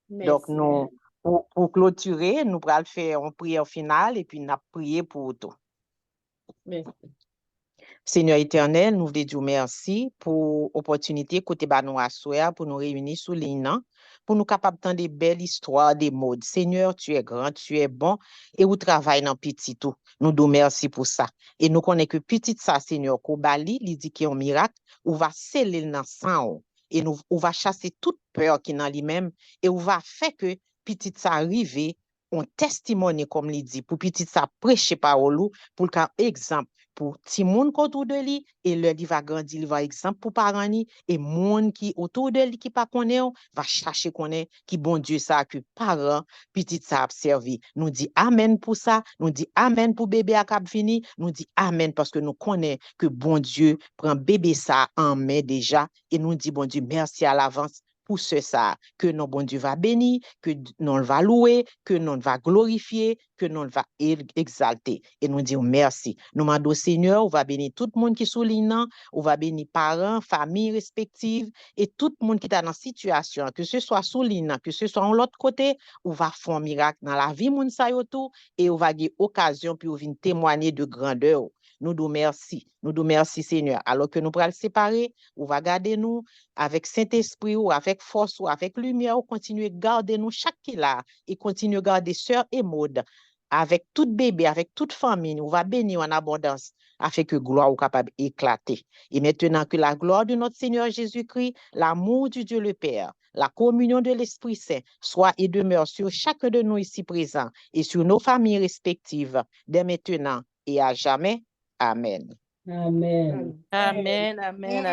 Donc, nous, pour clôturer, nous allons faire une prière finale et puis nous allons prier pour tout. Merci. Seigneur éternel, nous voulons dire merci pour l'opportunité côté nous asseoir pour nous réunir sous ligne, pour nous capables d'entendre des belles histoires, des modes. Seigneur, tu es grand, tu es bon et vous travaillez dans petit tout. Nous disons merci pour ça. Et nous connaissons que petit ça, Seigneur, qu'au Bali, il dit qu'il y a un miracle, ou va sceller dans sang et nous on va chasser toute peur qui est dans lui-même et on va faire que petit ça arrive un testimony comme il dit pour petit ça prêcher parole pour le cas exemple pour ti moun autour de lui et le il va grandir il va exemple pour parents et moun qui autour de lui qui pas connaît va chercher connaît qui bon Dieu ça que parents petit ça observer nous dit amen pour ça nous dit amen pour bébé à cap fini nous dit amen parce que nous connaît que bon Dieu prend bébé ça en main déjà et nous dit bon Dieu merci à l'avance pour ce ça, que notre bon Dieu va bénir, que nous va louer, que nous va glorifier, que nous va exalter. Et nous disons merci. Nous demandons Seigneur, on va bénir tout le monde qui est sous l'île, on va bénir parents, familles respectives, et tout le monde qui est dans la situation, que ce soit sous l'île, que ce soit de l'autre côté, on va faire un miracle dans la vie, moun sa yo tout, et on va avoir occasion pour venir témoigner de grandeur. Nous disons merci. Nous disons merci, Seigneur. Alors que nous pourrons le séparer, on va garder nous avec Saint-Esprit ou avec force ou avec lumière, ou continuer à garder nous chaque qui là et continuer à garder sœur Hemaude avec tout bébé, avec toute famille. Nous va bénir en abondance afin que gloire soit capable d'éclater. Et maintenant que la gloire de notre Seigneur Jésus-Christ, l'amour du Dieu le Père, la communion de l'Esprit Saint soit et demeure sur chacun de nous ici présents et sur nos familles respectives dès maintenant et à jamais. Amen. Amen. Amen, amen.